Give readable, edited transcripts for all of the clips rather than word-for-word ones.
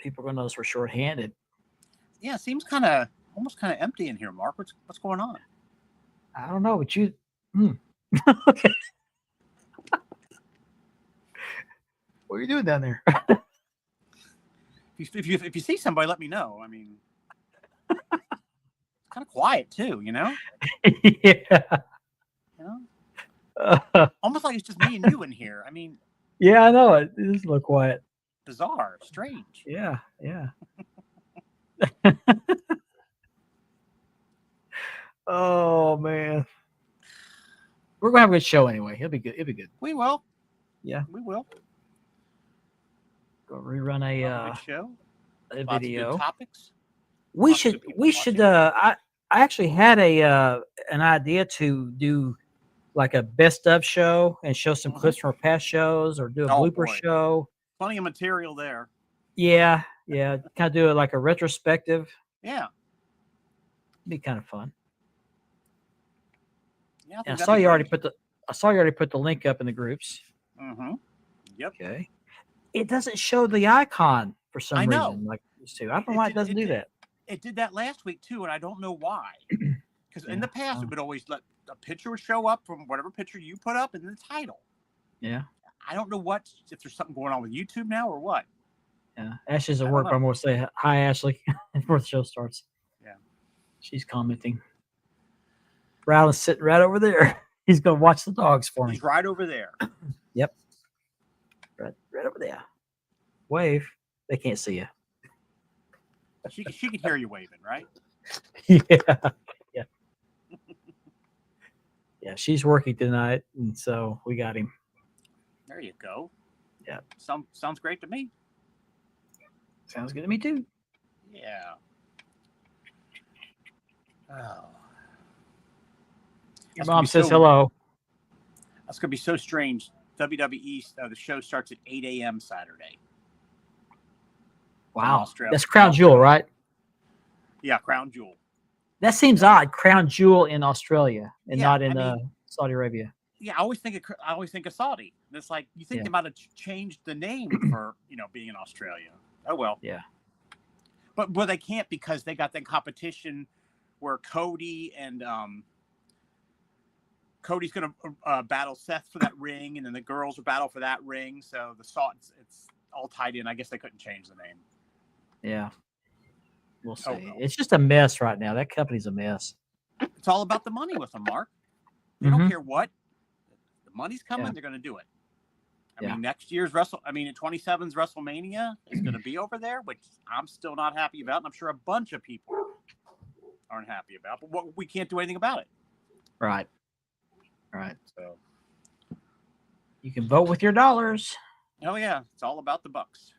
people are going to notice we're short-handed. Yeah, it seems almost kind of empty in here, Mark. What's going on? I don't know, but you. Okay. What are you doing down there? If you see somebody, let me know. I mean, it's kind of quiet too, you know. Yeah. You know, Uh, almost like it's just me and you in here. I mean, yeah, I know it. It is a little quiet. bizarre, strange. Yeah, yeah. Oh man, we're gonna have a good show anyway. It'll be good. It'll be good. We will. Yeah. We will. Go rerun We'll have a good show. a Lots of good video. topics. We Lots of should good people we should watching. I actually had an idea to do like a best of show and show some Mm-hmm. clips from our past shows or do a Oh blooper boy, show. plenty of material there. Yeah, yeah. Kind of do it like a retrospective. Yeah, Be kind of fun. yeah. I And think that'd be great. I saw you already put the link up in the groups. Mm-hmm. Yep. Okay. It doesn't show the icon for I some know. reason. Like used to. I don't know why it doesn't do that. It did that last week too, and I don't know why. Because in Yeah. the past, it would always let a picture would show up from whatever picture you put up and the title. Yeah. I don't know if there's something going on with YouTube now or what. Yeah. Ashley's at I don't work, but know. I'm gonna say hi, Ashley, before the show starts. Yeah. She's commenting. Rylan's sitting right over there. He's gonna watch the dogs for me. He's right over there. Yep. Right over there. Wave. They can't see you. She can hear you waving, right? Yeah. Yeah. Yeah. She's working tonight, and so we got him. There you go. Yeah. Sounds great to me. Sounds good to me too. Yeah. Oh. Your mom says hello. That's gonna be so strange. WWE, the show starts at 8 a.m. Saturday. Wow. That's Crown Jewel, right? Yeah, Crown Jewel. That seems odd. Crown Jewel in Australia and Yeah, not in Saudi Arabia. Yeah, I always think of Saudi. And it's like you think they might have changed the name for being in Australia. Oh well. Yeah. But they can't because they got that competition where Cody and Cody's going to battle Seth for that ring, and then the girls will battle for that ring. So it's all tied in. I guess they couldn't change the name. Yeah. We'll see. Oh, well. It's just a mess right now. That company's a mess. It's all about the money with them, Mark. They don't care what. The money's coming, they're going to do it. I mean, next year's in 27's WrestleMania is going to be over there, which I'm still not happy about, and I'm sure a bunch of people aren't happy about. But we can't do anything about it. Right. Right. So you can vote with your dollars. Oh yeah, it's all about the bucks.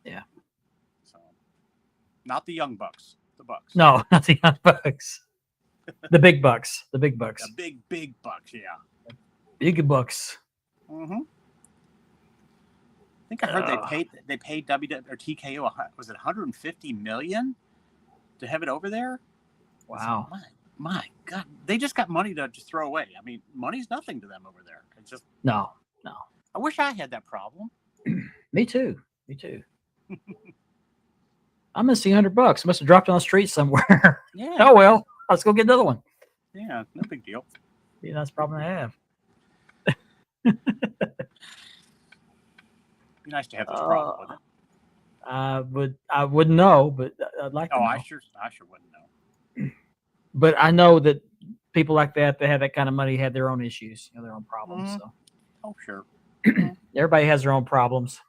Yeah. So not the young bucks, the bucks. No, not the young bucks. The big bucks. The big bucks. The big bucks. Yeah. Big bucks. Mm-hmm. I think I heard they paid WWE or TKO was it 150 million to have it over there? Wow. So, my God, they just got money to just throw away. I mean, money's nothing to them over there. It's just no. I wish I had that problem. Me too. I'm missing $100. Must have dropped on the street somewhere. Yeah. Oh well, let's go get another one. Yeah, no big deal. Yeah, that's a problem to have. Be nice to have this problem, wouldn't it? I wouldn't know, but I'd like to know. I sure wouldn't know. But I know that people like that have that kind of money have their own issues, their own problems. Mm-hmm. So. Oh, sure. Everybody has their own problems.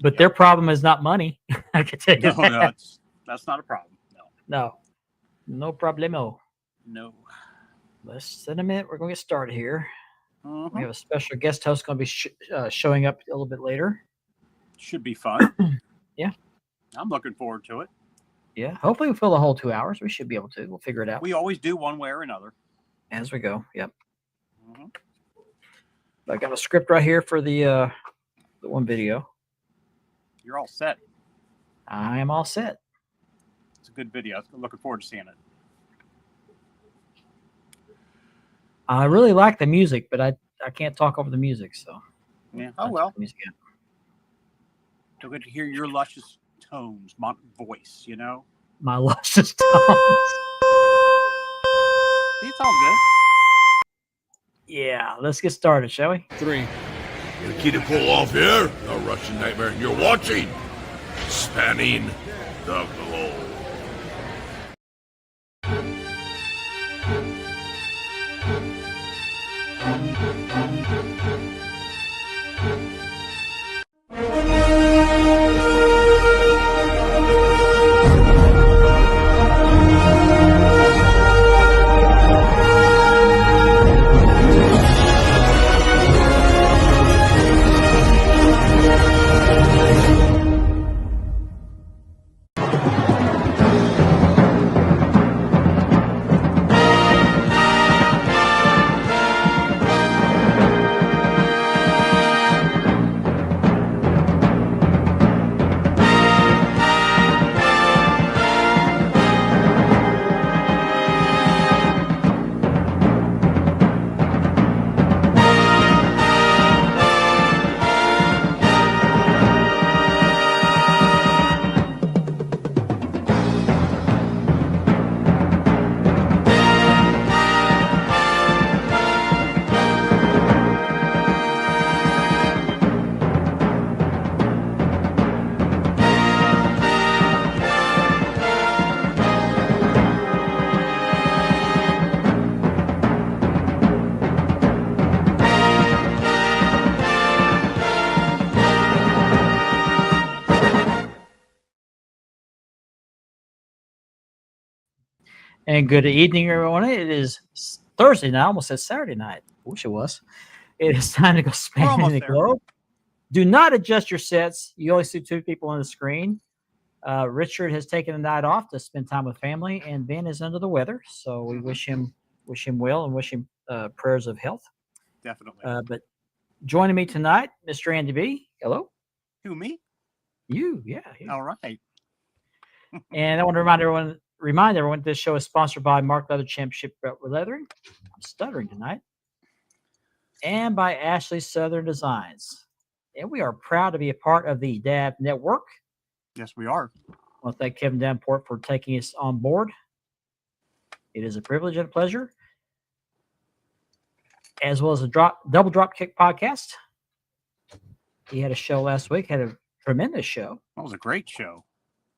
But their problem is not money. I can tell you that. No, that's not a problem. No problemo. No. Less than a minute. We're going to get started here. Mm-hmm. We have a special guest host going to be showing up a little bit later. Should be fun. Yeah. I'm looking forward to it. Yeah. Hopefully we'll fill the whole 2 hours. We should be able to. We'll figure it out. We always do one way or another. As we go. Yep. Mm-hmm. I got a script right here for the one video. You're all set. I am all set. It's a good video. I'm looking forward to seeing it. I really like the music, but I can't talk over the music, so. Yeah. Oh well. They'll get to hear your luscious tones, voice. You know. My luscious tones. It's all good. Yeah, let's get started, shall we? 3. Nikita Koloff here, the Russian Nightmare, and you're watching Spanning the Globe. And good evening, everyone. It is Thursday night. I almost said Saturday night. I wish it was. It is time to go spanning almost the there. globe. Do not adjust your sets. You only see 2 people on the screen. Richard has taken the night off to spend time with family, and Ben is under the weather. So we wish him well and wish him prayers of health. Definitely. But joining me tonight, Mr. Andy B. Hello. Who, me? You, yeah. All right. And I want to remind everyone this show is sponsored by Mark Leather Championship Leathering. I'm stuttering tonight. And by Ashley Southern Designs. And we are proud to be a part of the DAB Network. Yes, we are. I want to thank Kevin Davenport for taking us on board. It is a privilege and a pleasure. As well as a Double Drop Kick podcast. He had a show last week, had a tremendous show. That was a great show.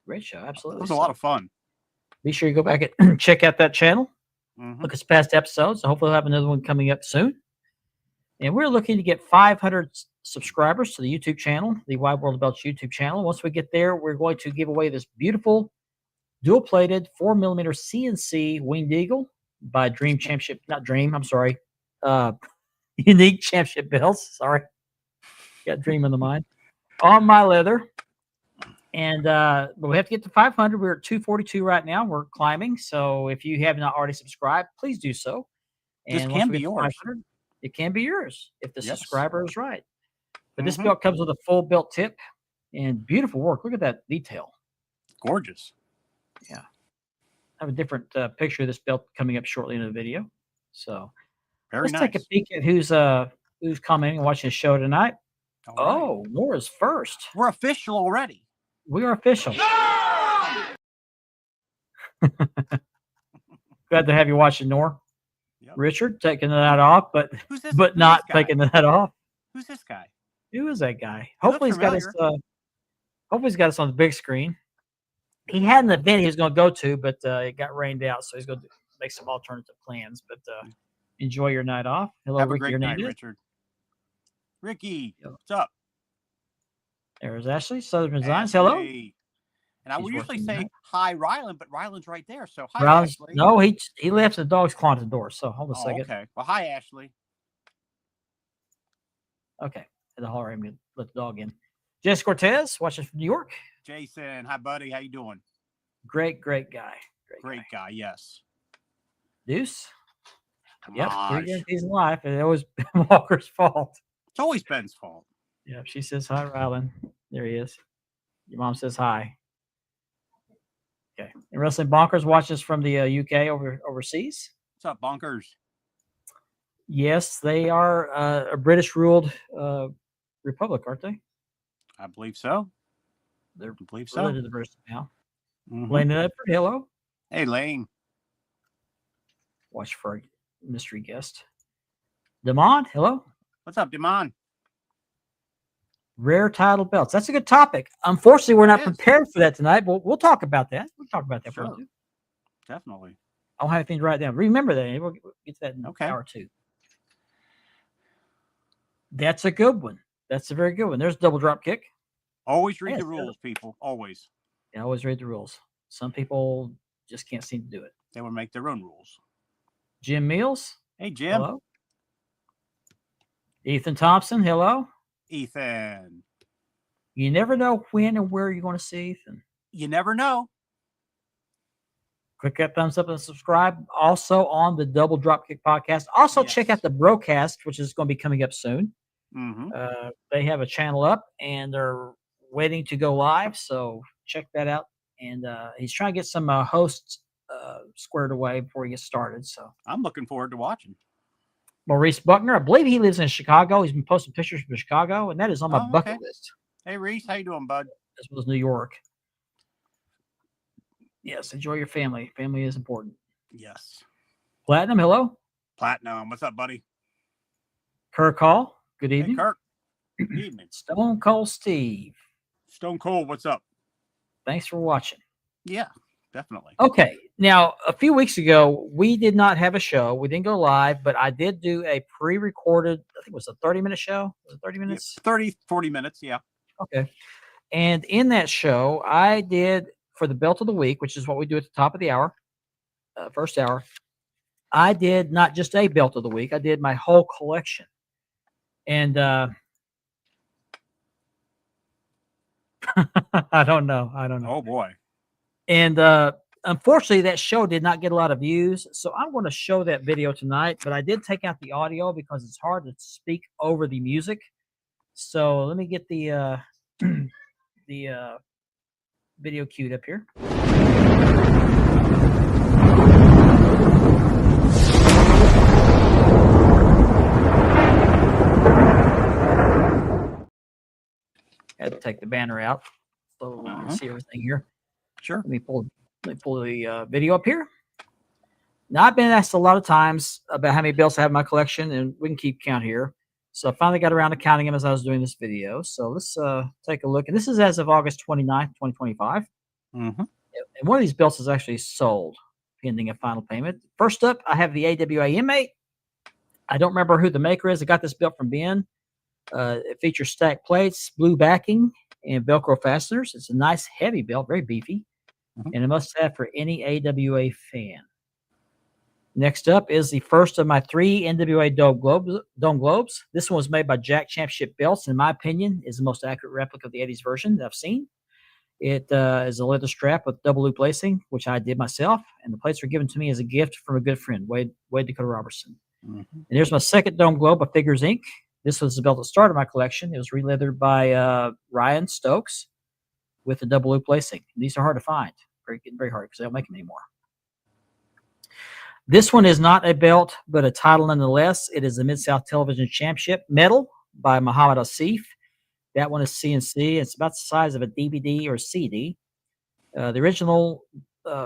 Great show, absolutely. It was a lot of fun. Be sure you go back and check out that channel. Mhm. Look at past episodes. Hopefully we'll have another one coming up soon. And we're looking to get 500 subscribers to the YouTube channel, the Wide World of Belts YouTube channel. Once we get there, we're going to give away this beautiful dual-plated 4mm CNC Winged Eagle by Dream Championship. Not Dream, I'm sorry. Unique Championship belts. Sorry. Got Dream in the mind. On my leather. And but we have to get to 500. We're at 242 right now. We're climbing. So if you have not already subscribed, please do so. This once can we be get to yours. 500, it can be yours if the Yes. subscriber is right. But this Mhm. belt comes with a full belt tip and beautiful work. Look at that detail. Gorgeous. I have a different picture of this belt coming up shortly in the video. So Very let's nice. take a peek at who's commenting and watching the show tonight. All right. Oh, Nora's first. We're official already. We are official. Glad to have you watching, Nora. Yep. Richard taking that off, but Who's this? but who's not this guy? taking that off. Who's this guy? Who is that guy? He looks Hopefully he's got us on the big screen. He had an event he was going to go to, but it got rained out, so he's going to make some alternative plans. But enjoy your night off. Hello, Have a Ricky. great Your night, name is? Richard. Ricky, Yep. what's up? There's Ashley Southern Designs. Hello. Ashley. And I She's would usually working say tonight. hi, Ryland, but Ryland's right there. So hi, Rollins- Ashley. no, he left the dog's claw at the door. So hold on a Oh, second. okay. Well, hi, Ashley. Okay. Had to holler at him to let the dog in. Jess Cortez, watching from New York. Jason, hi, buddy. How you doing? Great guy. Great guy. Yes. Deuce. Come Yep. on. 3 guarantees in life. And it was Walker's fault. It's always Ben's fault. Yep. She says hi, Rylan. There he is. Your mom says hi. Okay. And Wrestling Bonkers watches from the UK overseas. What's up, Bonkers? Yes, they are a British ruled republic, aren't they? I believe so. They're I believe so. really diverse now. Mhm. Lane Edford, hello. Hey, Lane. Watch for a mystery guest. Demond, hello. What's up, Demond? Rare title belts. That's a good topic. Unfortunately, we're not It is. prepared for that tonight, but we'll talk about that. We'll talk about that. Sure. Definitely. I don't have anything to write down. Remember that. We'll get to that in Okay. hour 2. That's a good one. That's a very good one. There's double drop kick. Always read Yes, the rules, people. Always. I always read the rules. Some people just can't seem to do it. They would make their own rules. Jim Mills, Hey, Jim. hello. Ethan Thompson, hello. Ethan. You never know when and where you're going to see Ethan. You never know. Click that thumbs up and subscribe. Also on the Double Dropkick podcast. Also check Yes. out the Broadcast, which is going to be coming up soon. Mm-hmm. They have a channel up and they're waiting to go live. So check that out. And he's trying to get some hosts squared away before he gets started. So I'm looking forward to watching. Maurice Buckner, I believe he lives in Chicago. He's been posting pictures from Chicago, and that is on my Oh, bucket okay. list, Hey, Reese. How you doing, bud? as well as New York. Yes, enjoy your family. Family is important. Yes. Platinum, hello. Platinum. What's up, buddy? Kirk Hall, good Hey, evening. Kirk. Good evening. Stone Cold Steve, Stone Cold. What's up? thanks for watching. Yeah, definitely. Okay, now a few weeks ago, we did not have a show. We didn't go live, but I did do a pre-recorded, I think it was a 30-minute show. Was it 30 minutes? 30, 40 minutes. Yeah. Okay. And in that show, I did for the belt of the week, which is what we do at the top of the hour, first hour. I did not just a belt of the week, I did my whole collection. And I don't know. Oh, boy. And unfortunately, that show did not get a lot of views. So I'm going to show that video tonight, but I did take out the audio because it's hard to speak over the music. So let me get the the video queued up here. Had to take the banner out so we can see everything here. Sure. Let me pull the video up here. Now, I've been asked a lot of times about how many belts I have in my collection, and we can keep count here. So I finally got around to counting them as I was doing this video. So let's take a look. And this is as of August 29th, 2025. Mm-hmm. And one of these belts is actually sold pending a final payment. First up, I have the AWA M8. I don't remember who the maker is. I got this belt from Ben. It features stacked plates, blue backing, and Velcro fasteners. It's a nice, heavy belt, very beefy, and a must-have for any AWA fan. Next up is the first of my 3 NWA Dome Globes. This one was made by Jack Championship Belts. In my opinion, is the most accurate replica of the 80s version that I've seen. It is a leather strap with double loop lacing, which I did myself, and the plates were given to me as a gift from a good friend, Wade Dakota Robertson. And here's my second Dome Globe by Figures Inc. This was the belt that started my collection. It was re-leathered by Ryan Stokes with the double loop lacing. These are hard to find, very hard because they don't make them anymore. This one is not a belt, but a title nonetheless. It is the Mid-South Television Championship medal by Muhammad Asif. That one is CNC. It's about the size of a DVD or CD. The original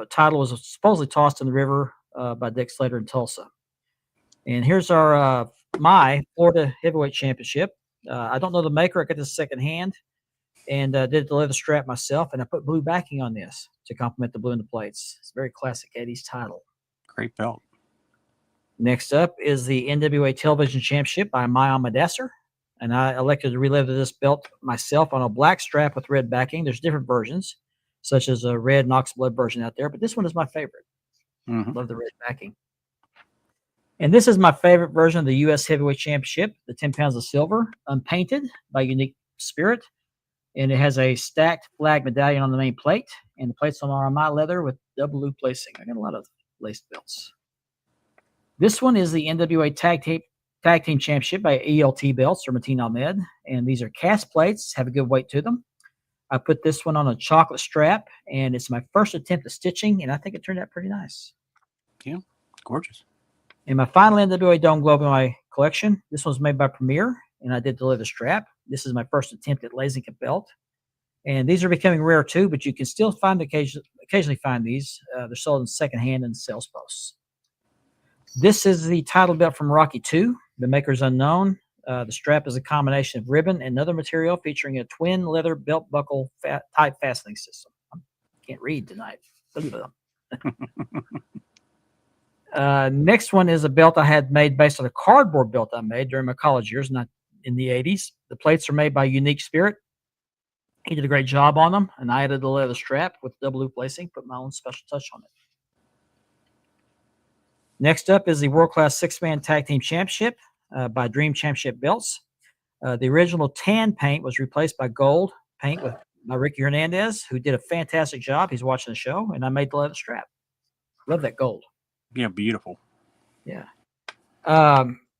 title was supposedly tossed in the river by Dick Slater in Tulsa. And here's our my Florida Heavyweight Championship. I don't know the maker. I got this secondhand and did the leather strap myself. And I put blue backing on this to complement the blue in the plates. It's a very classic 80s title. Great belt. Next up is the NWA Television Championship by Mayan Madasser. And I elected to re-leather this belt myself on a black strap with red backing. There's different versions, such as a red Knox Blood version out there, but this one is my favorite. Love the red backing. And this is my favorite version of the U.S. Heavyweight Championship, the 10 pounds of silver, unpainted by Unique Spirit. And it has a stacked flag medallion on the main plate, and the plates are my leather with double loop lacing. I got a lot of laced belts. This one is the NWA Tag Team Championship by ELT Belts or Mateen Ahmed, and these are cast plates, have a good weight to them. I put this one on a chocolate strap, and it's my first attempt at stitching, and I think it turned out pretty nice. Yeah, gorgeous. And my final NWA Dome Globe in my collection, this one's made by Premier, and I did the leather strap. This is my first attempt at lasing a belt, And these are becoming rare too, but you can still occasionally find these. They're sold in secondhand in sales posts. This is the title belt from Rocky II. The maker is unknown. The strap is a combination of ribbon and other material featuring a twin leather belt buckle type fastening system. I can't read tonight. Next one is a belt I had made based on a cardboard belt I made during my college years, not in the 80s. The plates are made by Unique Spirit. He did a great job on them, and I added the leather strap with double loop lacing, put my own special touch on it. Next up is the World Class Six-Man Tag Team Championship by Dream Championship Belts. The original tan paint was replaced by gold paint by Ricky Hernandez, who did a fantastic job. He's watching the show, and I made the leather strap. Love that gold. Yeah, beautiful. Yeah.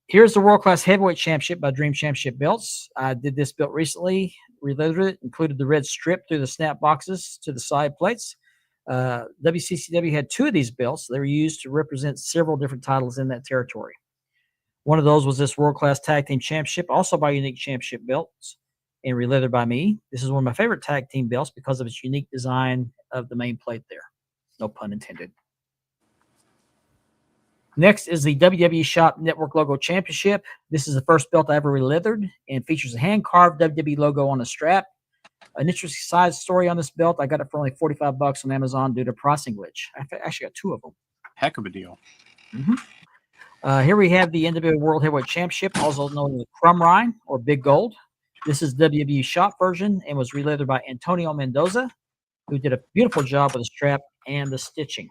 Here's the World Class Heavyweight Championship by Dream Championship Belts. I did this belt recently, releathered it, included the red strip through the snap boxes to the side plates. WCCW had 2 of these belts. They were used to represent several different titles in that territory. One of those was this World Class Tag Team Championship, also by Unique Championship Belts, and releathered by me. This is one of my favorite tag team belts because of its unique design of the main plate there. No pun intended. Next is the WWE Shop Network Logo Championship. This is the first belt I ever releathered and features a hand-carved WWE logo on the strap. An interesting side story on this belt, I got it for only $45 on Amazon due to pricing glitch. I actually got 2 of them. Heck of a deal. Here we have the NWA World Heavyweight Championship, also known as the Crumb Rind or Big Gold. This is WWE Shop version and was releathered by Antonio Mendoza, who did a beautiful job with the strap and the stitching.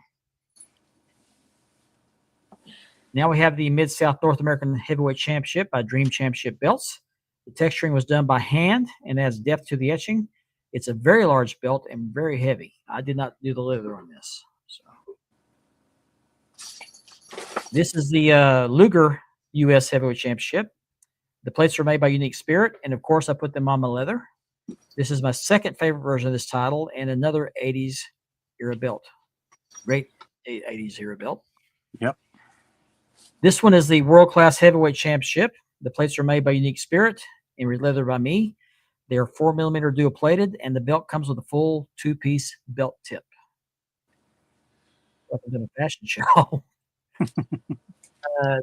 Now we have the Mid-South North American Heavyweight Championship by Dream Championship Belts. The texturing was done by hand and adds depth to the etching. It's a very large belt and very heavy. I did not do the leather on this. This is the Luger U.S. Heavyweight Championship. The plates are made by Unique Spirit, and of course I put them on my leather. This is my second favorite version of this title and another 80s era belt. Great 80s era belt. Yep. This one is the World Class Heavyweight Championship. The plates are made by Unique Spirit and releathered by me. They are 4mm dual plated, and the belt comes with a full 2-piece belt tip. Welcome to the fashion show.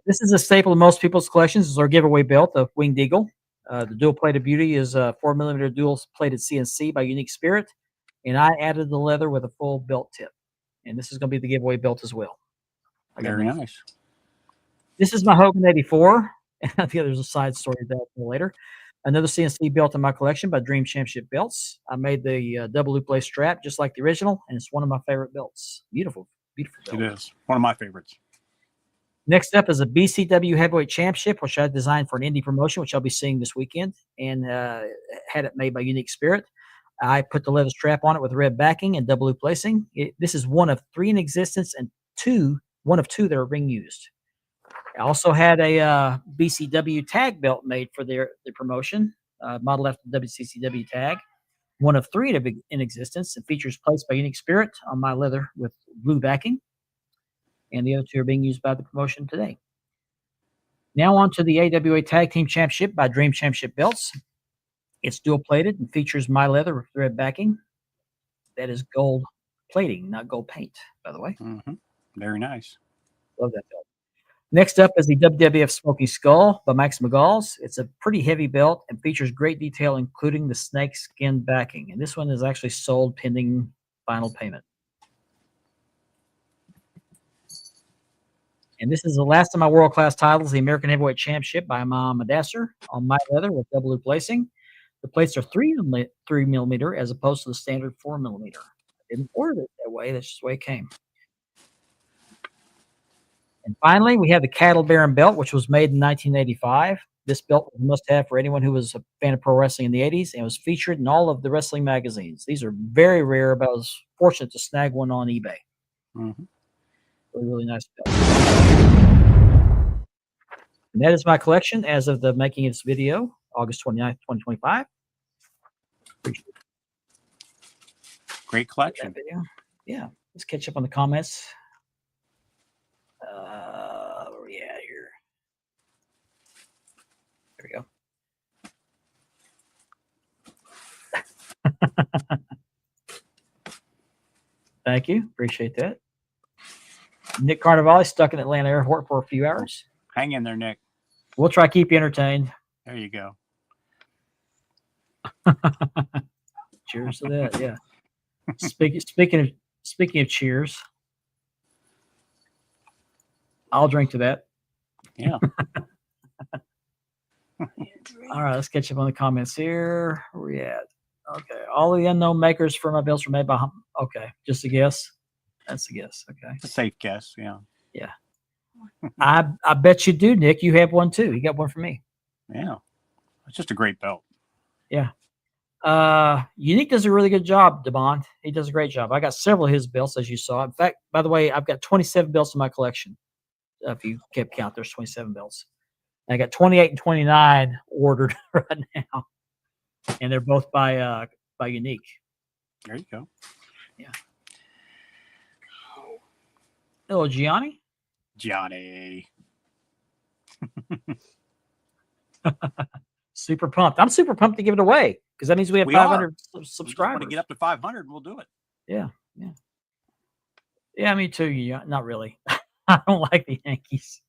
This is a staple of most people's collections. This is our giveaway belt, the Winged Eagle. The dual plated beauty is 4mm dual plated CNC by Unique Spirit, and I added the leather with a full belt tip. And this is going to be the giveaway belt as well. Very nice. This is my Hogan 84. I think there's a side story to that later. Another CNC belt in my collection by Dream Championship Belts. I made the double loop lace strap just like the original, and it's one of my favorite belts. Beautiful, beautiful belt. It is one of my favorites. Next up is a BCW Heavyweight Championship, which I designed for an indie promotion, which I'll be seeing this weekend, and had it made by Unique Spirit. I put the leather strap on it with red backing and double loop lacing. This is one of 3 in existence and one of two that are being used. I also had a BCW tag belt made for the promotion, modeled after the WCCW tag. One of 3 in existence and features plates by Unique Spirit on my leather with blue backing. And the other 2 are being used by the promotion today. Now on to the AWA Tag Team Championship by Dream Championship Belts. It's dual plated and features my leather with red backing. That is gold plating, not gold paint, by the way. Very nice. Love that belt. Next up is the WWF Smoking Skull by Max McGalls. It's a pretty heavy belt and features great detail, including the snake skin backing. And this one is actually sold pending final payment. And this is the last of my world-class titles, the American Heavyweight Championship by Imam Madassar on my leather with double loop lacing. The plates are 3mm as opposed to the standard 4mm. I didn't order it that way. That's just the way it came. And finally, we have the Cattle Baron belt, which was made in 1985. This belt was a must-have for anyone who was a fan of pro wrestling in the 80s and was featured in all of the wrestling magazines. These are very rare, but I was fortunate to snag one on eBay. Really nice belt. And that is my collection as of the making of this video, August 29th, 2025. Great collection. Video. Yeah, let's catch up on the comments. Where are we at here? There we go. Thank you. Appreciate that. Nick Carnivale stuck in Atlanta Airport for a few hours. Hang in there, Nick. We'll try to keep you entertained. There you go. Cheers to that. Yeah. Speaking of cheers, I'll drink to that. Yeah. All right, let's catch up on the comments here. Where we at? Okay. All the unknown makers for my belts were made by. Okay, just a guess. That's a guess. Okay. It's a safe guess. Yeah. I bet you do, Nick. You have one too. You got one for me. Yeah. It's just a great belt. Unique does a really good job, Devon. He does a great job. I got several of his belts, as you saw. In fact, by the way, I've got 27 belts in my collection. If you kept count, there's 27 belts. I got 28 and 29 ordered right now, and they're both by Unique. There you go. Hello, Gianni. Johnny. Super pumped. I'm super pumped to give it away because that means we have 500 subscribers. Want to get up to 500? We'll do it. Yeah. Me too. Yeah, not really. I don't like the Yankees.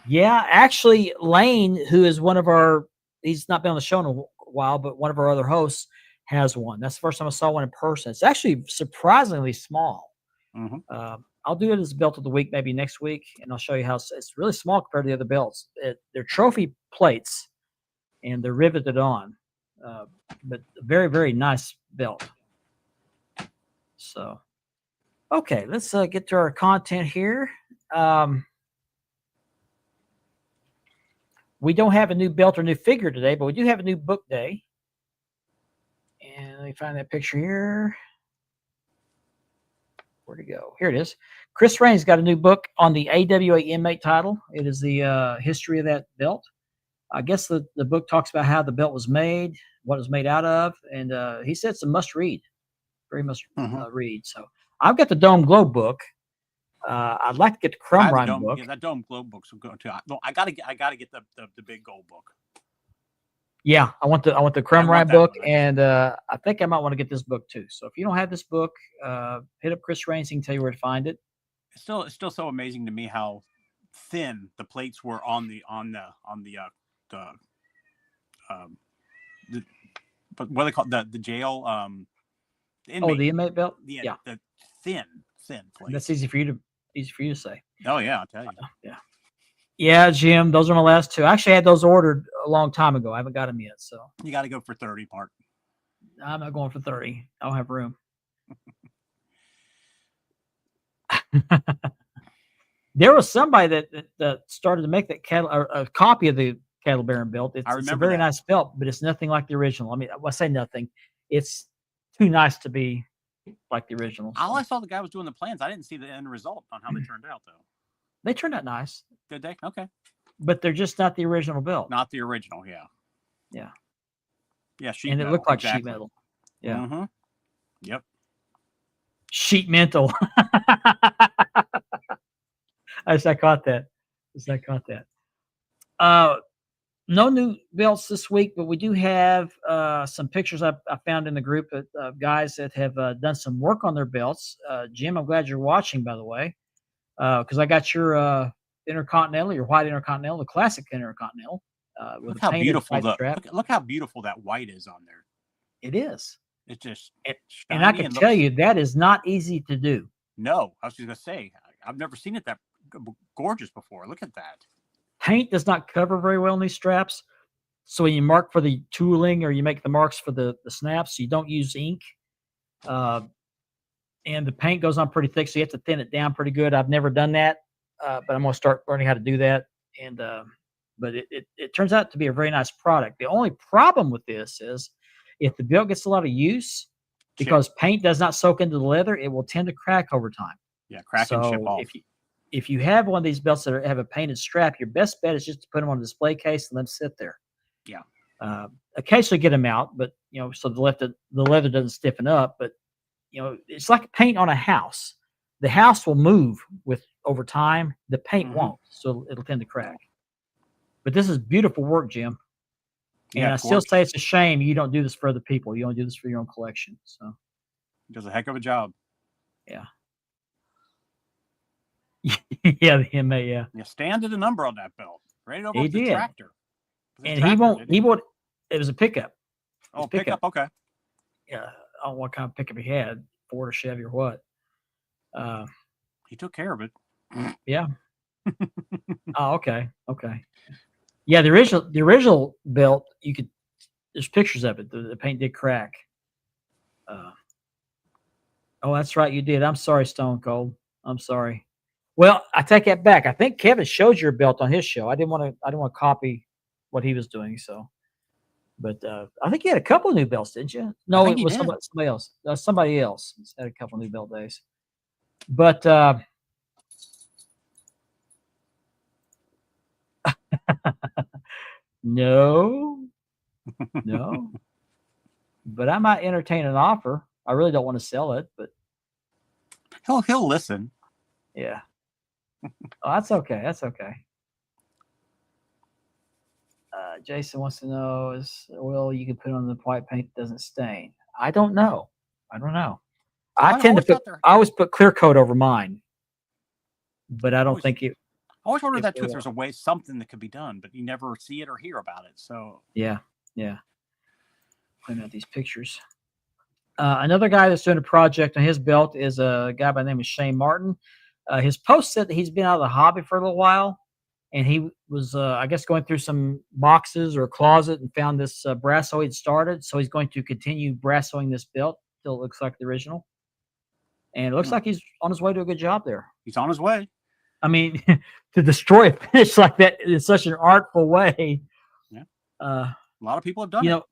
Actually, Lane, who is one of our, he's not been on the show in a while, but one of our other hosts has one. That's the first time I saw one in person. It's actually surprisingly small. Mm-hmm. I'll do it as belt of the week, maybe next week, and I'll show you how it's really small compared to the other belts. They're trophy plates, and they're riveted on, but very, very nice belt. So, okay, let's get to our content here. We don't have a new belt or new figure today, but we do have a new book day. And let me find that picture here. Where'd it go? Here it is. Chris Rain's got a new book on the AWA Inmate title. It is the history of that belt. I guess the book talks about how the belt was made, what it was made out of, and he said it's a must read, very must read. So I've got the Dome Globe book. I'd like to get the Crumb Rhyme book. Yeah, that Dome Globe book's going to. No, I gotta get the big gold book. Yeah, I want the Crumb Rhyme book, and I think I might want to get this book too. So if you don't have this book, hit up Chris Rains. He can tell you where to find it. It's still so amazing to me how thin the plates were on the but what they call the jail inmate. The inmate belt. Yeah, the thin plates. That's easy for you to say. Oh yeah, I'll tell you. Yeah, Jim, those are my last two. I actually had those ordered a long time ago. I haven't got them yet, so you got to go for 30, Mark. I'm not going for 30. I don't have room. There was somebody that started to make that a copy of the Cattle Baron belt. It's a very nice belt, but it's nothing like the original. I mean, I say nothing. It's too nice to be like the original. So. All I saw the guy was doing the plans. I didn't see the end result on how they turned out, though. They turned out nice. Did they? Okay. But they're just not the original build. Not the original, yeah. Yeah, sheet and metal. It looked like sheet metal. Yeah. Mm-hmm. Yep. Sheet metal. I caught that. No new belts this week, but we do have some pictures I found in the group of guys that have done some work on their belts. Jim, I'm glad you're watching, by the way. Because I got your Intercontinental, your white Intercontinental, the classic Intercontinental. Look how beautiful look how beautiful that white is on there. It is. It's just and I can tell you that is not easy to do. No, I was just gonna say I've never seen it that gorgeous before. Look at that. Paint does not cover very well in these straps, so when you mark for the tooling or you make the marks for the snaps, you don't use ink. And the paint goes on pretty thick, so you have to thin it down pretty good. I've never done that, but I'm going to start learning how to do that. And but it turns out to be a very nice product. The only problem with this is if the belt gets a lot of use, because paint does not soak into the leather, it will tend to crack over time. Yeah, crack and chip off. If you have one of these belts that have a painted strap, your best bet is just to put them on a display case and let them sit there. Yeah. Occasionally get them out, but so the leather doesn't stiffen up, but it's like paint on a house. The house will move over time. The paint won't, so it'll tend to crack. But this is beautiful work, Jim. And Yeah, I of still course. say it's a shame you don't do this for other people. You don't do this for your own collection. So He does a heck of a job. yeah, yeah, the MA, yeah, Yeah, Stan did a number on that belt. Ran it over he with the did, tractor. With his and he tractor, won't. did He won't. It was a pickup. It was Oh, pickup. Okay. Yeah, I don't know what kind of pickup he had, Ford or Chevy or what. Uh, He took care of it. yeah. Oh, okay, okay. Yeah, the original belt, you could. There's pictures of it. The paint did crack. Uh, oh, that's right, you did. I'm sorry, Stone Cold. I'm sorry. Well, I take that back. I think Kevin showed your belt on his show. I didn't want to. I didn't want to copy what he was doing. So, but I think you had a couple of new belts, didn't you? I No, think it he was did. somebody else. Somebody else had a couple new belt days. But no, no. But I might entertain an offer. I really don't want to sell it, but He'll listen. yeah. Oh, that's okay. That's okay. Jason wants to know is oil you can put on the white paint doesn't stain. I don't know. I don't know. I I tend to always put. thought there. I always put clear coat over mine, but I I don't always, think it. I always wondered If that they too. If will. there's a way, something that could be done, but you never see it or hear about it. So Yeah, yeah. Looking at these pictures. Another guy that's doing a project on his belt is a guy by the name of Shane Martin. His post said that he's been out of the hobby for a little while, and he was, I guess, going through some boxes or a closet and found this brasso he'd started. So he's going to continue brassoing this belt till it looks like the original, and it looks like he's on his way to a good job there. he's on his way. I mean, to destroy a finish like that in such an artful way. Yeah. Uh, A lot of people have done you it. know,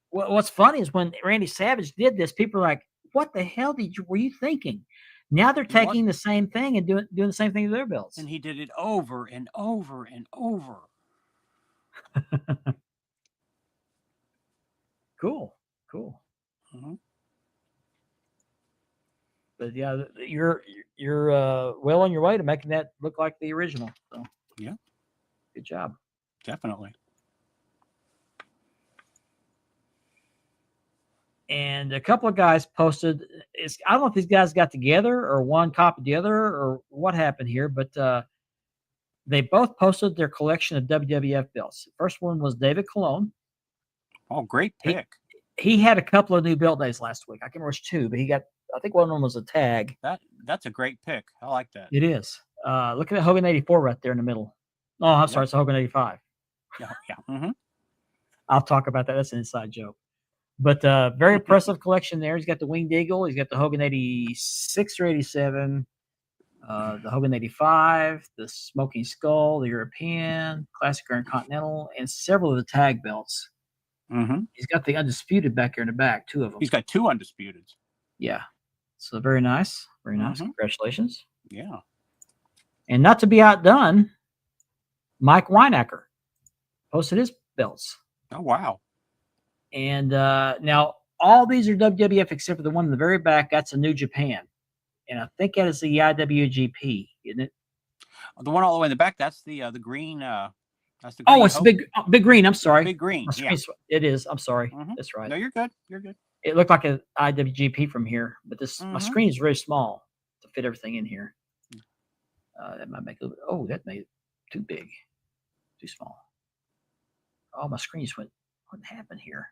what's funny is when Randy Savage did this, people are like, "What the hell were you thinking?" Now they're He was. taking the same thing and doing the same thing to their belts. And he did it over and over and over. Cool, cool. Mhm. But yeah, you're well on your way to making that look like the original. So Yeah, good job. definitely. And a couple of guys posted. I don't know if these guys got together or one copied the other or what happened here, but they both posted their collection of WWF belts. The first one was David Colon. Oh, great He pick. he had a couple of new belt days last week. I can't remember which two, but he got. I think one of them was a tag. That's a great pick. I like that. It is. Look at that Hogan 84 right there in the middle. Oh, I'm sorry, it's a Hogan 85. Yeah, yeah. Mm-hmm. I'll talk about that. That's an inside joke. But very impressive collection there. He's got the Winged Eagle. He's got the Hogan 86 or 87, the Hogan 85, the Smoking Skull, the European, Classic Grand Continental, and several of the tag belts. Mm-hmm. He's got the Undisputed back there in the back, two of them. He's got two Undisputeds. Yeah. So very nice. Very nice. Mhm. Congratulations. Yeah. And not to be outdone, Mike Weinacker posted his belts. Oh, wow. And now all these are WWF except for the one in the very back. That's a New Japan. And I think that is the IWGP, isn't it? The one all the way in the back, that's the green. That's the green. Oh, it's big green. I'm sorry. Big green. My Yeah. screen's- It is. I'm sorry. Mhm. That's right. No, you're good. You're good. It looked like an IWGP from here, but my Mhm. screen is very small to fit everything in here. That might make a little bit. Oh, that made it too big, too small. Oh, my screen just went. What happened here?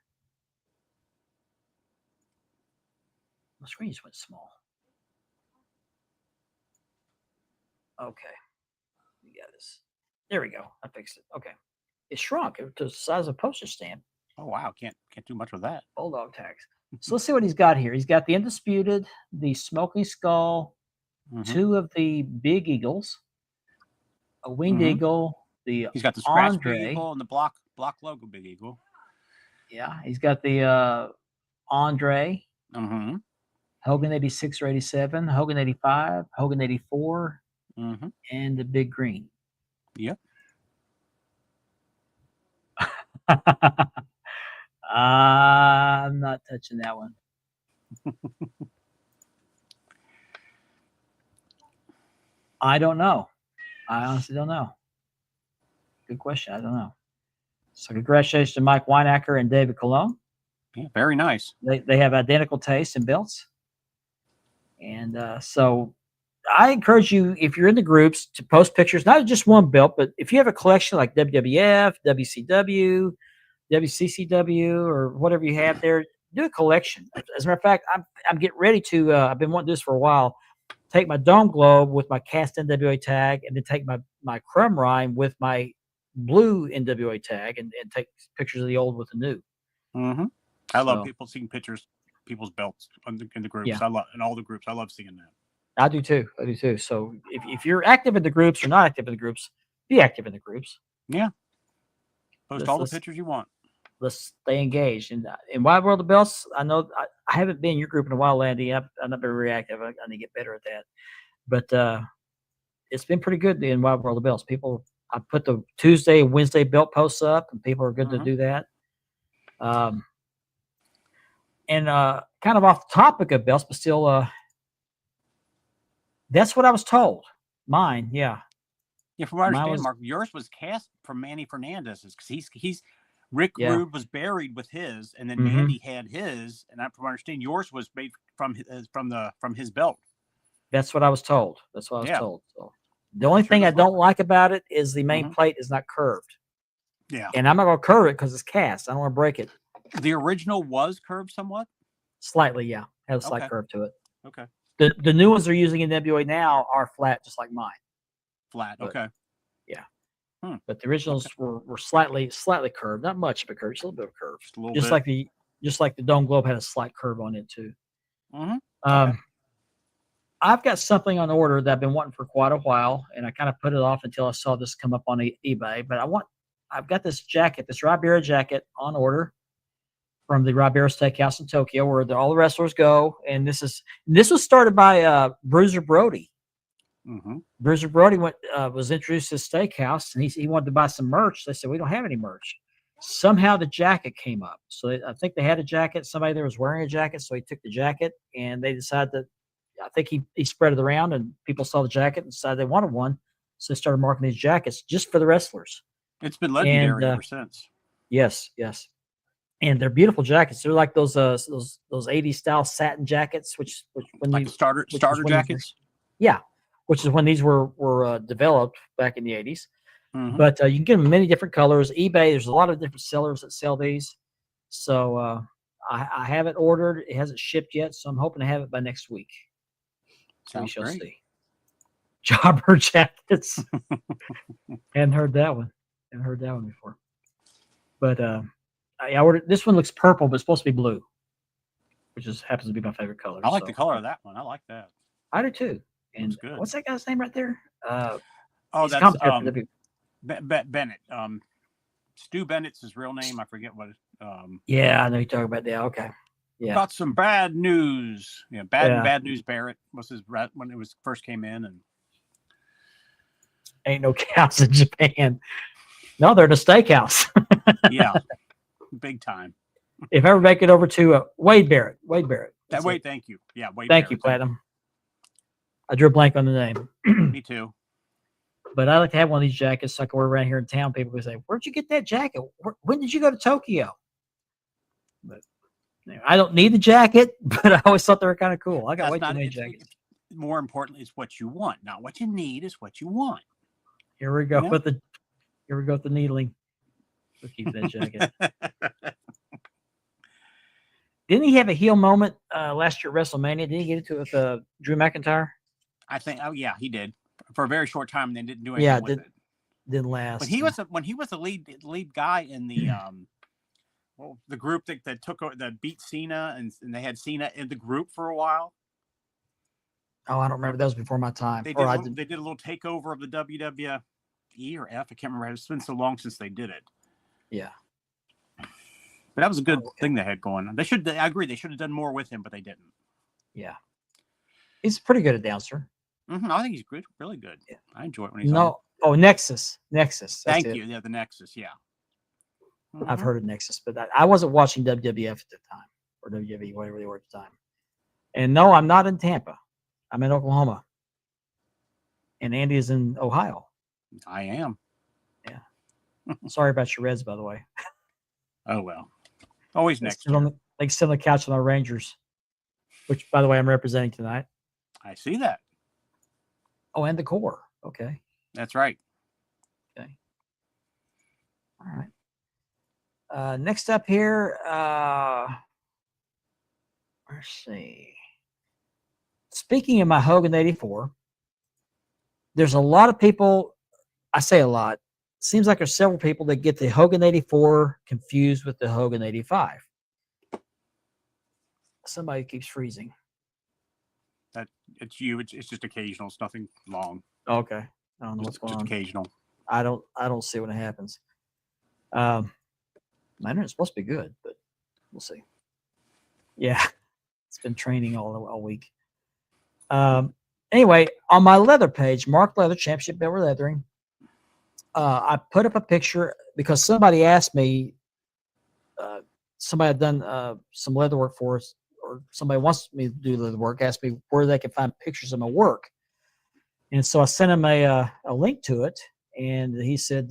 My screen just went small. Okay, we got this. There we go. I fixed it. Okay, it shrunk to the size of a postage stamp. Oh, wow. Can't do much with that. Bulldog tags. So let's see what he's got here. He's got the Undisputed, the Smoking Skull, Mhm. two of the Big Eagles, a Winged Mhm. Eagle, the He's got the scratch Big Andre. Eagle and the block logo Big Eagle. Yeah, he's got the Andre, Mm-hmm. Hogan 86 or 87, Hogan 85, Hogan 84, Mm-hmm. and the Big Green. Yep. I'm not touching that one. I don't know. I honestly don't know. Good question. I don't know. So congratulations to Mike Weinacker and David Colon. Yeah, very nice. They have identical tastes in belts. And so I encourage you, if you're in the groups, to post pictures, not just one belt, but if you have a collection like WWF, WCW, WCCW, or whatever you have there, do a collection. As a matter of fact, I'm getting ready to, I've been wanting to do this for a while, take my Dome Globe with my cast NWA tag, and then take my Crumb Rhyme with my blue NWA tag, and take pictures of the old with the new. Mm-hmm. I love So- people seeing pictures, people's belts in the groups. Yeah. I love in all the groups. I love seeing that. I do too. So if you're active in the groups or not active in the groups, be active in the groups. Post Let's- all the let's- pictures you want. Let's stay engaged. And in Wide World of Belts, I know I haven't been in your group in a while, Landy. I'm not very reactive. I need to get better at that. But it's been pretty good in Wide World of Belts. People, I put the Tuesday and Wednesday belt posts up, and people are good to Mhm. do that. And kind of off the topic of belts, but still, that's what I was told. Mine, yeah. Yeah, from what I Mine understand, was- Mark, yours was cast from Manny Fernandez's because he's Rick Yeah. Rude was buried with his, and then Mhm. Mandy had his, and from what I understand, yours was made from his belt. That's what I was told. That's what I was Yeah. told. So the only Sure thing I does look don't like about it is the main Mhm. plate is not curved. Yeah, And I'm not going to curve it because it's cast. I don't want to break it. the original was curved somewhat. Slightly, yeah. Has a slight Okay. curve to it. Okay, The new ones they're using in NWA now are flat, just like mine. flat. But- Okay, But the originals were slightly curved. Not much of a curve, just a little bit of a curve. just a little Just bit. like the Dome Globe had a slight curve on it too. Mhm. I've got something on order that I've been wanting for quite a while, and I kind of put it off until I saw this come up on eBay. But I've got this jacket, this Ribera jacket on order from the Ribera Steakhouse in Tokyo, where all the wrestlers go. And this was started by Bruiser Brody. Mhm. Bruiser Brody was introduced to this steakhouse, and he wanted to buy some merch. They said, we don't have any merch. Somehow the jacket came up. So I think they had a jacket. Somebody there was wearing a jacket, so he took the jacket, and they decided that, I think he spread it around, and people saw the jacket and decided they wanted one. So they started marking these jackets just for the wrestlers. It's been legendary And, ever since. Yes. And they're beautiful jackets. They're like those 80s style satin jackets, which when Like you the starter which is when you- jackets. which is when these were developed back in the 80s. Mhm. But you can get them in many different colors. eBay, there's a lot of different sellers that sell these. So I haven't ordered. It hasn't shipped yet, so I'm hoping to have it by next week. So we Sounds shall great. see. Jobber jackets. Hadn't heard that one before. But I ordered this one. Looks purple, but it's supposed to be blue, which happens to be my favorite color. I like so. the color of that one. I like that. I do too. And Looks good. what's that guy's name right there? Oh, he's a that's commentator for W- Bennett. Stu Bennett's his real name. I forget what. Yeah, I know you're talking about that. Okay. Yeah. Got some bad news. Yeah, Yeah. bad news. Barrett was his when it was first came in, and Ain't no cows in Japan. No, they're in a steakhouse. yeah, big time. If I ever make it over to Wade Barrett. That's Wait, it. thank you. Yeah, Wade. Thank you, Barrett. Platinum. I drew a blank on the name. Me too. But I like to have one of these jackets so I can wear around here in town. People will say, where'd you get that jacket? When did you go to Tokyo? But I don't need the jacket, but I always thought they were kind of cool. I got That's way too not. many It's, jackets. more importantly, it's what you want, not what you need. Is what you want. Here we go Yeah. with the needling. We'll keep that jacket. Didn't he have a heel moment last year at WrestleMania? Didn't he get into it with Drew McIntyre? I think. Oh yeah, he did for a very short time, and then didn't do anything Yeah, with it. Didn't last. But he was when he was the lead guy in the the group that beat Cena, and they had Cena in the group for a while. Oh, I don't remember. That was before my time. They Or I did a little takeover of the WWE or F. I can't remember. It's been so long since they did it. Yeah. But that was a good Oh, okay. thing they had going. I agree. They should have done more with him, but they didn't. Yeah. He's pretty good at announcer. I think he's good, really good. Yeah. I enjoy it when he's on. No. Oh, Nexus. That's Thank it. you. Yeah, the Nexus. Yeah. I've Mhm. heard of Nexus, but I wasn't watching WWF at the time, or WWE, whatever they were at the time. And no, I'm not in Tampa. I'm in Oklahoma. And Andy is in Ohio. I am. Sorry about your Reds, by the way. Oh well. Always They next sit on year. they sit on the couch with our Rangers, which, by the way, I'm representing tonight. I see that. Oh, and the core. Okay. That's right. Okay. All right. Next up here, let's see. Speaking of my Hogan 84, there's a lot of people, I say a lot, seems like there's several people that get the Hogan 84 confused with the Hogan 85. Somebody keeps freezing. It's you. It's just occasional. It's nothing long. Okay. I don't know what's going Just on. occasional. I don't see when it happens. My internet's supposed to be good, but we'll see. Yeah. It's been training all week. Anyway, on my leather page, Mark Leather Championship Belt Leathering, I put up a picture because somebody asked me, somebody had done some leather work for us, or somebody wants me to do leather work, asked me where they could find pictures of my work. And so I sent him a link to it, and he said,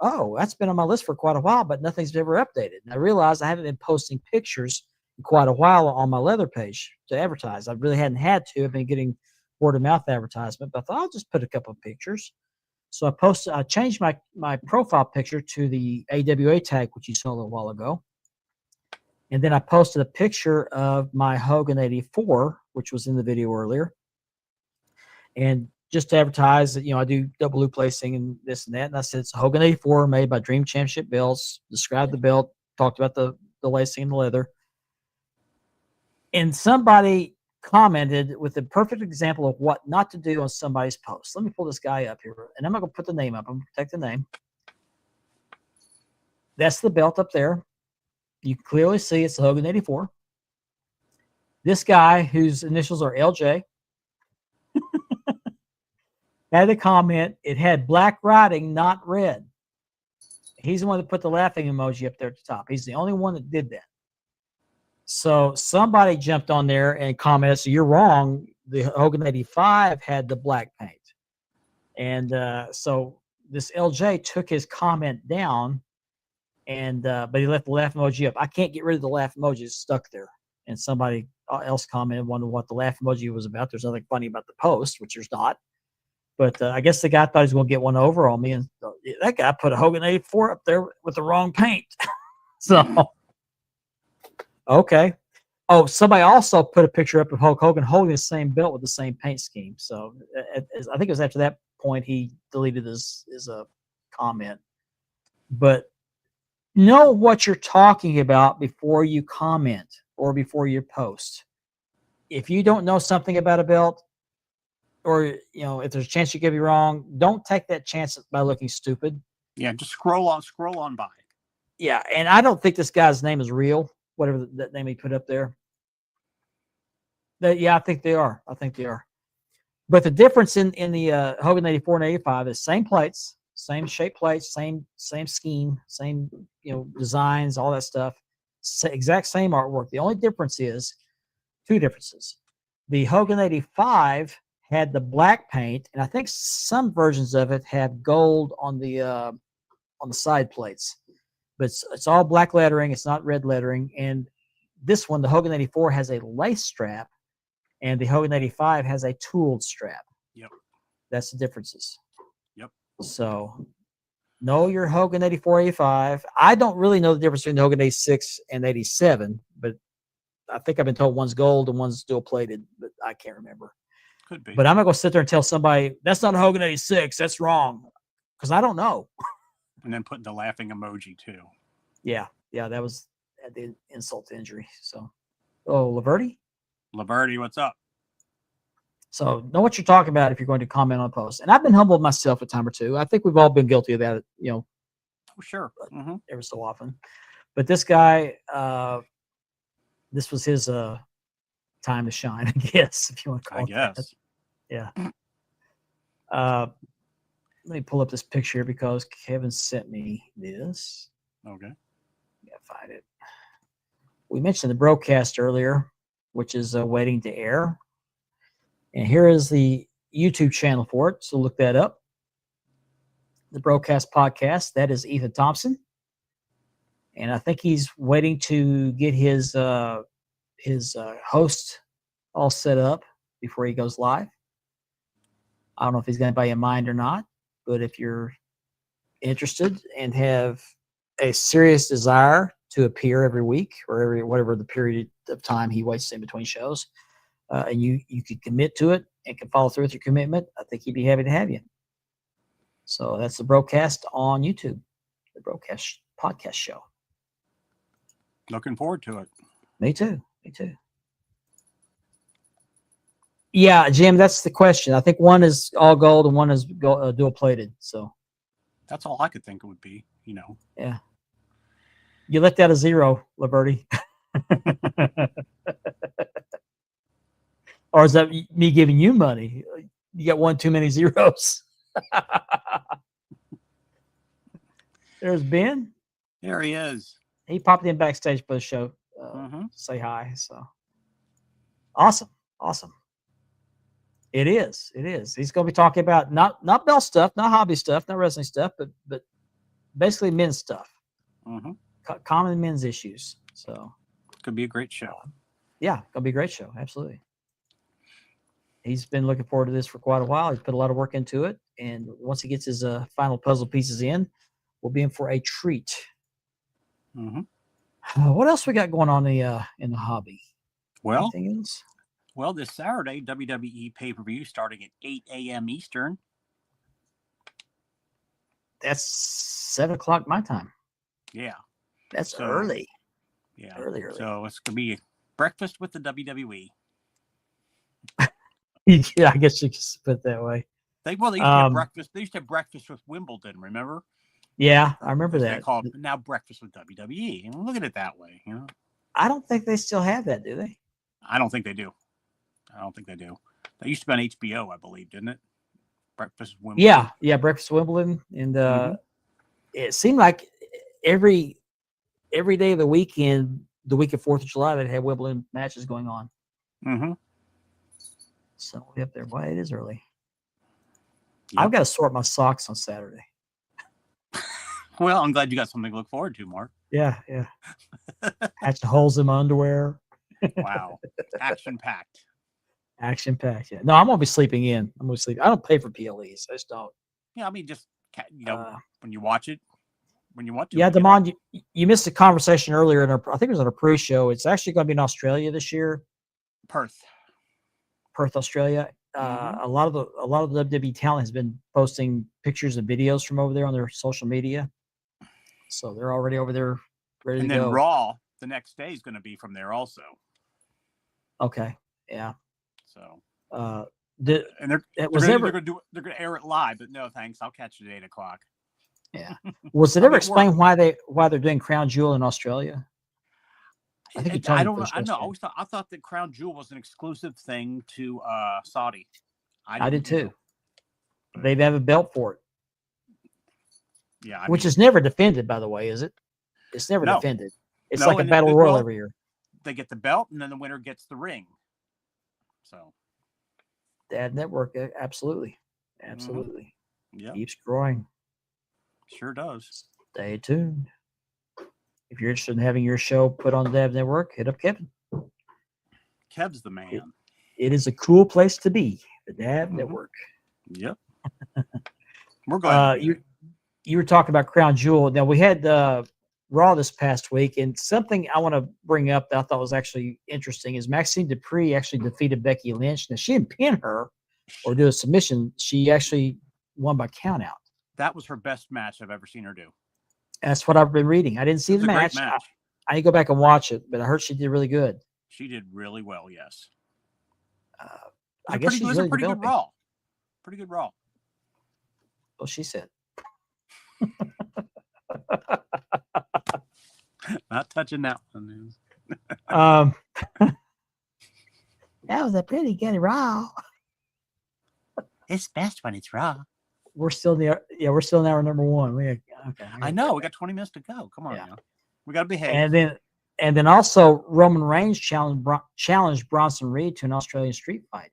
oh, that's been on my list for quite a while, but nothing's ever updated. And I realized I haven't been posting pictures in quite a while on my leather page to advertise. I really hadn't had to. I've been getting word of mouth advertisement, but I thought I'll just put a couple of pictures. So I changed my profile picture to the AWA tag, which you saw a little while ago. And then I posted a picture of my Hogan 84, which was in the video earlier. And just to advertise that, I do double loop lacing and this and that. And I said, it's a Hogan 84 made by Dream Championship Belts, described the belt, talked about the lacing and the leather. And somebody commented with a perfect example of what not to do on somebody's post. Let me pull this guy up here, and I'm not going to put the name up. I'm going to protect the name. That's the belt up there. You can clearly see it's the Hogan 84. This guy, whose initials are LJ, had a comment. It had black writing, not red. He's the one that put the laughing emoji up there at the top. He's the only one that did that. So somebody jumped on there and commented, so you're wrong. The Hogan 85 had the black paint. And so this LJ took his comment down, and but he left the laugh emoji up. I can't get rid of the laugh emoji. It's stuck there. And somebody else commented, wondered what the laugh emoji was about. There's nothing funny about the post, which there's not. But I guess the guy thought he was going to get one over on me. And that guy put a Hogan 84 up there with the wrong paint. So... Okay. Oh, somebody also put a picture up of Hulk Hogan holding the same belt with the same paint scheme. So I think it was after that point he deleted his comment. But know what you're talking about before you comment or before you post. If you don't know something about a belt, or if there's a chance you could be wrong, don't take that chance by looking stupid. Yeah, just scroll on by. Yeah, and I don't think this guy's name is real. Whatever that name he put up there. Yeah, I think they are. But the difference in the Hogan 84 and 85 is same plates, same shape plates, same scheme, same designs, all that stuff. Exact same artwork. The only difference is two differences. The Hogan 85 had the black paint, and I think some versions of it have gold on the side plates. But it's all black lettering. It's not red lettering. And this one, the Hogan 84, has a lace strap, and the Hogan 85 has a tooled strap. Yep. That's the differences. Yep. So know your Hogan 84, 85. I don't really know the difference between the Hogan 86 and 87, but I think I've been told one's gold and one's dual plated, but I can't remember. Could be. But I'm not going to sit there and tell somebody, that's not a Hogan 86. That's wrong. Because I don't know. And then putting the laughing emoji too. Yeah, that was at the insult to injury. So, Laverty? Laverty, what's up? So, know what you're talking about if you're going to comment on a post. And I've been humbled myself a time or two. I think we've all been guilty of that, Oh, sure. Mm-hmm. Every so often. But this guy, this was his time to shine, I guess, if you want to call it that. Yeah. Let me pull up this picture because Kevin sent me this. Okay. Gotta find it. We mentioned the broadcast earlier, which is waiting to air. And here is the YouTube channel for it. So look that up. the Broadcast Podcast. That is Ethan Thompson. And I think he's waiting to get his host all set up before he goes live. I don't know if he's going to be in mind or not, but if you're interested and have a serious desire to appear every week or whatever the period of time he waits in between shows, and you could commit to it and can follow through with your commitment, I think he'd be happy to have you. So that's the Broadcast on YouTube, the Broadcast Podcast Show. Looking forward to it. Me too. Yeah, Jim, that's the question. I think one is all gold and one is dual plated. So that's all I could think it would be, Yeah. You left out a zero, Liberty. Or is that me giving you money? You got one too many zeros. There's Ben. There he is. He popped in backstage for the show. Say hi. So awesome. It is. He's going to be talking about not bell stuff, not hobby stuff, not wrestling stuff, but basically men's stuff. Common men's issues. So could be a great show. Yeah, gonna be a great show. Absolutely. He's been looking forward to this for quite a while. He's put a lot of work into it, and once he gets his final puzzle pieces in, we'll be in for a treat. What else we got going on in the hobby? Well, anything else? Well, this Saturday, WWE pay-per-view starting at 8 a.m. Eastern. That's 7 o'clock my time. Yeah. That's early. Yeah. Early. So it's going to be breakfast with the WWE. Yeah, I guess you could put it that way. They used to have breakfast. They used to have breakfast with Wimbledon, remember? Yeah, I remember that. They called it now breakfast with WWE. And look at it that way, I don't think they still have that, do they? I don't think they do. That used to be on HBO, I believe, didn't it? Breakfast with Wimbledon. Yeah, Breakfast with Wimbledon, and it seemed like every day of the weekend, the week of 4th of July, they had Wimbledon matches going on. So we'll be up there. Boy, it is early. Yep. I've got to sort my socks on Saturday. Well, I'm glad you got something to look forward to, Mark. Yeah. Hatching holes in my underwear. Wow. Action-packed. Yeah. No, I'm going to be sleeping in. I'm going to sleep. I don't pay for PLEs. I just don't. Yeah, I mean, just, when you watch it, when you want to. Yeah, Damon, you missed a conversation earlier. I think it was on a pre-show. It's actually going to be in Australia this year. Perth, Australia. A lot of the WWE talent has been posting pictures and videos from over there on their social media. So they're already over there ready to go. And then Raw the next day is going to be from there also. Okay. Yeah. So. They're going to air it live, but no thanks. I'll catch it at 8 o'clock. Yeah. Was it ever explained why they're doing Crown Jewel in Australia? I think I don't know. I thought that Crown Jewel was an exclusive thing to Saudi. I did too. They have a belt for it. Yeah, which is never defended, by the way, is it? It's never defended. It's like a battle royal every year. They get the belt, and then the winner gets the ring. So, Dad Network, absolutely. Yeah, keeps growing. Sure does. Stay tuned. If you're interested in having your show put on the Dab Network, hit up Kevin. Kev's the man. It is a cool place to be, the Dab Network. Yep. We're glad. You were talking about Crown Jewel. Now, we had Raw this past week, and something I want to bring up that I thought was actually interesting is Maxine Dupree actually defeated Becky Lynch. Now, she didn't pin her or do a submission. She actually won by countout. That was her best match I've ever seen her do. That's what I've been reading. I didn't see the match. I need to go back and watch it, but I heard she did really good. She did really well, yes. I guess she's really pretty good Raw. Pretty good Raw. Well, she said. Not touching that one. That was a pretty good Raw. It's best when it's Raw. We're still in hour number one. I know. We got 20 minutes to go. Come on now. We got to behave. And then also Roman Reigns challenged Bronson Reed to an Australian street fight.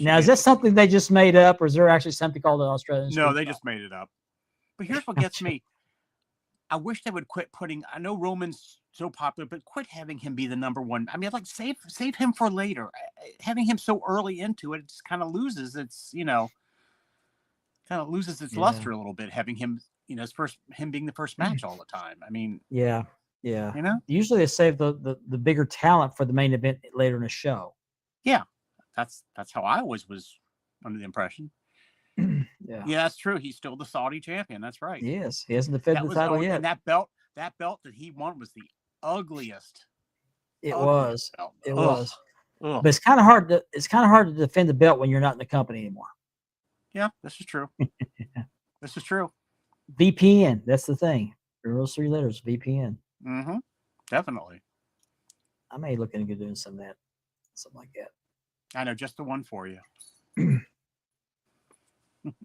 Now, is that something they just made up, or is there actually something called an Australian street fight? No, they just made it up. But here's what gets me. I wish they would quit putting. I know Roman's so popular, but quit having him be the number one. I mean, like save him for later. Having him so early into it, it just kind of loses its luster a little bit. Having him, him being the first match all the time. I mean, yeah. Usually they save the bigger talent for the main event later in the show. Yeah, that's how I always was under the impression. Yeah, that's true. He's still the Saudi champion. That's right. He is. He hasn't defended the title yet. And that belt that he won was the ugliest. It was. Belt. It was. Ugh. But it's kind of hard to defend the belt when you're not in the company anymore. Yeah, this is true. This is true. VPN. That's the thing. Those 3 letters. VPN. Mm-hmm. Definitely. I may look into doing something like that. I know, just the one for you.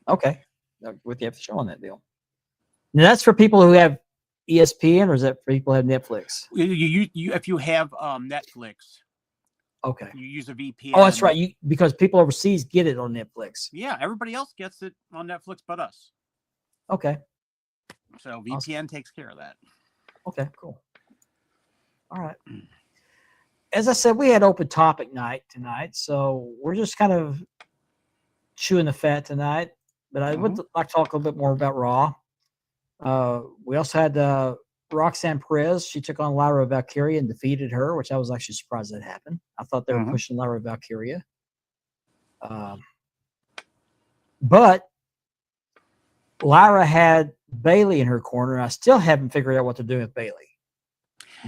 Okay. With you have to show on that deal. Now that's for people who have ESPN, or is that for people who have Netflix? You if you have Netflix, okay, you use a VPN. Oh, that's right. Because people overseas get it on Netflix. Yeah, everybody else gets it on Netflix but us. Okay. So VPN takes care of that. Okay, cool. All right. As I said, we had open topic night tonight, so we're just kind of chewing the fat tonight. But I would like to talk a little bit more about Raw. We also had Roxanne Perez. She took on Lyra Valkyria and defeated her, which I was actually surprised that happened. I thought they were pushing Lyra Valkyria. But Lyra had Bailey in her corner, and I still haven't figured out what they're doing with Bailey.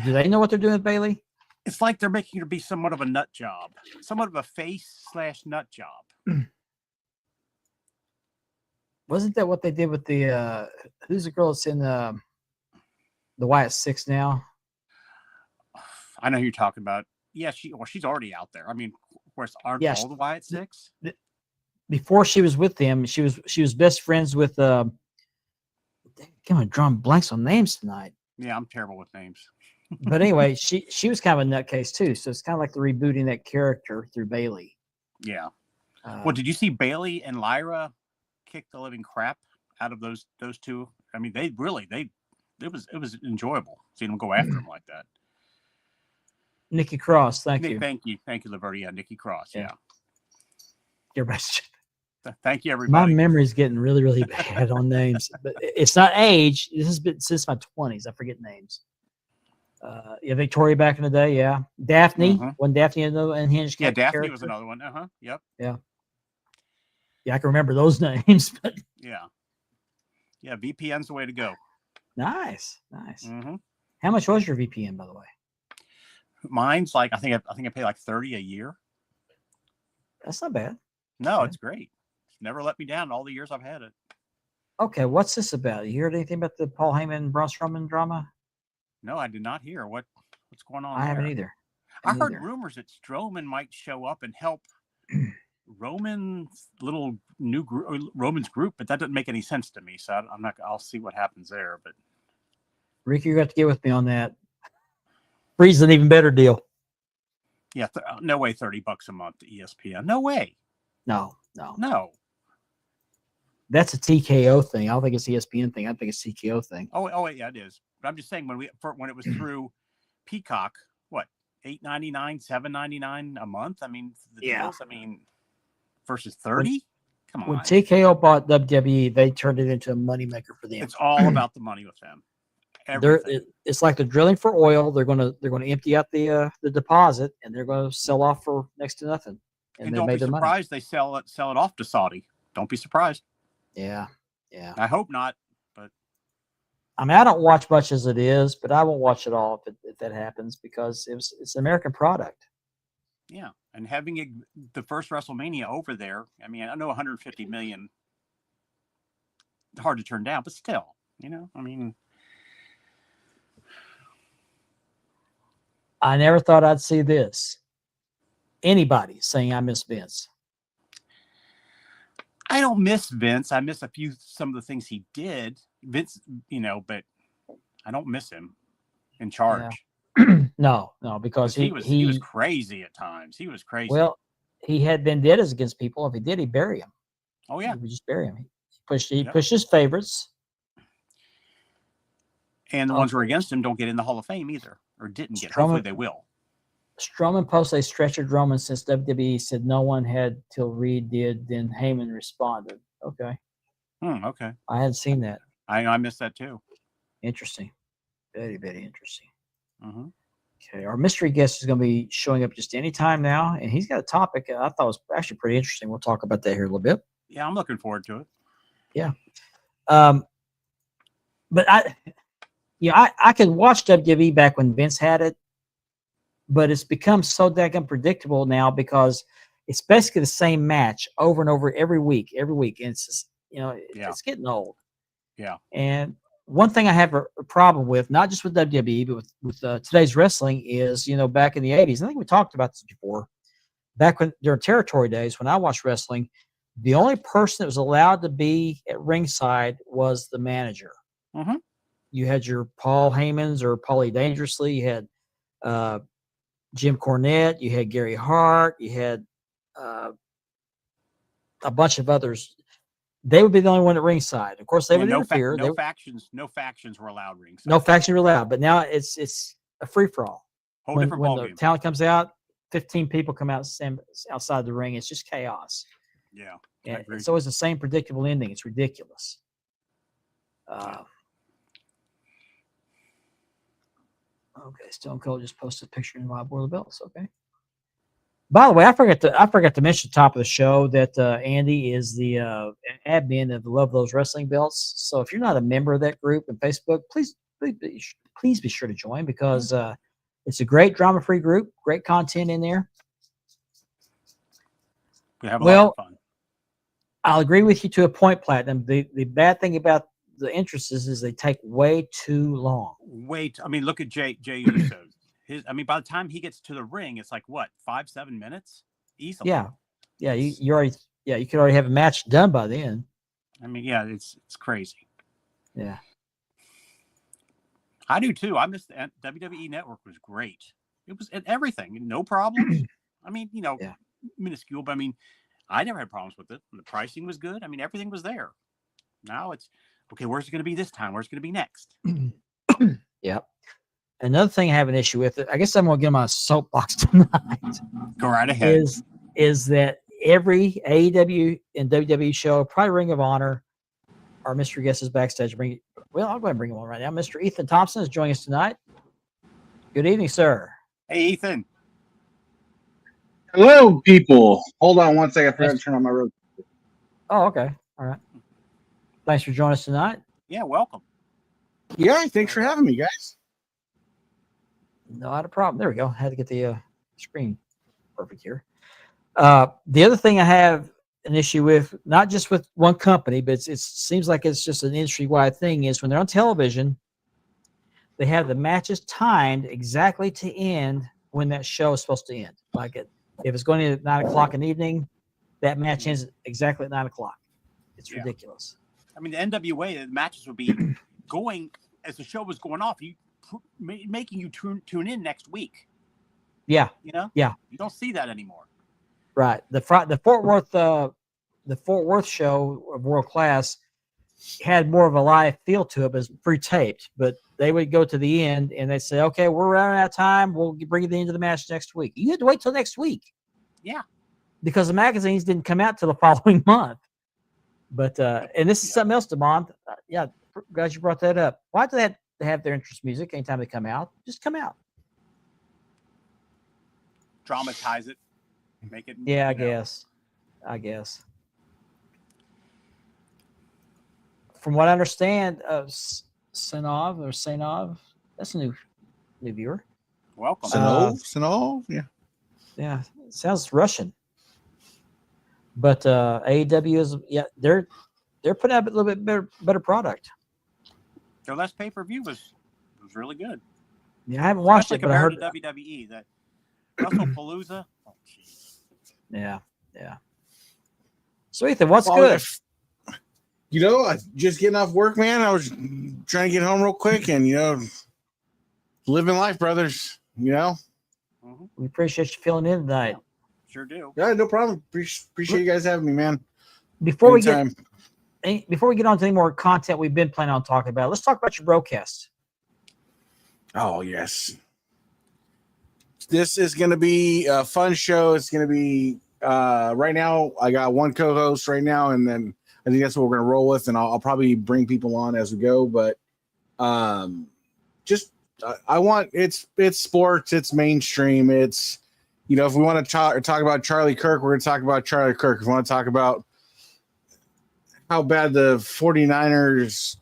Do they know what they're doing with Bailey? It's like they're making her be somewhat of a nut job, somewhat of a face/nut job. Wasn't that what they did with the who's the girl that's in the Wyatt Six now? I know who you're talking about. Yeah, she's already out there. I mean, of course, aren't all the Wyatt Six? Before she was with them, she was best friends with come on, drawing blanks on names tonight. Yeah, I'm terrible with names. But anyway, she was kind of a nutcase too. So it's kind of like they're rebooting that character through Bailey. Yeah. Well, did you see Bailey and Lyra kick the living crap out of those two? I mean, it was enjoyable seeing them go after him like that. Nikki Cross, thank you, Liberty. Yeah, Nikki Cross. Yeah. Your best. Thank you, everybody. My memory's getting really, really bad on names, but it's not age. This has been since my 20s. I forget names. Yeah, Victoria back in the day. Yeah, Daphne. When Daphne had the unhinged. Yeah, Daphne character. was another one. Yep. Yeah. Yeah, I can remember those names. But yeah. VPN's the way to go. Nice. How much was your VPN, by the way? Mine's like I think I pay like $30 a year. That's not bad. No, It's great. It's never let me down all the years I've had it. Okay, what's this about? You heard anything about the Paul Heyman Braun Strowman drama? No, I did not hear. What's going on? I haven't either. I heard rumors that Strowman might show up and help Roman's little new Roman's group, but that doesn't make any sense to me. So I'll see what happens there. But Ricky, you got to get with me on that. Free's an even better deal. Yeah, no way. $30 a month to ESPN. No way. No. That's a TKO thing. I don't think it's ESPN thing. I think it's TKO thing. Oh, yeah, it is. But I'm just saying when it was through Peacock, what, $8.99, $7.99 a month? I mean, the deals. I mean, versus 30. Come on. When TKO bought WWE, they turned it into a moneymaker for them. It's all about the money with them. It's like they're drilling for oil. They're going to empty out the deposit, and they're going to sell off for next to nothing. And don't be surprised they sell it off to Saudi. Don't be surprised. Yeah. I hope not, but I mean, I don't watch much as it is, but I won't watch it all if that happens because it's an American product. Yeah, and having the first WrestleMania over there, I mean, I know 150 million, hard to turn down, but still, I mean. I never thought I'd see this. Anybody saying I miss Vince. I don't miss Vince. I miss some of the things he did. Vince, but I don't miss him in charge. Yeah. No, because he was crazy at times. He was crazy. Well, he had vendettas against people. If he did, he'd bury him. Oh yeah, he would just bury him. He pushed his favorites. And the ones who are against him don't get in the Hall of Fame either, or didn't get. Strowman- Hopefully they will. Strowman posted a stretcher Roman since WWE said no one had till Reed did. Then Heyman responded. Okay. Okay. I hadn't seen that. I missed that too. Interesting. Very, very interesting. Mm-hmm. Okay. Our mystery guest is going to be showing up just any time now. And he's got a topic I thought was actually pretty interesting. We'll talk about that here in a little bit. Yeah, I'm looking forward to it. Yeah. But I could watch WWE back when Vince had it, but it's become so daggone predictable now because it's basically the same match over and over every week. And it's just, it's getting old. Yeah. And one thing I have a problem with, not just with WWE, but with today's wrestling is, back in the 80s, I think we talked about this before, back when during territory days, when I watched wrestling, the only person that was allowed to be at ringside was the manager. Mm-hmm. You had your Paul Heymans or Paulie Dangerously. You had Jim Cornette. You had Gary Hart. You had a bunch of others. They would be the only one at ringside. Of course, they would interfere. No factions were allowed ringside. No factions were allowed. But now it's a free for all. Whole When different the ballgame. talent comes out, 15 people come out outside the ring. It's just chaos. Yeah. And it's always the same predictable ending. It's ridiculous. Okay, Stone Cold just posted a picture in my World of Belts. Okay. By the way, I forgot to mention at the top of the show that Andy is the admin of the Love Those Wrestling Belts. So if you're not a member of that group on Facebook, please be sure to join because it's a great drama-free group, great content in there. We have a lot of fun. I'll agree with you to a point, Platinum. The bad thing about the entrances is they take way too long. I mean, look at Jay Uso. By the time he gets to the ring, it's like what, 5-7 minutes easily. Yeah. You could already have a match done by then. I mean, yeah, it's crazy. Yeah, I do too. I miss the WWE Network was great. It was everything, no problems. I mean, minuscule, but I mean, I never had problems with it. The pricing was good. I mean, everything was there. Now it's okay. Where's it going to be this time? Where's it going to be next? Yeah. Another thing I have an issue with, I guess I'm going to get on my soapbox tonight. Go right ahead. Is that every AEW and WWE show, probably Ring of Honor, our mystery guest is backstage. I'll go ahead and bring him on right now. Mr. Ethan Thompson is joining us tonight. Good evening, sir. Hey, Ethan. Hello, people. Hold on one second. I forgot to turn on my road. Oh, okay. All right. Thanks for joining us tonight. Yeah, welcome. Yeah, thanks for having me, guys. Not a problem. There we go. Had to get the screen perfect here. The other thing I have an issue with, not just with one company, but it seems like it's just an industry-wide thing, is when they're on television, they have the matches timed exactly to end when that show is supposed to end. Like if it's going in at 9 o'clock in the evening, that match ends exactly at 9 o'clock. It's ridiculous. I mean, the NWA, the matches would be going as the show was going off, making you tune in next week. Yeah. Yeah. You don't see that anymore. Right. The Fort Worth show of World Class had more of a live feel to it, but it's pre-taped. But they would go to the end and they'd say, "Okay, we're running out of time. We'll bring you the end of the match next week." You had to wait till next week. Yeah. Because the magazines didn't come out till the following month. But and this is something else, Demond. Glad you brought that up. Why do they have their interest music anytime they come out? Just come out. Dramatize it. Make it. Yeah, I guess. From what I understand, Senov, that's a new viewer. Welcome. Sinov, yeah. Yeah, it sounds Russian. But AEW is they're putting out a little bit better product. Their last pay-per-view was really good. Yeah, I haven't watched it, but I heard to WWE that WrestlePalooza. Oh, jeez. Yeah. So Ethan, what's good? Just getting off work, man. I was trying to get home real quick, and living life, brothers. Mm-hmm. We appreciate you filling in tonight. Sure do. Yeah, no problem. Appreciate you guys having me, man. Before we get on to any more content we've been planning on talking about, let's talk about your broadcast. Oh yes. This is going to be a fun show. It's going to be right now. I got one co-host right now, and then I think that's what we're going to roll with. And I'll probably bring people on as we go. But just I want it's sports. It's mainstream. It's if we want to talk about Charlie Kirk, we're going to talk about Charlie Kirk. If we want to talk about how bad the 49ers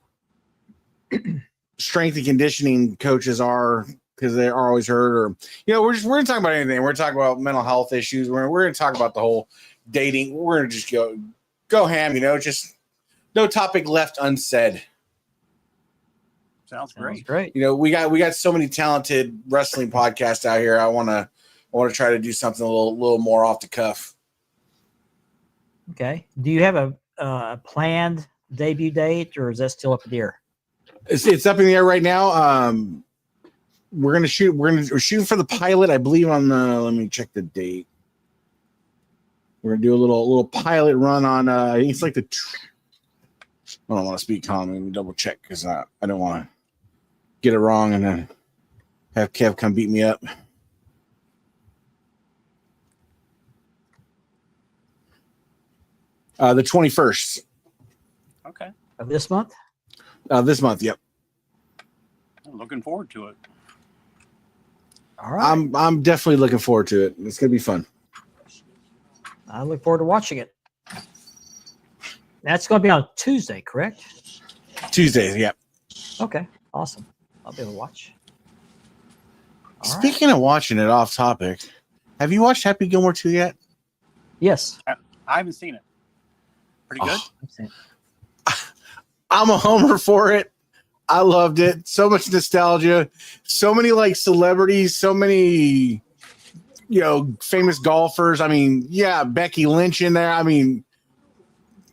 strength and conditioning coaches are because they are always hurt, or we're going to talk about anything. We're going to talk about mental health issues. We're going to talk about the whole dating. We're going to just go ham. Just no topic left unsaid. Sounds great. Great. We got so many talented wrestling podcasts out here. I want to try to do something a little more off the cuff. Okay. Do you have a planned debut date, or is that still up in the air? It's up in the air right now. We're shooting for the pilot, I believe, on the. Let me check the date. We're gonna do a little pilot run on. I think it's like the. I don't want to speak calm. Let me double check because I don't want to get it wrong and then have Kev come beat me up. The 21st. Okay. Of this month? This month, yep. I'm looking forward to it. All right. I'm definitely looking forward to it. It's gonna be fun. I look forward to watching it. That's going to be on Tuesday, correct? Tuesdays, yep. Okay. Awesome. I'll be able to watch. All right. Speaking of watching it off topic, have you watched Happy Gilmore 2 yet? Yes. I haven't seen it. Pretty good. I've seen it. I'm a homer for it. I loved it. So much nostalgia. So many celebrities. So many, famous golfers. I mean, yeah, Becky Lynch in there. I mean,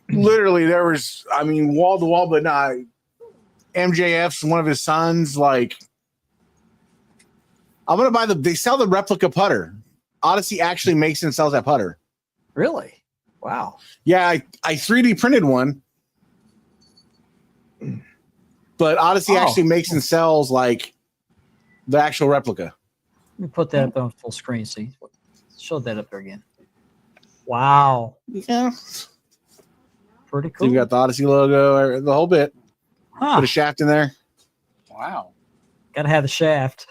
literally there was. I mean, wall to wall, but not. MJF's one of his sons. I'm gonna buy they sell the replica putter. Odyssey actually makes and sells that putter. Really? Wow. Yeah, I 3D printed one. But Odyssey actually makes and sells the actual replica. Let me put that up on full screen. See, show that up there again. Wow. Yeah. Pretty So cool. you got the Odyssey logo, the whole bit. Huh. Put a shaft in there. Wow. Got to have the shaft.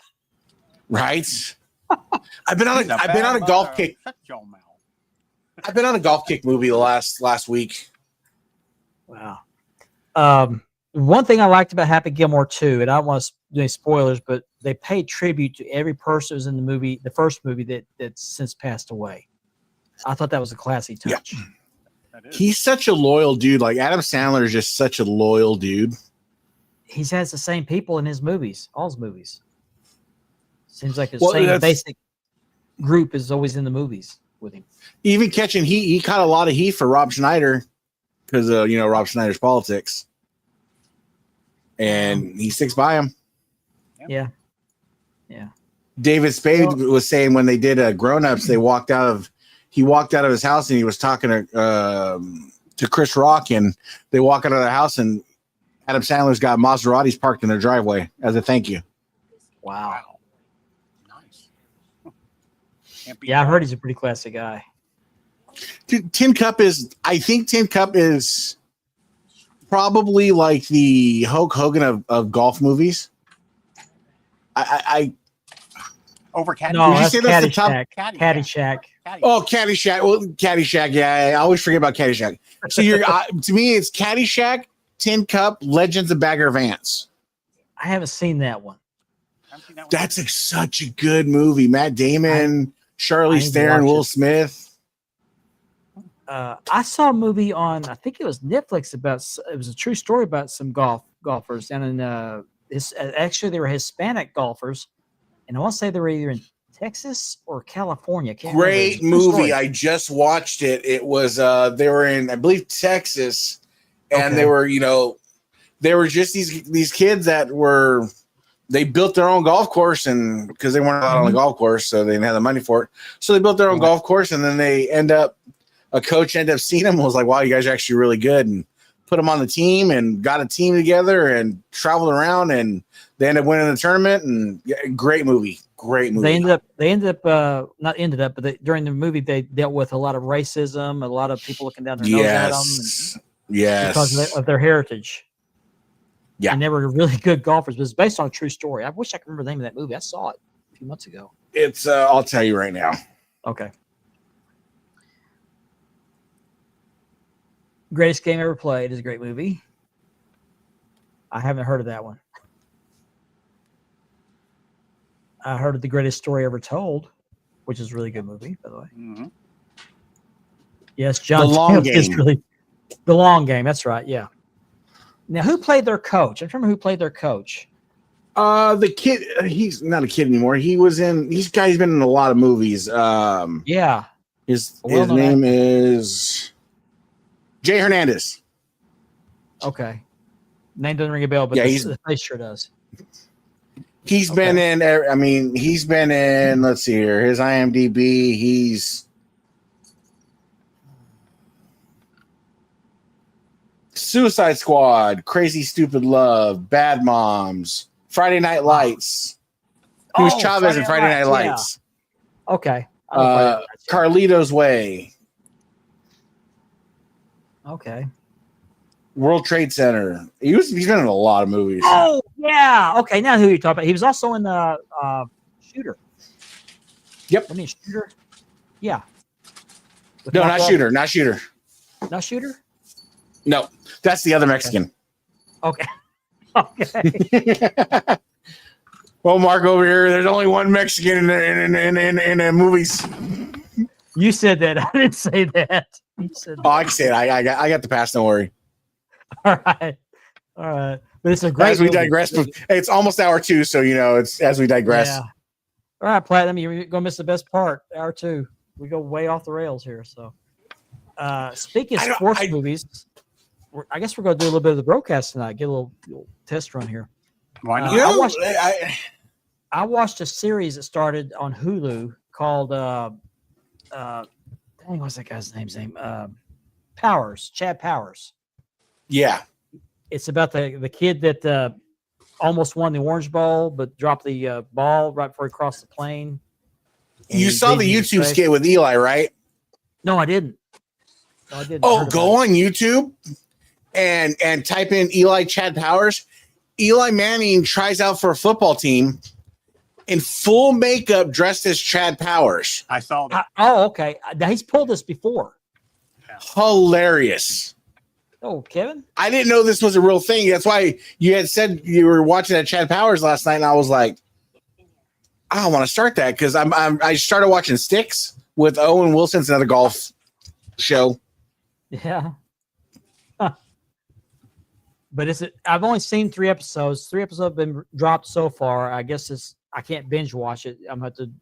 Right. I've been on a golf kick. Shut your mouth. I've been on a golf kick movie the last week. Wow. One thing I liked about Happy Gilmore 2, and I don't want to do any spoilers, but they paid tribute to every person who was in the movie, the first movie that's since passed away. I thought that was a classy touch. Yeah. He's such a loyal dude. Adam Sandler is just such a loyal dude. He has the same people in his movies, all his movies. Seems like the Well, same basic group is always in the movies with him. Even catching heat, he caught a lot of heat for Rob Schneider because Rob Schneider's politics. And he sticks by him. Yeah. David Spade was saying when they did Grown Ups, he walked out of his house and he was talking to Chris Rock, and they walk out of the house and Adam Sandler's got Maseratis parked in their driveway as a thank you. Wow. Nice. Yeah, I've heard he's a pretty classy guy. Dude, Tin Cup is probably like the Hulk Hogan of golf movies. I Over Caddyshack. No, Did you that's say that's the top- Caddyshack. Caddyshack. Well, Caddyshack. Yeah, I always forget about Caddyshack. So you're to me, it's Caddyshack, Tin Cup, Legends of Bagger Vance. I haven't seen that one. That's such a good movie. Matt Damon, Charlize Theron, Will Smith. I saw a movie on, I think it was Netflix it was a true story about some golfers down in actually they were Hispanic golfers, and I want to say they were either in Texas or California. Great movie. I just watched it. It was they were in, I believe, Texas, and they were just these kids that they built their own golf course, and because they weren't allowed on the golf course, so they didn't have the money for it. So they built their own golf course, and then a coach ended up seeing them and was like, wow, you guys are actually really good. And put him on the team and got a team together and traveled around, and they ended up winning the tournament. And great movie. They ended up during the movie they dealt with a lot of racism, a lot of people looking down their nose at them. Because of their heritage. Yeah. And they were really good golfers, but it's based on a true story. I wish I could remember the name of that movie. I saw it a few months ago. It's I'll tell you right now. Okay. Greatest Game Ever Played is a great movie. I haven't heard of that one. I heard of The Greatest Story Ever Told, which is a really good movie, by the way. Mm-hmm. Yes, John. The Long Game. The Long Game. That's right. Yeah. Now, who played their coach? I remember who played their coach. The kid. He's not a kid anymore. He was in. He's been in a lot of movies. Yeah. His name is Jay Hernandez. Okay. Name doesn't ring a bell, but the face sure does. He's been in. I mean, he's been in. Let's see here. His IMDb. He's Suicide Squad, Crazy Stupid Love, Bad Moms, Friday Night Lights. He was Chavez in Friday Night Lights. Yeah. Okay. Carlito's Way. Okay. World Trade Center. He's been in a lot of movies. Oh yeah. Okay. Now who you talking about? He was also in the Shooter. Yep. I mean Shooter. Yeah. No, not Shooter. Not Shooter. Not Shooter. No, that's the other Mexican. Okay. Okay. Well, Mark over here, there's only one Mexican in the movies. You said that. I didn't say that. You said that. I can say it. I got the pass. Don't worry. All right. But it's a great. As we digress, it's almost hour 2, so it's as we digress. Yeah. All right, Platinum, you're gonna miss the best part. Hour 2. We go way off the rails here. So, speaking of sports movies, I guess we're gonna do a little bit of the broadcast tonight. Get a little test run here. Why not? I watched a series that started on Hulu called what's that guy's name? Powers, Chad Powers. Yeah. It's about the kid that almost won the Orange Bowl, but dropped the ball right before he crossed the plane. You saw the YouTube skit with Eli, right? No, I didn't. Oh, go on YouTube and type in Eli Chad Powers. Eli Manning tries out for a football team in full makeup, dressed as Chad Powers. I saw that. Okay. Now he's pulled this before. Yeah. Hilarious. Oh, Kevin? I didn't know this was a real thing. That's why you had said you were watching that Chad Powers last night, and I was like, I want to start that because I started watching Sticks with Owen Wilson. It's another golf show. Yeah. Huh. But I've only seen 3 episodes. 3 episodes have been dropped so far. I guess I can't binge watch it. I'm going to have to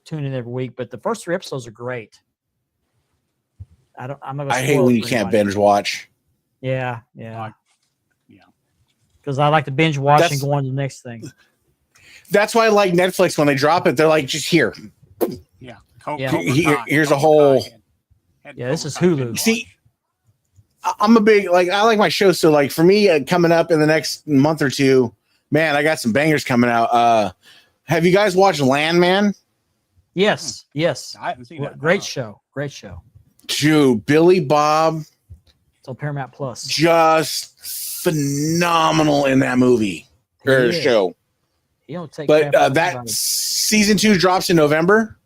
tune in every week. But the first 3 episodes are great. I hate when you can't binge watch. Yeah. Because I like to binge watch and go on to the next thing. That's why I like Netflix when they drop it. They're like, just here. Yeah. Here's a whole. Yeah, this is Hulu. See, I'm a big I like my show. So for me, coming up in the next month or 2, man, I got some bangers coming out. Have you guys watched Landman? Yes. I haven't seen that. Great show. Dude, Billy Bob. It's on Paramount Plus. Just phenomenal in that movie or show. You don't take. But that season 2 drops in November.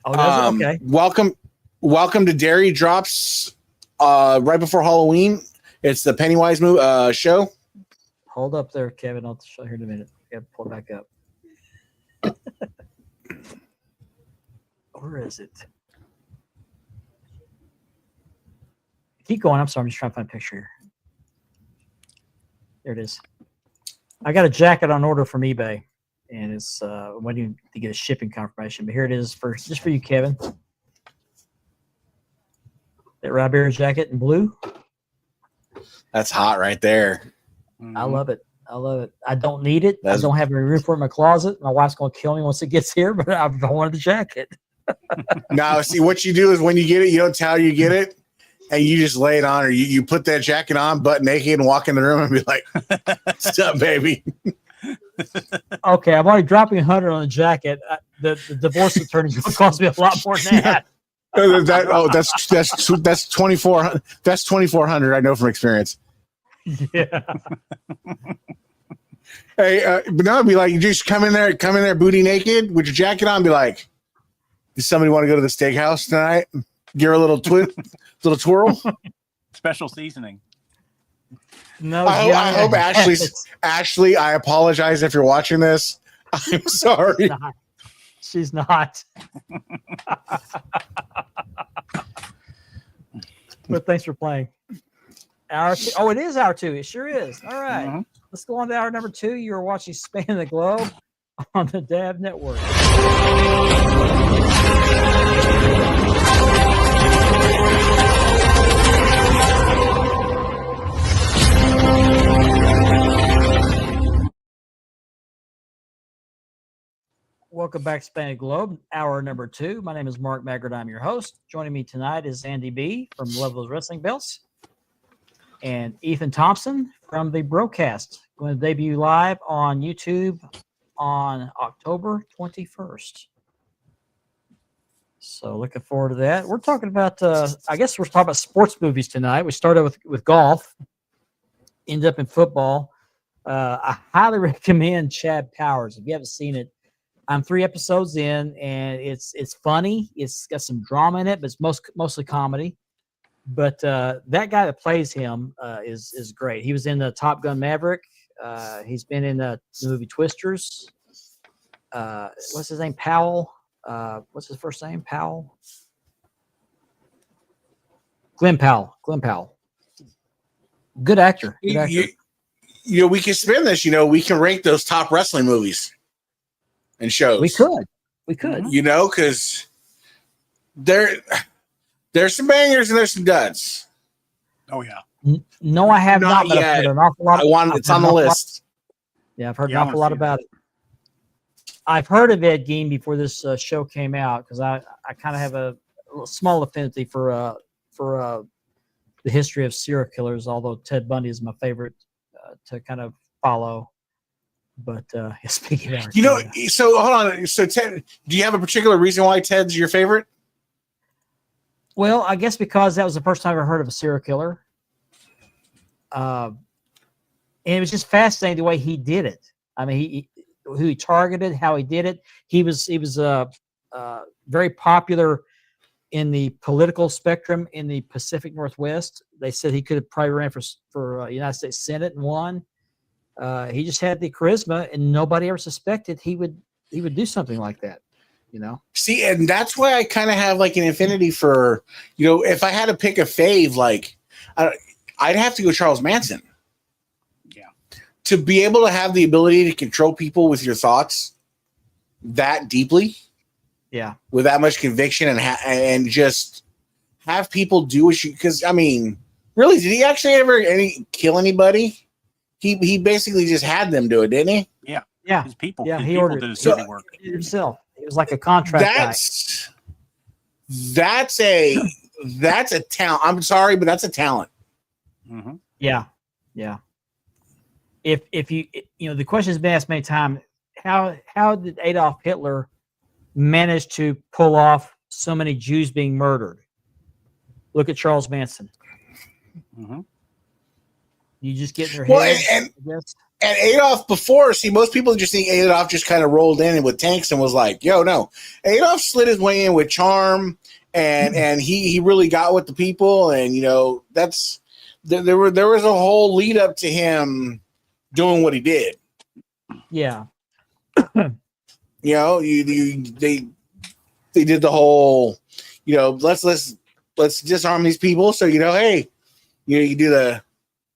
Oh, does it? Okay. Welcome to Derry drops right before Halloween. It's the Pennywise show. Hold up there, Kevin. I'll show you here in a minute. I got to pull it back up. Where is it? Keep going. I'm sorry. I'm just trying to find a picture here. There it is. I got a jacket on order from eBay, and it's waiting to get a shipping confirmation. But here it is just for you, Kevin. That Ribera jacket in blue. That's hot right there. I love it. I don't need it. I don't have any room for it in my closet. My wife's going to kill me once it gets here, but I wanted the jacket. Now, see, what you do is when you get it, you don't tell her you get it. and you just lay it on, or you put that jacket on, butt naked, and walk in the room and be like, "What's up, baby?" Okay, I'm already dropping 100 on the jacket. The divorce attorney is going to cost me a lot more than that. That's 24. That's 2,400. I know from experience. Yeah. Hey, but no, it'd be like you just come in there, booty naked with your jacket on. Be like, does somebody want to go to the steakhouse tonight? Give her a little little twirl. Special seasoning. No, I hope Ashley. I apologize if you're watching this. I'm sorry. She's not. But thanks for playing. Hour 2. Oh, it is hour 2. It sure is. All right. Mm-hmm. Let's go on to hour number 2. You're watching Spanning the Globe on the Dab Network. Welcome back to Spanning the Globe, hour number 2. My name is Mark Maggard. I'm your host. Joining me tonight is Andy B. from Love Those Wrestling Belts and Ethan Thompson from the Broadcast, going to debut live on YouTube on October 21st. So looking forward to that. We're talking about, I guess we're talking about sports movies tonight. We started with golf, ended up in football. I highly recommend Chad Powers. If you haven't seen it, I'm 3 episodes in, and it's funny. It's got some drama in it, but it's mostly comedy. But that guy that plays him is great. He was in the Top Gun Maverick. He's been in the movie Twisters. What's his name? Powell. What's his first name? Powell. Glenn Powell. Good actor. Good actor. You know, we can spin this. You know, we can rank those top wrestling movies and shows. We could. You know, because there's some bangers and there's some duds. Oh yeah. No, I have Not not. But I've yet. heard an awful lot. It's on the list. Yeah, I've heard Yeah, an awful lot about it. I've heard of Ed Gein before this show came out because I kind of have a small affinity for the history of serial killers. Although Ted Bundy is my favorite to kind of follow. But speaking of, You know, so hold on. So Ted, do you have a particular reason why Ted's your favorite? well, I guess because that was the first time I ever heard of a serial killer. And it was just fascinating the way he did it. I mean, who he targeted, how he did it. He was very popular in the political spectrum in the Pacific Northwest. They said he could have probably ran for United States Senate and won. He just had the charisma, and nobody ever suspected he would do something like that. You know. See, and that's why I kind of have like an affinity for, you know, if I had to pick a fave, like I'd have to go Charles Manson. Yeah. To be able to have the ability to control people with your thoughts that deeply, Yeah. with that much conviction, and just have people do what you. Because I mean, really, did he actually ever kill anybody? He basically just had them do it, didn't he? Yeah. Yeah. His people. Yeah, his he people ordered did his so- dirty work. Himself. He was like a contract guy. That's a talent. I'm sorry, but that's a talent. Mm-hmm. Yeah. If you the question has been asked many times, how did Adolf Hitler manage to pull off so many Jews being murdered? Look at Charles Manson. Mm-hmm. You just get in their Well, head. and Adolf before, see, most people just think Adolf just kind of rolled in with tanks and was like, yo, no. Adolf slid his way in with charm, and he really got with the people, and that's there was a whole lead up to him doing what he did. Yeah. They did the whole, let's disarm these people. So hey, you do the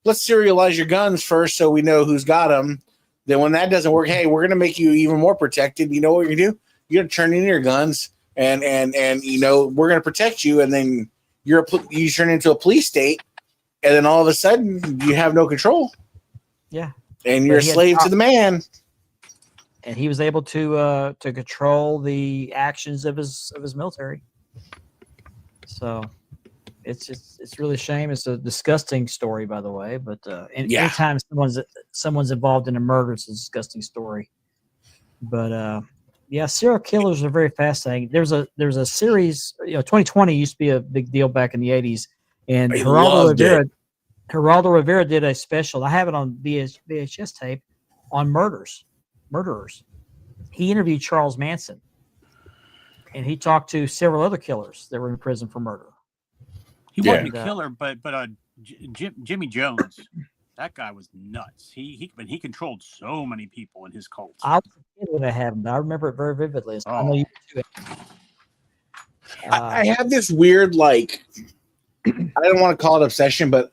let's serialize your guns first so we know who's got them. Then when that doesn't work, hey, we're gonna make you even more protected. You know what you're gonna do? You're gonna turn in your guns and we're gonna protect you. And then you turn into a police state, and then all of a sudden you have no control. Yeah. And you're a slave to the man. And he was able to control the actions of his military. So It's really a shame. It's a disgusting story, by the way. But Yeah. anytime someone's involved in a murder, it's a disgusting story. But yeah, serial killers are very fascinating. There's a series. 2020 used to be a big deal back in the 80s, and I loved it. Geraldo Rivera did a special. I have it on VHS tape on murderers. He interviewed Charles Manson, and he talked to several other killers that were in prison for murder. He Yeah. wasn't a killer, but Jimmy Jones, that guy was nuts. He controlled so many people in his cult. I was a kid when that happened. I remember it very vividly. So I know you too. I have this weird, like, I don't want to call it obsession, but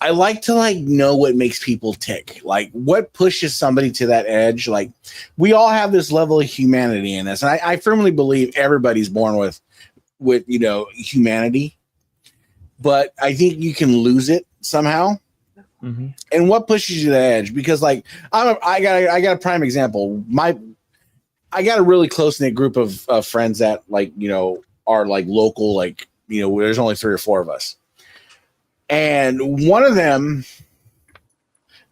I like to know what makes people tick. Like, what pushes somebody to that edge? Like, we all have this level of humanity in us, and I firmly believe everybody's born with humanity, but I think you can lose it somehow. Mm-hmm. And what pushes you to the edge? Because I got a prime example. I got a really close knit group of friends that are local. There's only 3 or 4 of us, and one of them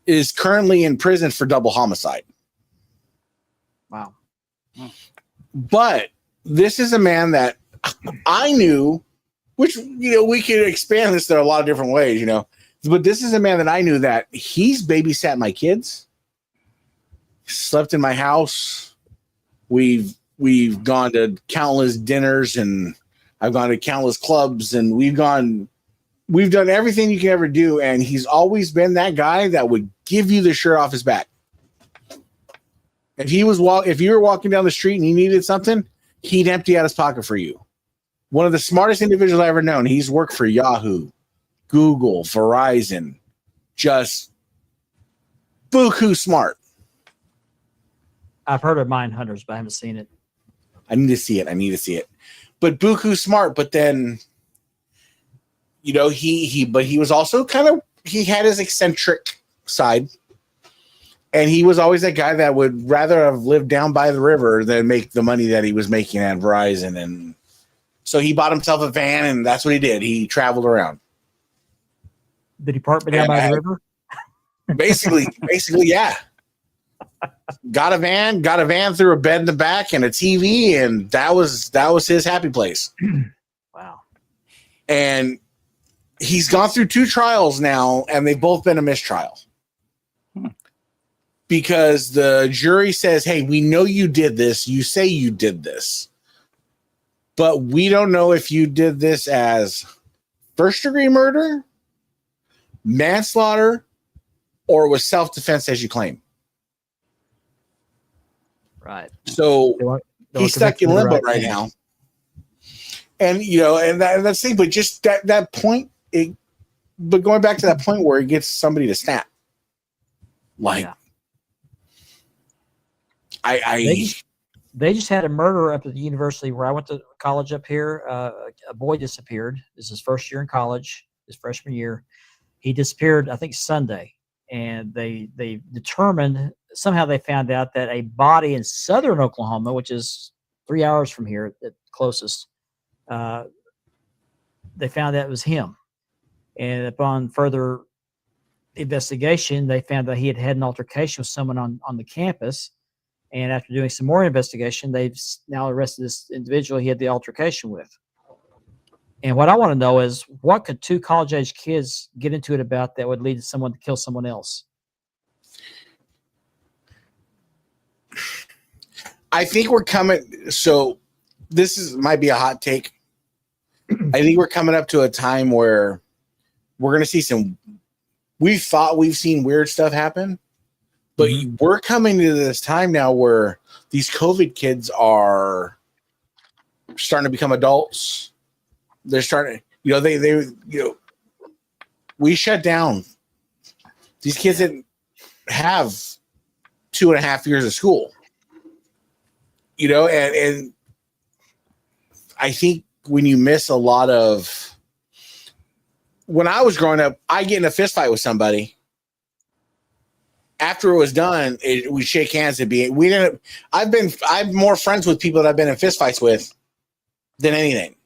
is currently in prison for double homicide. Wow. But this is a man that I knew, which, we could expand this in a lot of different ways, but this is a man that I knew that he's babysat my kids, slept in my house. We've gone to countless dinners, and I've gone to countless clubs, and we've done everything you can ever do. And he's always been that guy that would give you the shirt off his back. If you were walking down the street and he needed something, he'd empty out his pocket for you. One of the smartest individuals I've ever known. He's worked for Yahoo, Google, Verizon, just buku smart. I've heard of Mindhunters, but I haven't seen it. I need to see it. But buku smart. But then, he was also he had his eccentric side, and he was always that guy that would rather have lived down by the river than make the money that he was making at Verizon. And so he bought himself a van, and that's what he did. He traveled around. Did he park down by the river? Basically, yeah. Got a van, threw a bed in the back and a TV, and that was his happy place. Wow. And he's gone through 2 trials now, and they've both been a mistrial. Because the jury says, hey, we know you did this. You say you did this. But we don't know if you did this as first-degree murder, manslaughter, or was self-defense as you claim. Right. So he's stuck in limbo right now. And, and that's the thing, but just that point, but going back to that point where he gets somebody to snap. Yeah. They just had a murder up at the university where I went to college up here. A boy disappeared. This is his first year in college, his freshman year. He disappeared, I think, Sunday. And they determined, somehow they found out that a body in southern Oklahoma, which is 3 hours from here at closest, they found that it was him. And upon further investigation, they found that he had an altercation with someone on the campus. And after doing some more investigation, they've now arrested this individual he had the altercation with. And what I want to know is, what could 2 college-age kids get into it about that would lead to someone to kill someone else? I think we're coming. So this might be a hot take. I think we're coming up to a time where we're going to see we thought we've seen weird stuff happen, but we're coming to this time now where these COVID kids are starting to become adults. They're starting, we shut down. These kids didn't have 2.5 years of school, and I think when you miss a lot of, when I was growing up, I get in a fist fight with somebody. After it was done, we shake hands and I'm more friends with people that I've been in fist fights with than anything.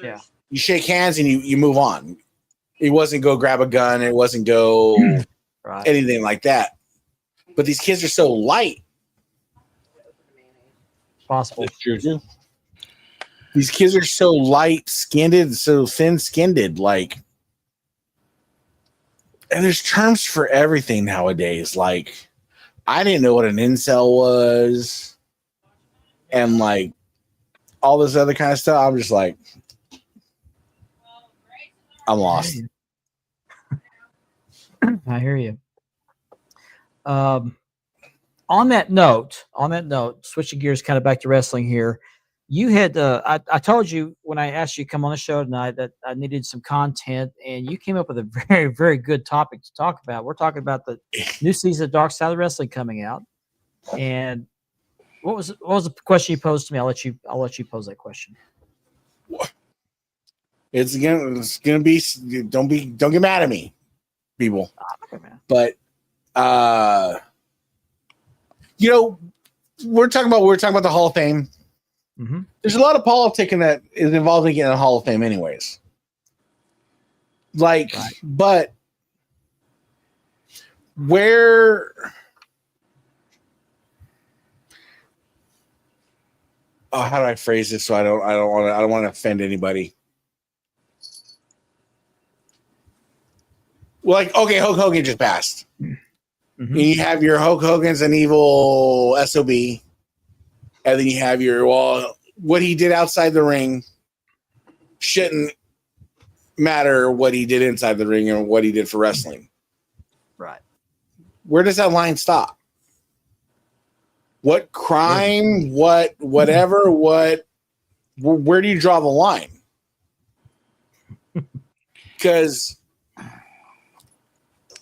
Yeah. You shake hands and you move on. It wasn't go grab a gun. It wasn't go Right. anything like that. But these kids are so light. Possible. That's true too. These kids are so light-skinned, so thin-skinned. Like, and there's terms for everything nowadays. Like, I didn't know what an incel was, and like all this other kind of stuff. I'm just like, I'm lost. I hear you. On that note, switching gears kind of back to wrestling here. You had, I told you when I asked you to come on the show tonight that I needed some content, and you came up with a very, very good topic to talk about. We're talking about the new season of Dark Side of Wrestling coming out. And what was the question you posed to me? I'll let you pose that question. It's gonna be. Don't get mad at me, people. Okay, man. But you know, we're talking about the Hall of Fame. Mm-hmm. There's a lot of politicking that is involved in getting a Hall of Fame, anyways. Like, Right. But where? Oh, how do I phrase this so I don't want to offend anybody? Well, like, okay, Hulk Hogan just passed. Mm-hmm. And you have your Hulk Hogan's an evil SOB. And then you have your, well, what he did outside the ring shouldn't matter what he did inside the ring and what he did for wrestling. Right. Where does that line stop? What crime, whatever, where do you draw the line? Because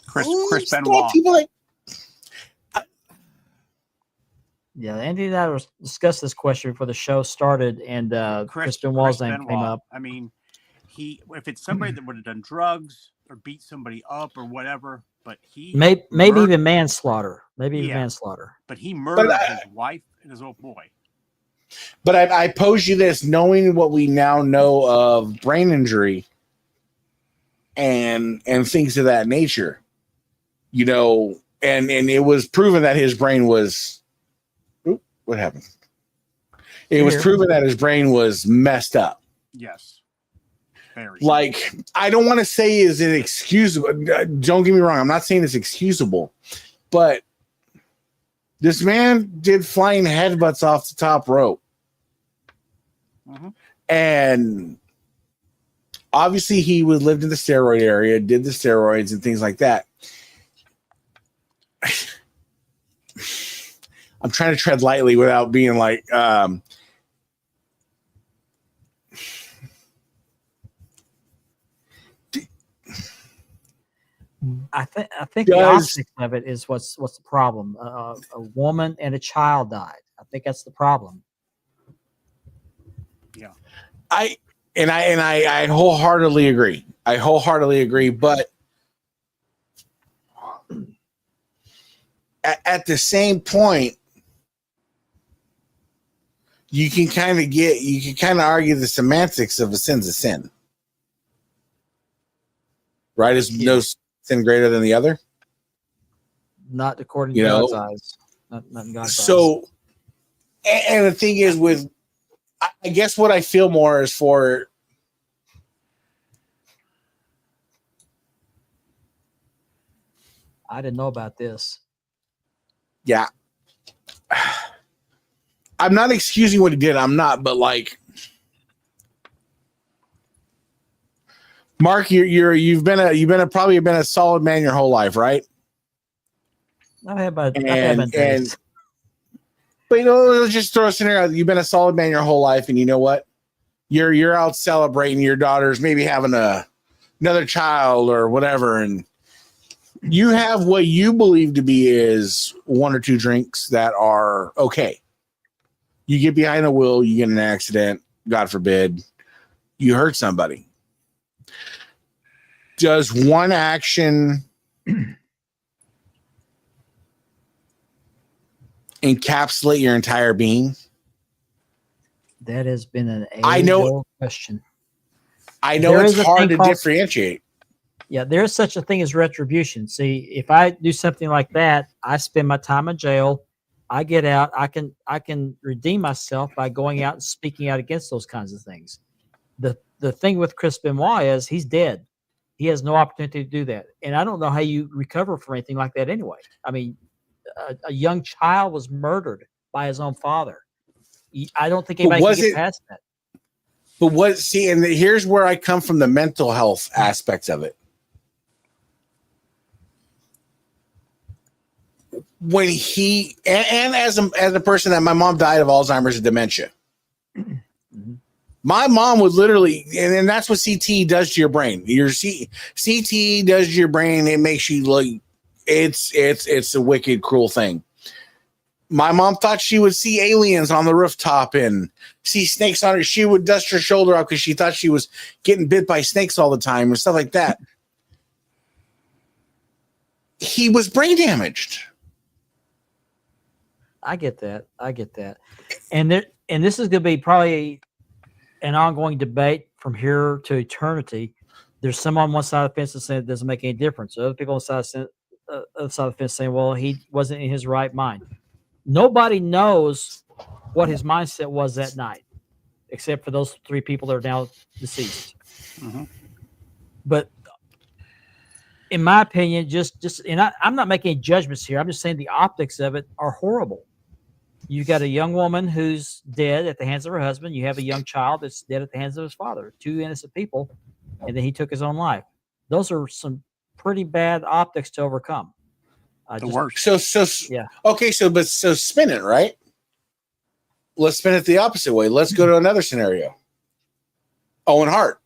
Chris Benoit. People like, Yeah, Andy and I discussed this question before the show started, and Chris Benoit's name came up. I mean, if it's somebody that would have done drugs or beat somebody up or whatever, but he Maybe even manslaughter. Even manslaughter. But he murdered his wife and his old boy. But I pose you this, knowing what we now know of brain injury and things of that nature, you know, and it was proven that his brain was. What happened? It was proven that his brain was messed up. Yes. Very. Like, I don't want to say is it excusable. Don't get me wrong. I'm not saying it's excusable, but this man did flying headbutts off the top rope. Mm-hmm. And obviously he lived in the steroid area, did the steroids and things like that. I'm trying to tread lightly without being like, I think the optics of it is what's the problem. A woman and a child died. I think that's the problem. Yeah. I wholeheartedly agree. But at the same point, you can kind of argue the semantics of a sin's a sin. Right? Is no sin greater than the other? Not according to God's eyes. Not in God's eyes. So, and the thing is I guess what I feel more is for I didn't know about this. Yeah. I'm not excusing what he did. I'm not, but like, Mark, you've been a solid man your whole life, right? I've had my But let's just throw a scenario. You've been a solid man your whole life, and you know what? You're out celebrating your daughter's maybe having another child or whatever, and you have what you believe to be is one or two drinks that are okay. You get behind the wheel, you get in an accident, God forbid, you hurt somebody. Does one action encapsulate your entire being? That has been an I know question. I know There it's is a hard thing to called- differentiate. Yeah, there is such a thing as retribution. See, if I do something like that, I spend my time in jail. I get out. I can redeem myself by going out and speaking out against those kinds of things. The thing with Chris Benoit is he's dead. He has no opportunity to do that, and I don't know how you recover from anything like that anyway. I mean, a young child was murdered by his own father. I don't think anybody can was get it- past that. But here's where I come from, the mental health aspects of it. When he and as a person that my mom died of Alzheimer's and dementia. My mom would literally, and that's what CT does to your brain. CT does to your brain. It makes you like, it's a wicked, cruel thing. My mom thought she would see aliens on the rooftop and see snakes on her. She would dust her shoulder off because she thought she was getting bit by snakes all the time and stuff like that. He was brain damaged. I get that. And this is going to be probably an ongoing debate from here to eternity. There's some on one side of the fence that say it doesn't make any difference. Other people on the other side of the fence saying, well, he wasn't in his right mind. Nobody knows what his mindset was that night, except for those three people that are now deceased. Mhm. But in my opinion, I'm not making judgments here. I'm just saying the optics of it are horrible. You got a young woman who's dead at the hands of her husband. You have a young child that's dead at the hands of his father. Two innocent people, and then he took his own life. Those are some pretty bad optics to overcome. The worst. So Yeah. Okay, so spin it, right? Let's spin it the opposite way. Let's go to another scenario. Owen Hart.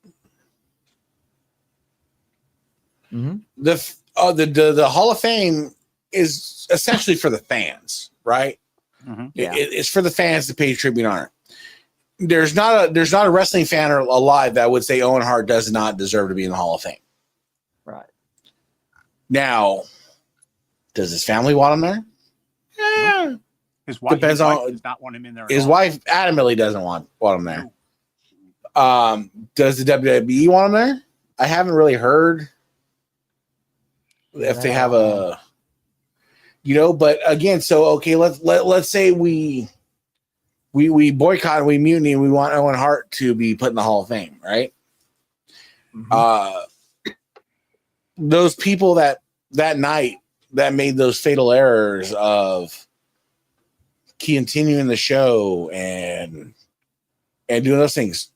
Mm-hmm. The Hall of Fame is essentially for the fans, right? Mhm. Yeah. It's for the fans to pay tribute on it. There's not a wrestling fan alive that would say Owen Hart does not deserve to be in the Hall of Fame. Right. Now, does his family want him there? Yeah. His wife, Depends his wife on- does not want him in there. at His all. wife adamantly doesn't want him there. Does the WWE want him there? I haven't really heard if they have a, but again, so okay, let's say we boycott and we mutiny and we want Owen Hart to be put in the Hall of Fame, right? Mhm. Those people that night that made those fatal errors of continuing the show and doing those things,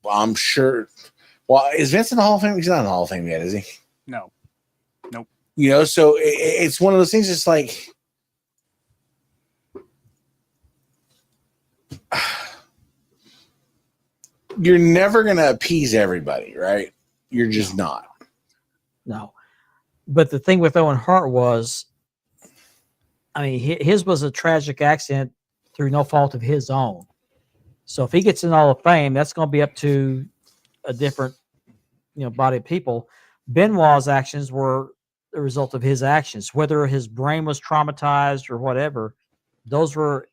I'm sure. Well, is Vince in the Hall of Fame? He's not in the Hall of Fame yet, is he? No. So it's one of those things. It's like, you're never going to appease everybody, right? You're just not. No. But the thing with Owen Hart was, I mean, his was a tragic accident through no fault of his own. So if he gets in the Hall of Fame, that's going to be up to a different, body of people. Benoit's actions were the result of his actions, whether his brain was traumatized or whatever. Those were,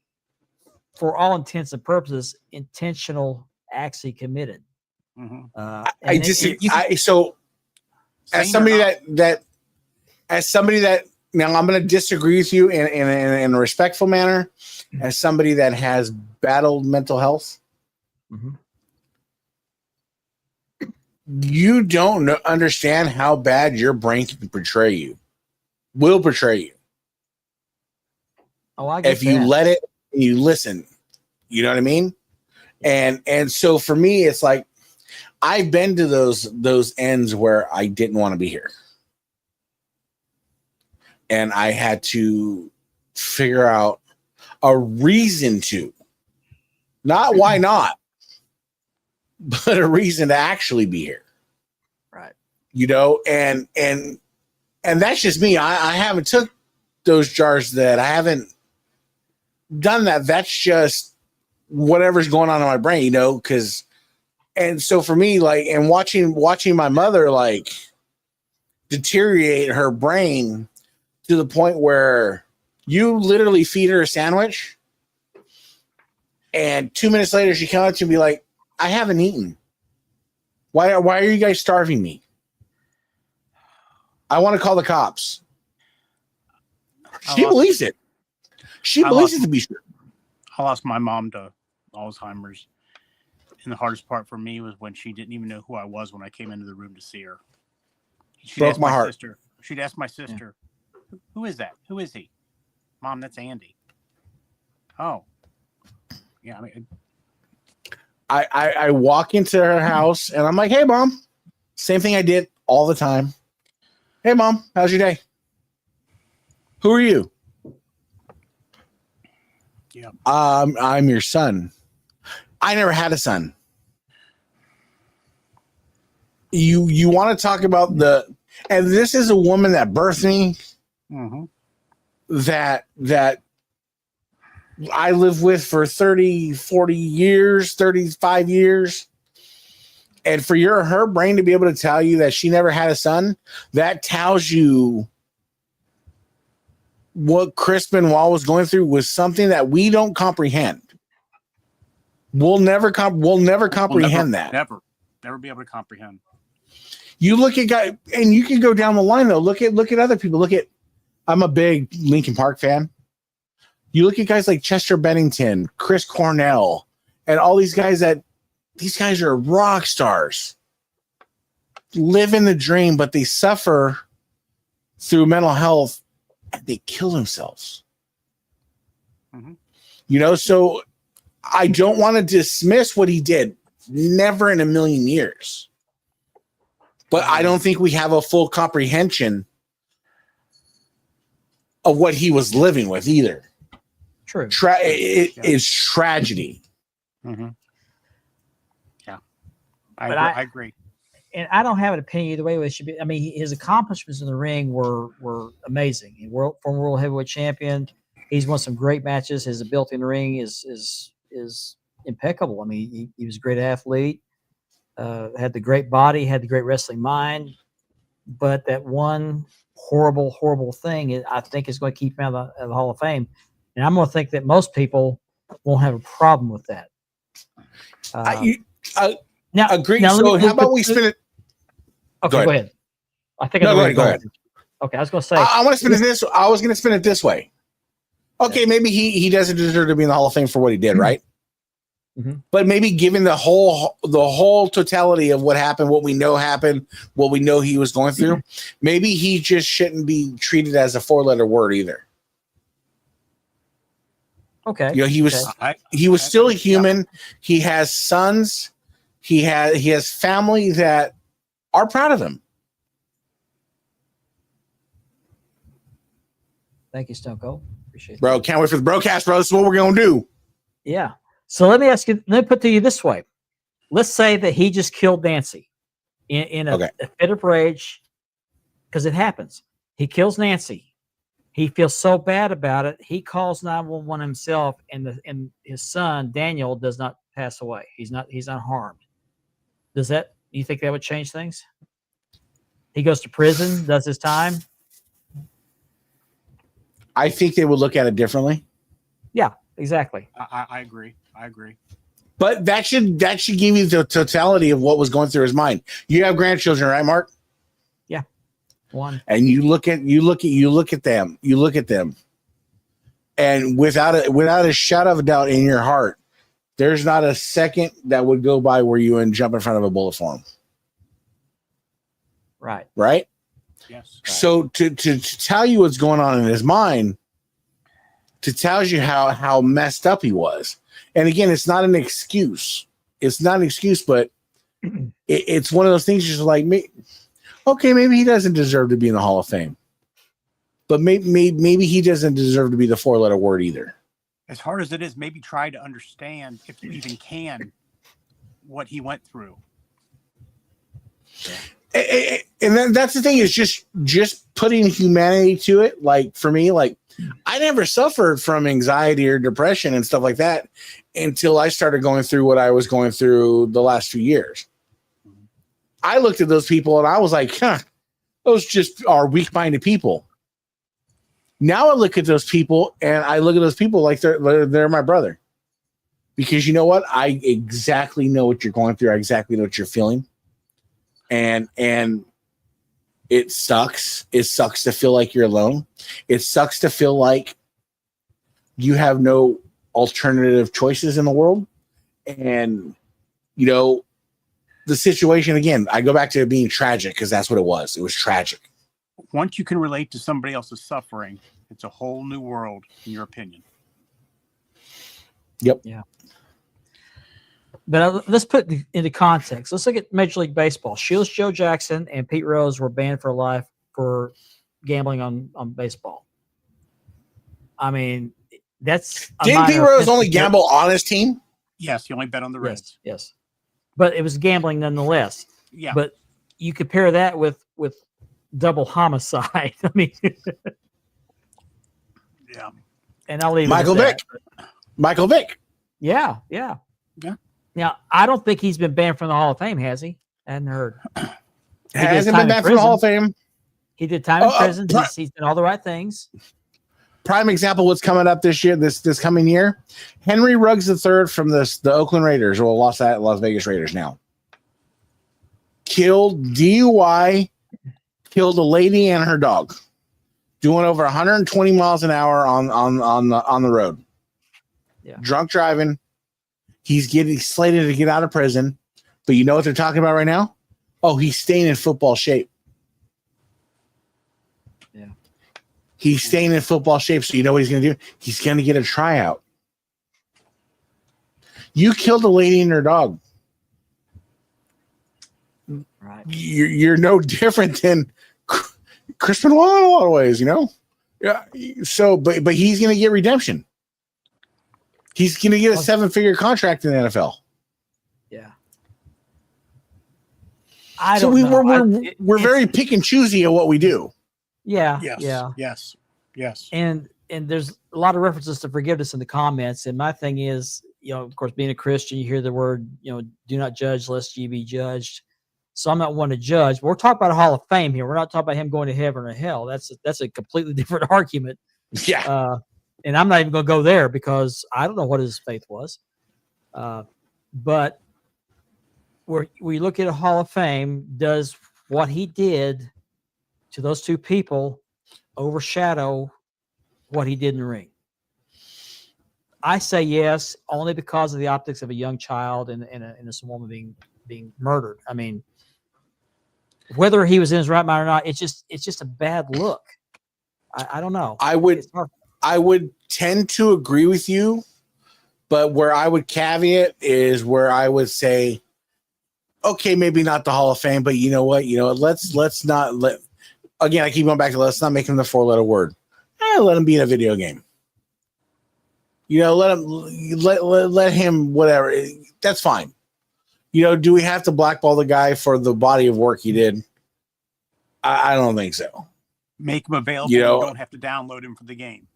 for all intents and purposes, intentional acts he committed. Mhm. I disagree. Sane As or somebody not. that now I'm going to disagree with you in a respectful manner. As somebody that has battled mental health, Mhm. you don't understand how bad your brain can portray you. Will portray you Oh, I get if you that. let it. And you listen. You know what I mean? And so for me, it's like I've been to those ends where I didn't want to be here. And I had to figure out a reason to, not why not, but a reason to actually be here. Right. And that's just me. I haven't took those jars that I haven't done that. That's just whatever's going on in my brain, because, and so for me, like, and watching my mother like deteriorate her brain to the point where you literally feed her a sandwich and 2 minutes later she comes up to me like, I haven't eaten. Why are you guys starving me? I want to call the cops. She believes it. She believes it to be true. I lost my mom to Alzheimer's. And the hardest part for me was when she didn't even know who I was when I came into the room to see her. Broke my heart. She'd ask my sister, who is that? Who is he? Mom, that's Andy. Oh. Yeah, I mean, I walk into her house and I'm like, hey, Mom. Same thing I did all the time. Hey, Mom, how's your day? Who are you? Yeah. I'm your son. I never had a son. You want to talk about and this is a woman that birthed me, that I lived with for 30, 40 years, 35 years. And for her brain to be able to tell you that she never had a son, that tells you what Chris Benoit was going through was something that we don't comprehend. We'll never comprehend that. Never be able to comprehend. You look at guys, and you can go down the line though. Look at other people. I'm a big Linkin Park fan. You look at guys like Chester Bennington, Chris Cornell, and all these guys these guys are rock stars, living the dream, but they suffer through mental health and they kill themselves. So I don't want to dismiss what he did. Never in a million years. But I don't think we have a full comprehension of what he was living with either. True. It is tragedy. Yeah. I agree. And I don't have an opinion either way. It should be. I mean, his accomplishments in the ring were amazing. Former world heavyweight champion. He's won some great matches. His ability in the ring is impeccable. I mean, he was a great athlete. Had the great body, had the great wrestling mind, but that one horrible thing, I think, is going to keep him out of the Hall of Fame. And I'm going to think that most people won't have a problem with that. Now, agree. So how about we spin it? Okay, go ahead. I think go ahead. Okay, I was going to say. I want to spin it this. I was going to spin it this way. Okay, maybe he doesn't deserve to be in the Hall of Fame for what he did, right? But maybe given the whole totality of what happened, what we know happened, what we know he was going through, maybe he just shouldn't be treated as a 4-letter word either. Okay. He was still a human. Yeah. He has sons. He has family that are proud of him. Thank you, Stone Cold. Appreciate it. Bro, can't wait for the broadcast, bro. This is what we're going to do. Yeah. So let me ask you, let me put to you this way. Let's say that he just killed Nancy in a fit of rage, because it happens. He kills Nancy. He feels so bad about it. He calls 911 himself, and his son, Daniel, does not pass away. He's not harmed. You think that would change things? He goes to prison, does his time. I think they would look at it differently. Yeah, exactly. I agree. But that should give you the totality of what was going through his mind. You have grandchildren, right, Mark? Yeah, one. And you look at them, and without a shadow of a doubt in your heart, there's not a second that would go by where you wouldn't jump in front of a bullet for him. Right. Yes. Right. So to tell you what's going on in his mind, to tells you how messed up he was. And again, it's not an excuse. But it's one of those things just like me. Okay, maybe he doesn't deserve to be in the Hall of Fame, but maybe he doesn't deserve to be the 4-letter word either. As hard as it is, maybe try to understand, if you even can, what he went through. Yeah. And that's the thing, is just putting humanity to it. Like for me, I never suffered from anxiety or depression and stuff like that until I started going through what I was going through the last few years. I looked at those people and I was like, those just are weak-minded people. Now I look at those people and I look at those people like they're my brother. Because you know what? I exactly know what you're going through. I exactly know what you're feeling. and it sucks. It sucks to feel like you're alone. It sucks to feel like you have no alternative choices in the world. And, you know, the situation, again, I go back to it being tragic because that's what it was. It was tragic. Once you can relate to somebody else's suffering, it's a whole new world, in your opinion. Yep. Yeah. But let's put it into context. Let's look at Major League Baseball. Shields Joe Jackson and Pete Rose were banned for life for gambling on baseball. I mean, that's Didn't Pete Rose only gamble on his team? Yes, he only bet on the Reds. Yes. But it was gambling nonetheless. Yeah. But you compare that with double homicide. I mean, yeah. And I'll leave Michael it at Vick. that. Michael Vick. Yeah. Now, I don't think he's been banned from the Hall of Fame, has he? I hadn't heard. Hasn't been banned from the Hall of Fame. He did time in prison. He's done all the right things. Prime example, what's coming up this year, this coming year. Henry Ruggs III from the Oakland Raiders, or Las Vegas Raiders now. Killed DUI, killed a lady and her dog. Doing over 120 miles an hour on the road. Yeah. Drunk driving. He's getting slated to get out of prison. But you know what they're talking about right now? Oh, he's staying in football shape. Yeah. He's staying in football shape. So you know what he's going to do? He's going to get a tryout. You killed a lady and her dog. Right. You're no different than Chris Benoit in a lot of ways, you know? Yeah. So, but he's going to get redemption. He's going to get a 7-figure contract in the NFL. Yeah. We're very pick and choosy at what we do. Yeah. Yes. Yeah. Yes. And there's a lot of references to forgiveness in the comments. And my thing is, you know, of course, being a Christian, you hear the word, you know, do not judge lest ye be judged. So I'm not one to judge. But we're talking about a Hall of Fame here. We're not talking about him going to heven or hell. That's a completely different argument. Yeah. And I'm not even going to go there because I don't know what his faith was. But we look at a Hall of Fame, does what he did to those two people overshadow what he did in the ring? I say yes, only because of the optics of a young child and this woman being murdered. I mean, whether he was in his right mind or not, it's just a bad look. I don't know. I would tend to agree with you, but where I would caveat is where I would say, okay, maybe not the Hall of Fame, but you know what? Let's not let. Again, I keep going back to let's not make him the 4-letter word. Let him be in a video game. You know, let him whatever. That's fine. You know, do we have to blackball the guy for the body of work he did? I don't think so. Make him available. You know, you don't have to download him for the game.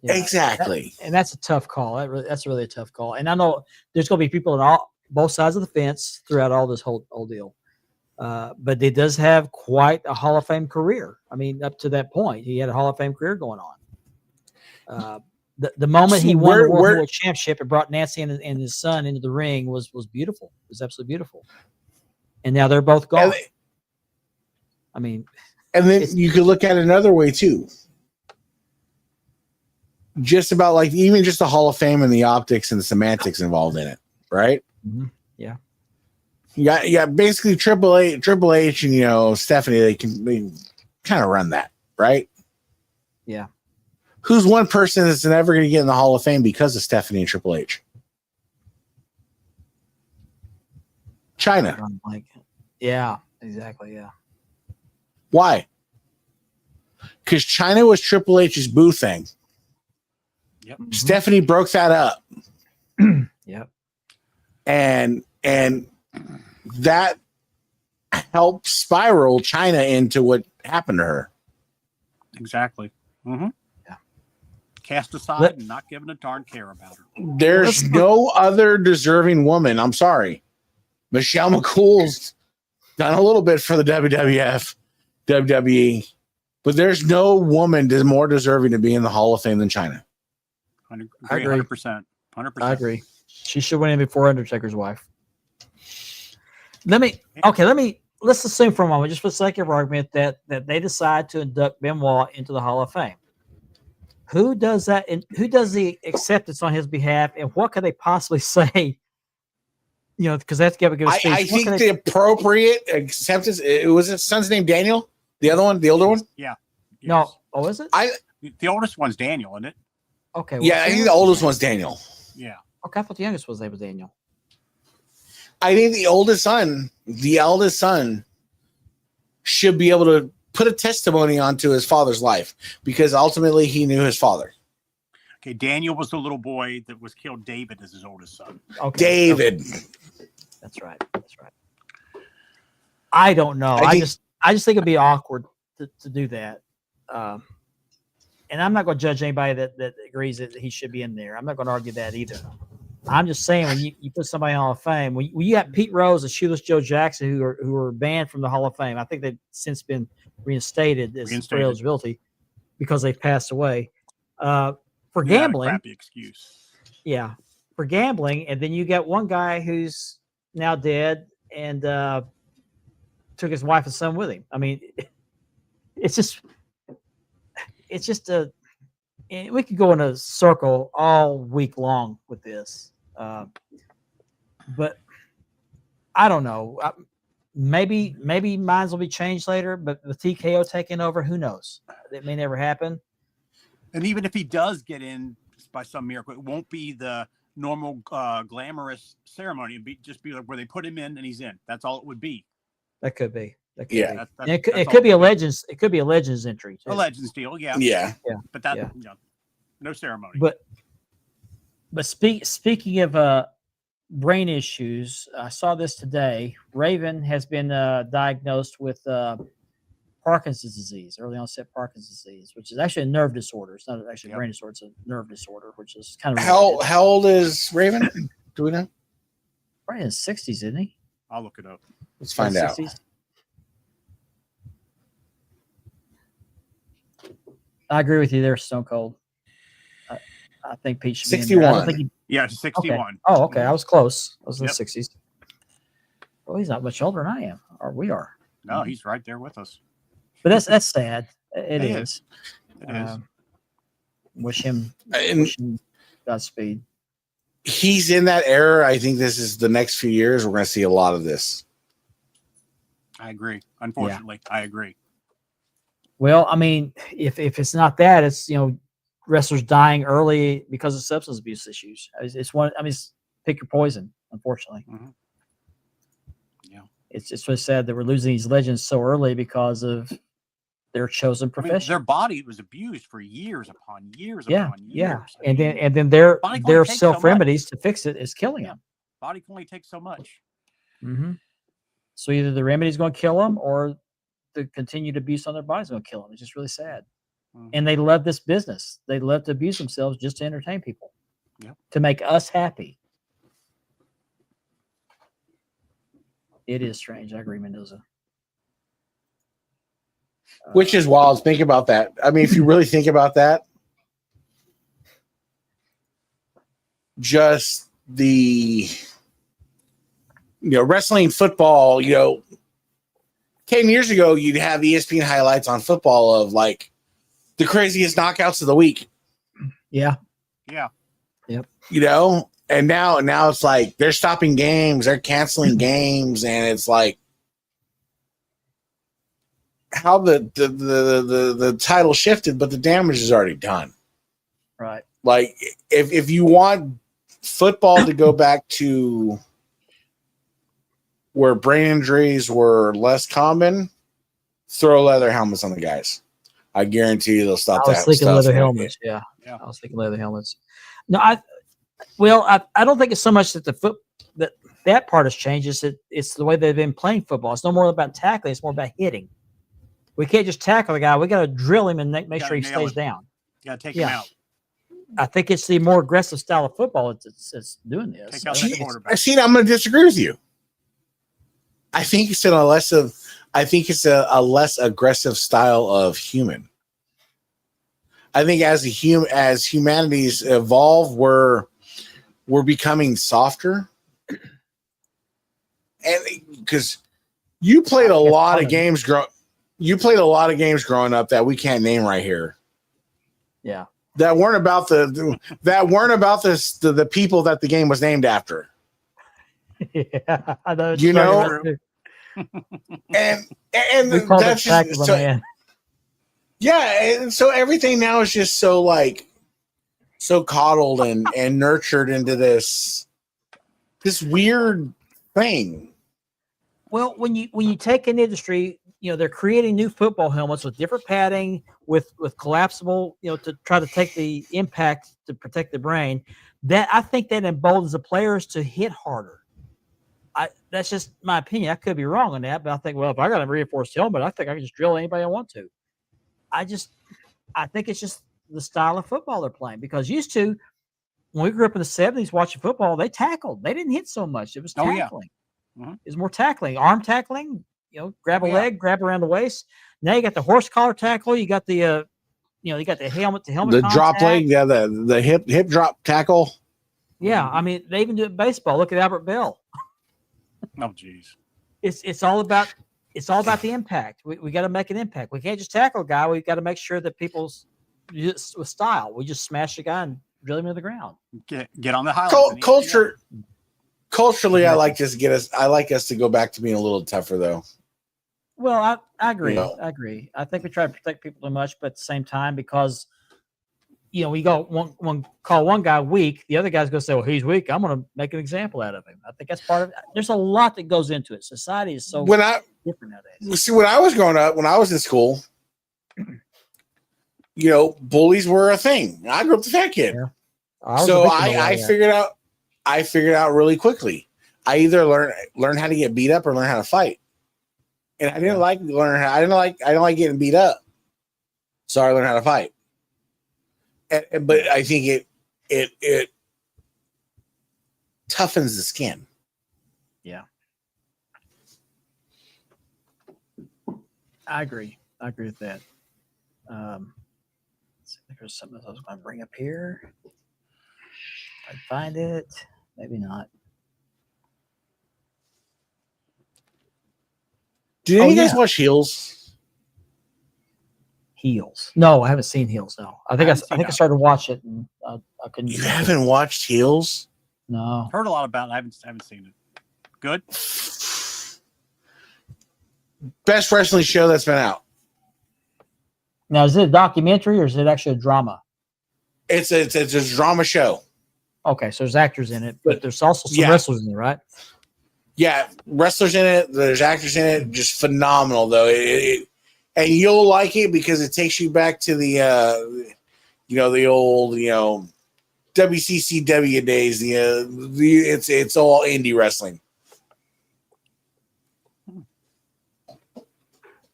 Yeah. Exactly. And that's a tough call. That's really a tough call. And I know there's going to be people on both sides of the fence throughout all this whole deal. But he does have quite a Hall of Fame career. I mean, up to that point, he had a Hall of Fame career going on. The moment he won the World Championship and brought Nancy and his son into the ring was beautiful. It was absolutely beautiful. And now they're both gone. I mean, and then you could look at it another way too. Just about like even just the Hall of Fame and the optics and the semantics involved in it, right? Mm-hmm. Yeah. You got basically Triple H, and Stephanie. They kind of run that, right? Yeah. Who's one person that's never going to get in the Hall of Fame because of Stephanie and Triple H? China. Yeah, exactly. Yeah. Why? Because China was Triple H's boo thing. Yep. Mm-hmm. Stephanie broke that up. Yep. And that helped spiral China into what happened to her. Exactly. Mm-hmm. Yeah. Cast aside and not giving a darn care about her. There's no other deserving woman. I'm sorry. Michelle McCool's done a little bit for the WWF, WWE, but there's no woman that's more deserving to be in the Hall of Fame than China. I agree. 100%. 100%. I agree. She should win in before Undertaker's wife. Let me let's assume for a moment, just for the sake of argument, that they decide to induct Benoit into the Hall of Fame. Who does that? And who does the acceptance on his behalf? And what could they possibly say? You know, because they have to give a speech. I think the appropriate acceptance. It was his son's name Daniel. The other one, the older one. Yeah. No. Oh, is it? The oldest one's Daniel, isn't it? Okay. Yeah, I think the oldest one's Daniel. Yeah. Okay, I thought the youngest was Daniel. I think the eldest son, should be able to put a testimony onto his father's life because ultimately he knew his father. Okay, Daniel was the little boy that was killed. David is his oldest son. Okay. David. That's right. That's right. I don't know. I just think it'd be awkward to do that. And I'm not going to judge anybody that agrees that he should be in there. I'm not going to argue that either. I'm just saying when you put somebody in the Hall of Fame, when you got Pete Rose and Shoeless Joe Jackson who are banned from the Hall of Fame, I think they've since been reinstated for eligibility because they've passed away. For gambling, crappy excuse. Yeah, for gambling, and then you got one guy who's now dead and took his wife and son with him. I mean, it's just a. And we could go in a circle all week long with this, but I don't know. Maybe minds will be changed later, but with TKO taking over, who knows? It may never happen. And even if he does get in by some miracle, it won't be the normal glamorous ceremony. It'd just be like where they put him in and he's in. That's all it would be. That could be. Yeah. It could be a Legends. It could be a Legends entry. Too. A Legends deal. Yeah. Yeah. But that, no ceremony. But speaking of brain issues, I saw this today. Raven has been diagnosed with Parkinson's disease, early onset Parkinson's disease, which is actually a nerve disorder. It's not actually a brain disorder; it's a nerve disorder, which is kind of how old is Raven? Do we know? Probably in his 60s, isn't he? I'll look it up. Let's find out. 60s. I agree with you there, Stone Cold. I think Pete should be 61. I don't think Yeah, 61. Okay. Oh, okay. I was close. I was in Yep. the 60s. Well, he's not much older than I am, or we are. No, he's right there with us. But that's sad. It is. It is. Wish him Godspeed. He's in that era. I think this is the next few years. We're going to see a lot of this. I agree. Unfortunately, I agree. Well, I mean, if it's not that, it's wrestlers dying early because of substance abuse issues. It's one. I mean, pick your poison. Unfortunately, Yeah, it's really sad that we're losing these legends so early because of their chosen profession. their body was abused for years upon years Yeah, upon years. yeah, I mean, and then their body can only take so self remedies to fix it is killing them. body can only take so much. Mm-hmm. So either the remedy is going to kill them, or the continued abuse on their bodies is going to kill them. It's just really sad. And they love this business. They love to abuse themselves just to entertain people, to make us happy. It is strange. I agree, Mendoza. Which is wild. Think about that. I mean, if you really think about that, just the wrestling, football, 10 years ago, you'd have ESPN highlights on football of like the craziest knockouts of the week. Yeah. Yeah. Yep. And now it's like they're stopping games, they're canceling games, and it's like how the title shifted, but the damage is already done. Right. Like if you want football to go back to where brain injuries were less common, throw leather helmets on the guys. I guarantee you they'll stop that. I was thinking leather helmets. Yeah. I was thinking leather helmets. No, I don't think it's so much that that part has changed. It's the way they've been playing football. It's no more about tackling. It's more about hitting. We can't just tackle the guy. We got to drill him and make sure he stays down. Yeah, take him out. I think it's the more aggressive style of football that's doing this. Take out the quarterback. See, I'm going to disagree with you. I think it's a less aggressive style of human. I think as humanities evolve, we're becoming softer, and because You played a I guess lot part of of it. games You played a lot of games growing up that we can't name right here. Yeah. That weren't about the people that the game was named after. Yeah. I know. You know, True. And We call it that's fact of just a so, man. yeah, and so everything now is just so like so coddled and nurtured into this weird thing. Well, when you take an industry, they're creating new football helmets with different padding, with collapsible, to try to take the impact to protect the brain. That I think that emboldens the players to hit harder. That's just my opinion. I could be wrong on that, but I think, well, if I got a reinforced helmet, I think I can just drill anybody I want to. I think it's just the style of football they're playing, because used to, when we grew up in the 70s watching football, they tackled. They didn't hit so much. It was tackling. Mhm. It was more tackling, arm tackling, grab a Oh, yeah. leg, grab around the waist. Now you got the horse collar tackle. You got the, you got the helmet to helmet. The drop leg, yeah, the hip drop tackle. Yeah. I mean, they even do it in baseball. Look at Albert Bell. Oh, geez. It's all about the impact. We got to make an impact. We can't just tackle a guy. We got to make sure that people's just with style. We just smash the guy and drill him to the ground. Get on the highlights. Culturally, I like us to go back to being a little tougher, though. Well, I agree. Yeah. I agree. I think we try to protect people too much, but at the same time, because we go call one guy weak, the other guy's going to say, "Well, he's weak. I'm going to make an example out of him." I think that's part of it. There's a lot that goes into it. Society is so different nowadays. See, when I was growing up, when I was in school, bullies were a thing. I grew up the fat kid, Yeah. I was a so victim of I that. figured out really quickly. I either learn how to get beat up or learn how to fight, and I didn't like I didn't like getting beat up, so I learned how to fight. But I think it toughens the skin. Yeah. I agree with that. Let's see if there's something else I was going to bring up here. I find it, maybe not. Do you guys watch Heels? Heels? No, I haven't seen Heels. No, I think I started to watch it and I couldn't. You haven't watched Heels? No. Heard a lot about it. I haven't seen it. Good. Best wrestling show that's been out. Now, is it a documentary or is it actually a drama? It's a drama show. Okay, so there's actors in it, but there's also some Yeah. wrestlers in it, right? Yeah, wrestlers in it. There's actors in it. Just phenomenal, though. And you'll like it because it takes you back to the old WCCW days. It's all indie wrestling.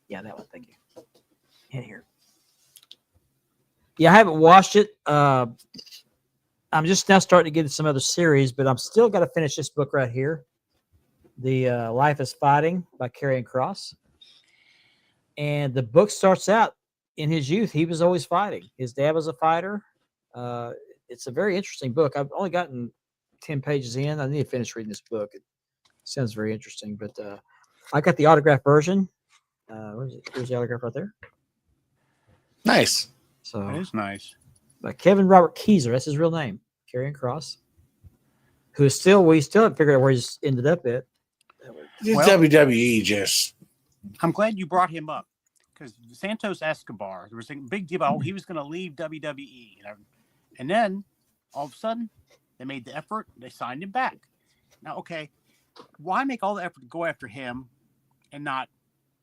Yeah, that one. Thank you. In here. Yeah, I haven't watched it. I'm just now starting to get into some other series, but I'm still got to finish this book right here. The Life is Fighting by Karrion Kross. And the book starts out in his youth. He was always fighting. His dad was a fighter. It's a very interesting book. I've only gotten 10 pages in. I need to finish reading this book. It sounds very interesting, but I got the autograph version. Where is it? Here's the autograph right there. Nice. So That is nice. by Kevin Robert Keyser, that's his real name, Karrion Kross, who is we still haven't figured out where he's ended up at. Well- WWE just. I'm glad you brought him up because Santos Escobar, there was a big deal about he was going to leave WWE, and then all of a sudden they made the effort, they signed him back. Now, okay, why make all the effort to go after him and not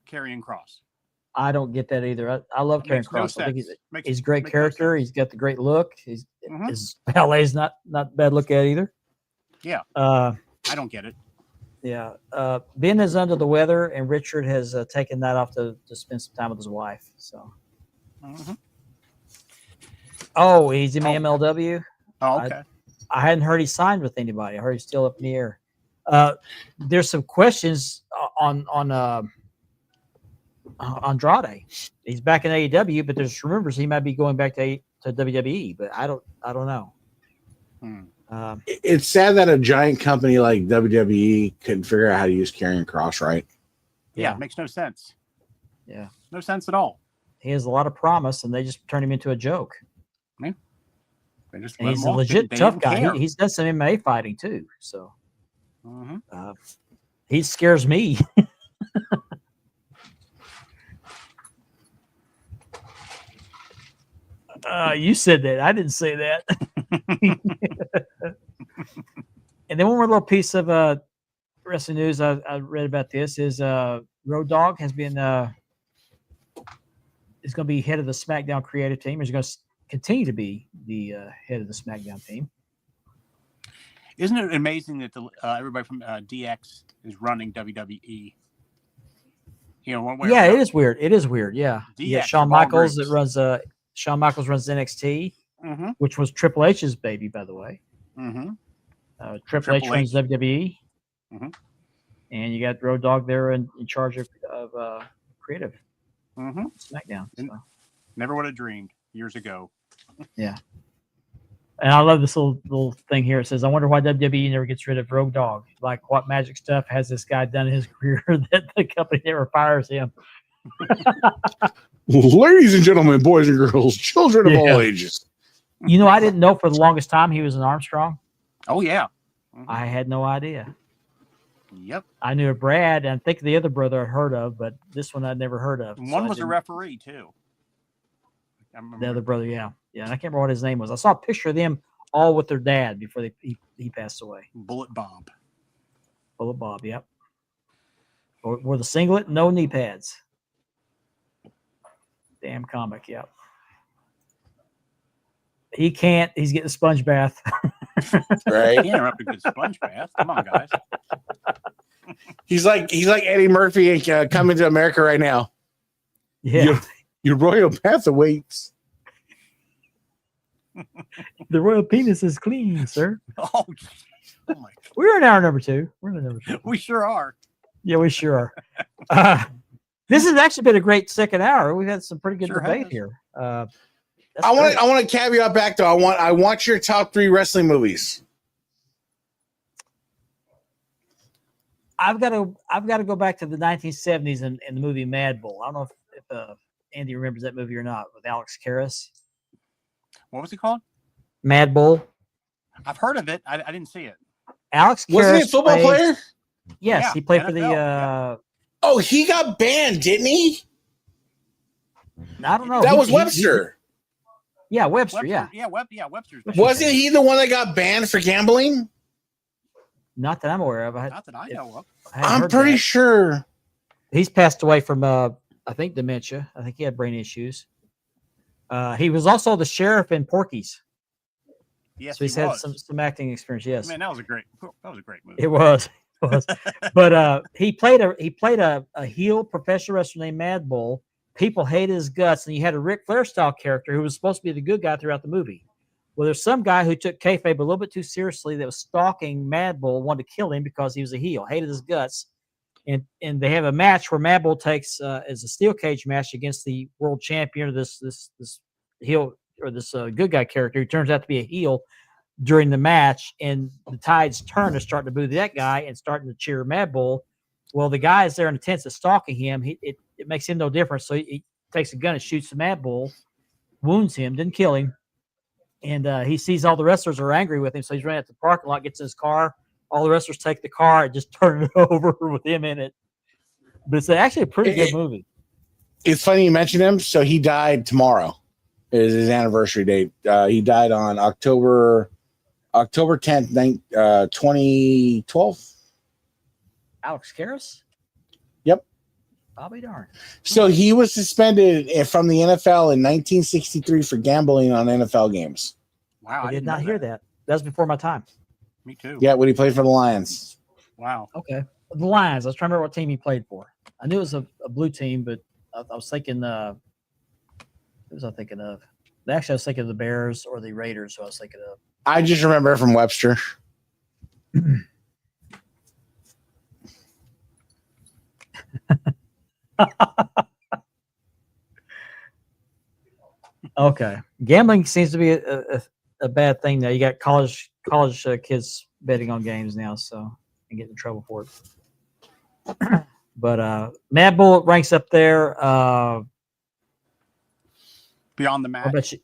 Karrion Kross? I don't get that either. I love Karrion Makes no Kross. I think sense. he's a great makes no character. sense. He's got the great look. Mhm. His ballet's not bad look at either. Yeah. Uh, I don't get it. yeah. Ben is under the weather, and Richard has taken that off to spend some time with his wife. So. Mhm. Oh, he's in the MLW. Oh, okay. I hadn't heard he signed with anybody. I heard he's still up in the air. There's some questions on Andrade. He's back in AEW, but there's rumors he might be going back to WWE. But I don't know. It's sad that a giant company like WWE couldn't figure out how to use Karrion Kross right. Yeah, Yeah. it makes no sense. Yeah. No sense at all. He has a lot of promise, and they just turned him into a joke. They just And let he's him a off. legit They tough didn't guy. care. He's done some MMA fighting too, so Mhm. he scares me. You said that. I didn't say that. And then one more little piece of wrestling news I read about this is Road Dogg has been is going to be head of the SmackDown creative team. He's going to continue to be the head of the SmackDown team. Isn't it amazing that everybody from DX is running WWE? You know, one way. Yeah, or it another. is weird. It is weird. Yeah, yeah. DX Shawn of all Michaels that groups. runs Shawn Michaels runs NXT, Mhm. which was Triple H's baby, by the way. Mhm. Triple H Triple runs H. WWE, Mhm. and you got Road Dogg there in charge of creative Mhm. SmackDown. And- So. Never would have dreamed years ago. And I love this little thing here. It says, "I wonder why WWE never gets rid of Road Dogg. Like, what magic stuff has this guy done in his career that the company never fires him?" Ladies and gentlemen, boys and girls, children of Yeah. all ages. You know, I didn't know for the longest time he was an Armstrong. Oh yeah. Mhm. I had no idea. Yep. I knew of Brad, and I think the other brother I'd heard of, but this one I'd never heard of. And so one I was a didn't- referee too. I remember. The other brother, yeah. And I can't remember what his name was. I saw a picture of them all with their dad before he passed away. Bullet Bob. Bullet Bob, yep. With a singlet, no knee pads. Damn comic, yep. He can't. He's getting a sponge bath. Right? Can't interrupt a good sponge bath. Come on, guys. He's like Eddie Murphy coming to America right now. Yeah. Your royal path awaits. The royal penis is clean, sir. Oh my! We're in hour number 2. We're in number 2. We sure are. Yeah, we sure are. This has actually been a great second hour. We've had some pretty good Sure debate has. here. That's I great. want to caveat back though. I want your top 3 wrestling movies. I've got to go back to the 1970s and the movie Mad Bull. I don't know if Andy remembers that movie or not, with Alex Karras. What was it called? Mad Bull. I've heard of it. I didn't see it. Alex Karras Wasn't he a football played- player? Yes, Yeah, he played for the. NFL, yeah. Oh, he got banned, didn't he? I don't know. That He- was he- Webster. yeah, Webster. Webster, Yeah, Webster's. Webster. Wasn't he the one that got banned for gambling? not that I'm aware of. Not that I know of. I hadn't I'm heard pretty that. sure. He's passed away from I think dementia. I think he had brain issues. He was also the sheriff in Porky's, Yes, so he's he had was. some acting experience. Yes, Man, that was a great movie. it was. It was. But he played a heel professional wrestler named Mad Bull. People hated his guts, and you had a Ric Flair style character who was supposed to be the good guy throughout the movie. Well, there's some guy who took kayfabe a little bit too seriously that was stalking Mad Bull, wanted to kill him because he was a heel, hated his guts. And they have a match where Mad Bull takes as a steel cage match against the world champion, or this heel or this good guy character who turns out to be a heel during the match, and the tides turn to starting to boo that guy and starting to cheer Mad Bull. Well, the guy is there in the tent that's stalking him. It makes him no difference. So he takes a gun and shoots the Mad Bull, wounds him, didn't kill him. And he sees all the wrestlers are angry with him. So he's running out the parking lot, gets in his car. All the wrestlers take the car and just turn it over with him in it. But it's actually a pretty good movie. It's funny you mentioned him. So he died tomorrow. It is his anniversary date. He died on October 10th, 2012. Alex Karras? Yep. I'll be darned. So he was suspended from the NFL in 1963 for gambling on NFL games. Wow, I did didn't not know hear that. That was before my time. Me too. Yeah, when he played for the Lions. Wow. Okay. The Lions. I was trying to remember what team he played for. I knew it was a blue team, but I was thinking, who was I thinking of? Actually, I was thinking of the Bears or the Raiders, who I was thinking of. I just remember it from Webster. Okay. Gambling seems to be a bad thing now. You got college kids betting on games now, so and getting in trouble for it. But Mad Bullet ranks up there. Beyond the What Mat, about you?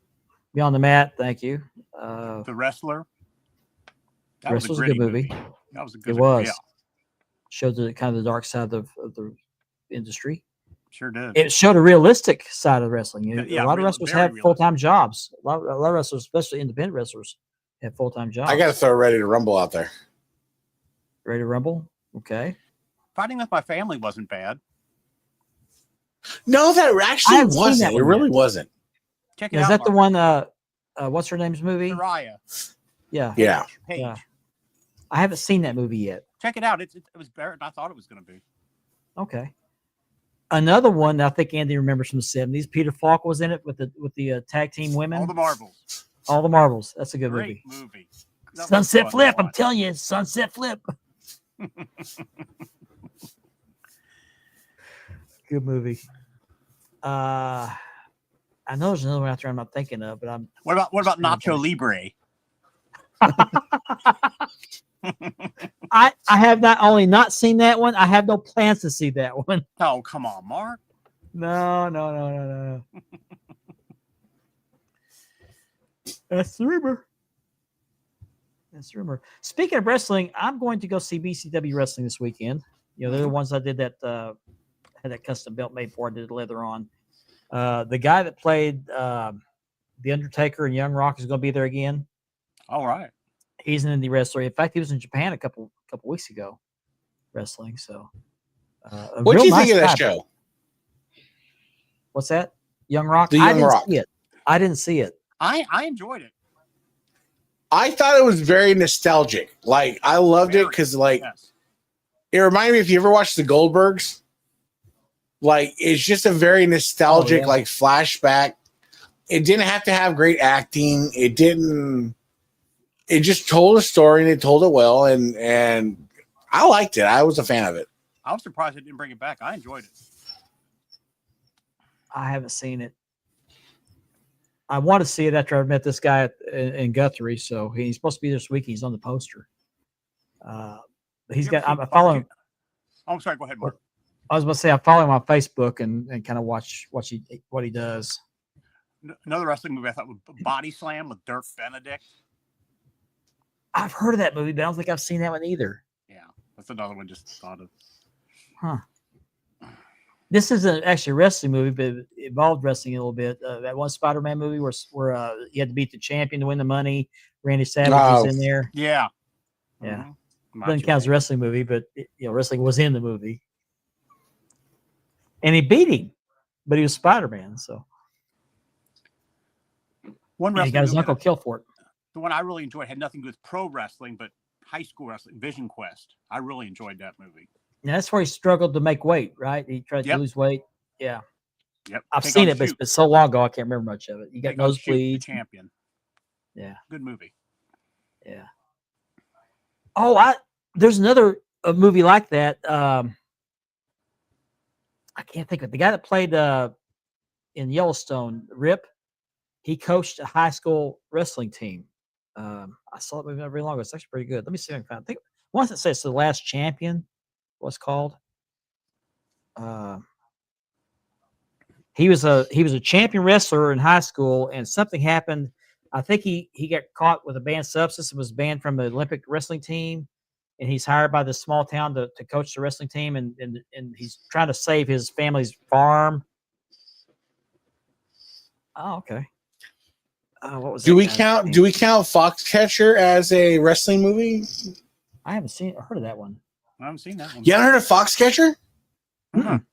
Beyond the Mat. Thank you. The The Wrestler. That Wrestler's a gritty good movie. That was a good It was. Yeah, Showed the kind of the dark side of the industry. sure did. It showed a realistic side of wrestling. Yeah, A lot of wrestlers very have realistic. full-time jobs. A lot of wrestlers, especially independent wrestlers, have full-time jobs. I got to throw Ready to Rumble out there. Ready to Rumble? Okay. Fighting with My Family wasn't bad. No, that I actually haven't seen wasn't. that It one really yet. wasn't. Check it Is out. that the Mark. one? What's her name's movie? Mariah Yeah. Yeah. Page. Yeah. I haven't seen that movie yet. Check it out. It was better than I thought it was going to be. Okay. Another one that I think Andy remembers from the 70s. Peter Falk was in it with the tag team women. All the marbles. All the Marbles. That's a good Great movie. movie. That was Sunset fun to Flip. I'm watch. telling you, Sunset Flip. Good movie. I know there's another one out there I'm not thinking of, but I'm What about Just Nacho Libre? I have not only not seen that one, I have no plans to see that one. Oh, come on, Mark. No. That's the rumor. Speaking of wrestling, I'm going to go see BCW wrestling this weekend. You know, they're the ones I did that had that custom belt made for. I did leather on. The guy that played The Undertaker and Young Rock is going to be there again. All right. He's an indie wrestler. In fact, he was in Japan a couple weeks ago wrestling. So, What do you think of that guy. show? What's that? Young Rock. The I Young didn't Rock. see it. I didn't see it. I enjoyed it. I thought it was very nostalgic. Like, I loved it because, like, Yes. it reminded me if you ever watched the Goldbergs. Like, it's just a very nostalgic, yeah. like, flashback. It didn't have to have great acting. It didn't. It just told a story and it told it well. And I liked it. I was a fan of it. I was surprised they didn't bring it back. I enjoyed it. I haven't seen it. I want to see it after I met this guy in Guthrie. So he's supposed to be this week. He's on the poster. He's You got. ever I'm seen following. Oh, I'm sorry. Go ahead, Mark. I was going to say I follow him on Facebook and kind of watch what he does. Another wrestling movie I thought was Body Slam with Dirk Benedict. I've heard of that movie, but I don't think I've seen that one either. Yeah, that's another one just thought of. Huh. This isn't actually a wrestling movie, but it involved wrestling a little bit. That one Spider-Man movie where you had to beat the champion to win the money. Randy Savage was in there. Yeah. Yeah. Mhm. Doesn't count as a wrestling movie, but wrestling was in the movie. And he beat him, but he was Spider-Man. So One and he wrestling got his movie uncle killed for it. the one I really enjoyed had nothing to do with pro wrestling, but high school wrestling, Vision Quest. I really enjoyed that movie. Now, that's where he struggled to make weight, right? He tried to Yep. lose weight. Yeah. Yep. I've Take seen on it, but Shoot. it's so long ago, I can't remember much of it. You got Take on Shoot, the nosebleeds. champion. Yeah. Good movie. Yeah. Oh, there's another movie like that. I can't think of it. The guy that played in Yellowstone, Rip, he coached a high school wrestling team. I saw that movie not very long ago. It's actually pretty good. Let me see if I can find it. I think once it says The Last Champion, what's called. He was a champion wrestler in high school, and something happened. I think he got caught with a banned substance and was banned from the Olympic wrestling team. And he's hired by this small town to coach the wrestling team, and he's trying to save his family's farm. Oh, okay. What was Do that we guy's count? name? Do we count Foxcatcher as a wrestling movie? I haven't seen or heard of that one. I haven't seen that one. You haven't heard of Foxcatcher? Mm-mm.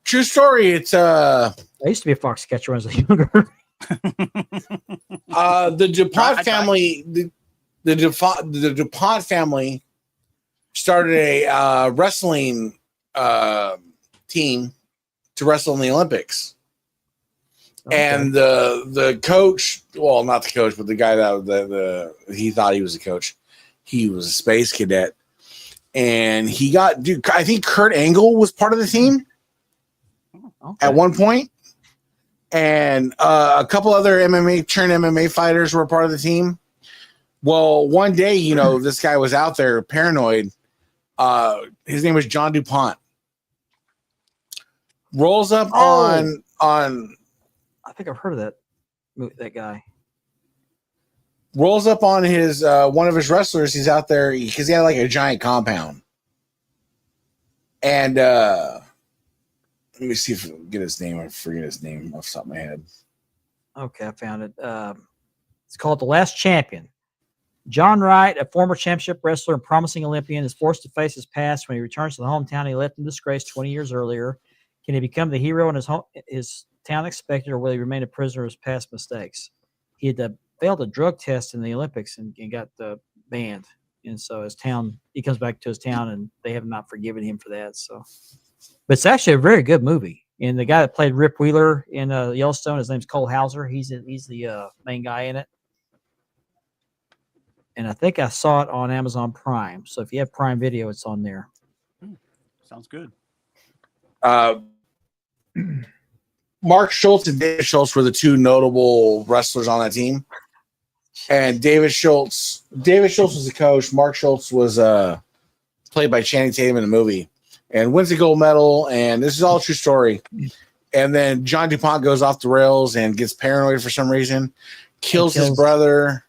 True story. It's I used to be a fox catcher when I was younger. the DuPont I- family. The DuPont family started a wrestling team to wrestle in the Olympics. Okay. And the coach, well, not the coach, but the guy that he thought he was a coach. He was a space cadet, and he got. Dude, I think Kurt Angle was part of the team Okay. at one point, and a couple other MMA fighters were part of the team. Well, one day, this guy was out there paranoid. His name was John DuPont. rolls up Oh. on I think I've heard of that guy. rolls up on his one of his wrestlers. He's out there because he had like a giant compound. And let me see if I can get his name. I forget his name off the top of my head. Okay, I found it. It's called The Last Champion. John Wright, a former championship wrestler and promising Olympian, is forced to face his past when he returns to the hometown he left in disgrace 20 years earlier. Can he become the hero in his town expected, or will he remain a prisoner of his past mistakes? He had failed a drug test in the Olympics and got banned. And so he comes back to his town, and they have not forgiven him for that. So, but it's actually a very good movie. And the guy that played Rip Wheeler in Yellowstone, his name's Cole Hauser. He's the main guy in it. And I think I saw it on Amazon Prime. So if you have Prime Video, it's on there. Sounds good. Mark Schultz and David Schultz were the two notable wrestlers on that team. And David Schultz was the coach. Mark Schultz was played by Channing Tatum in the movie and wins the gold medal. And this is all a true story. And then John DuPont goes off the rails and gets paranoid for some reason, kills his brother.